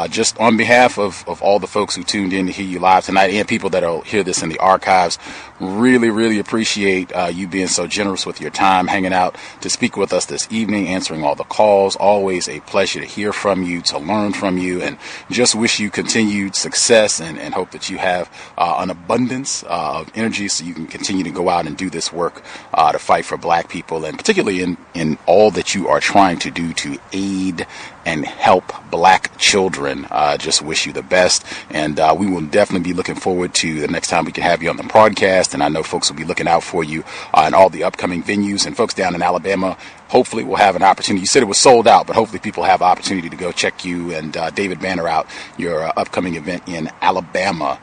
just on behalf of all the folks who tuned in to hear you live tonight and people that will hear this in the archives, really, really appreciate you being so generous with your time, hanging out to speak with us this evening, answering all the calls. Always a pleasure to hear from you, to learn from you, and just wish you continued success and hope that you have an abundance of energy so you can continue to go out and do this work to fight for black people, and particularly in all that you are trying to do to aid and help black children. Just wish you the best, and we will definitely be looking forward to the next time we can have you on the broadcast, and I know folks will be looking out for you in all the upcoming venues, and folks down in Alabama hopefully will have an opportunity. You said it was sold out, but hopefully people have opportunity to go check you and David Banner out, your upcoming event in Alabama.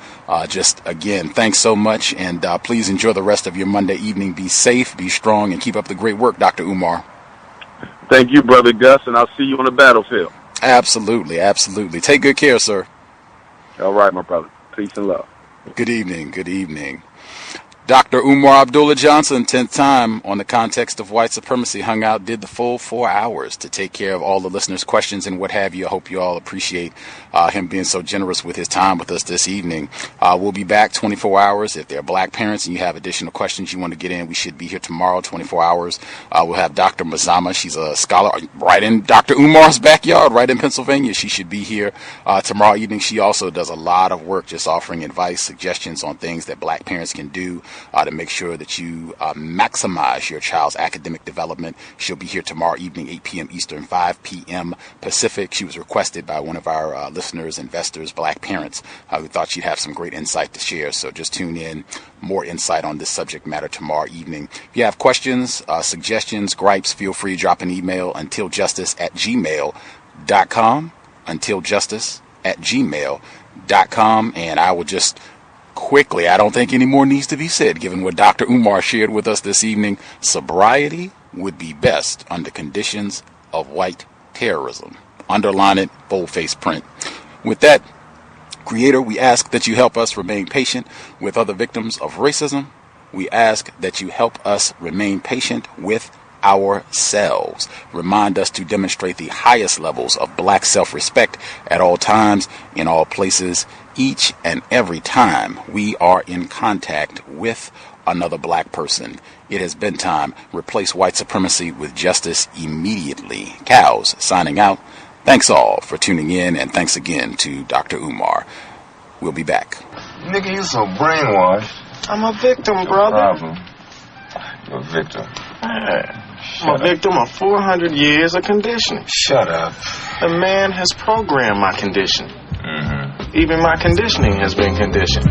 Just again, thanks so much, and please enjoy the rest of your Monday evening. Be safe, be strong, and keep up the great work, Dr. Umar. Thank you, Brother Gus, and I'll see you on the battlefield. Absolutely, absolutely. Take good care, sir. All right, my brother. Peace and love. Good evening, good evening. Dr. Umar Abdullah Johnson, 10th time on the context of white supremacy, hung out, did the full 4 hours to take care of all the listeners' questions and what have you. I hope you all appreciate him being so generous with his time with us this evening. We'll be back 24 hours. If they're black parents and you have additional questions you want to get in, we should be here tomorrow, 24 hours. We'll have Dr. Mazama. She's a scholar right in Dr. Umar's backyard, right in Pennsylvania. She should be here tomorrow evening. She also does a lot of work just offering advice, suggestions on things that black parents can do to make sure that you maximize your child's academic development. She'll be here tomorrow evening, 8 p.m. Eastern, 5 p.m. Pacific. She was requested by one of our listeners, investors, black parents, who thought she'd have some great insight to share. So just tune in. More insight on this subject matter tomorrow evening. If you have questions, suggestions, gripes, feel free to drop an email, untiljustice@gmail.com, untiljustice@gmail.com, and I will just quickly, I don't think any more needs to be said, given what Dr. Umar shared with us this evening. Sobriety would be best under conditions of white terrorism. Underline it, boldface print. With that, Creator, we ask that you help us remain patient with other victims of racism. We ask that you help us remain patient with ourselves. Remind us to demonstrate the highest levels of black self-respect at all times, in all places, each and every time we are in contact with another black person. It has been time. Replace white supremacy with justice immediately. Cows signing out. Thanks all for tuning in, and thanks again to Dr. Umar. We'll be back. Nigga, you so brainwashed. I'm a victim, brother. No problem. You're a victim. I'm a victim of 400 years of conditioning. Shut up. The man has programmed my conditioning. Even my conditioning has been conditioned.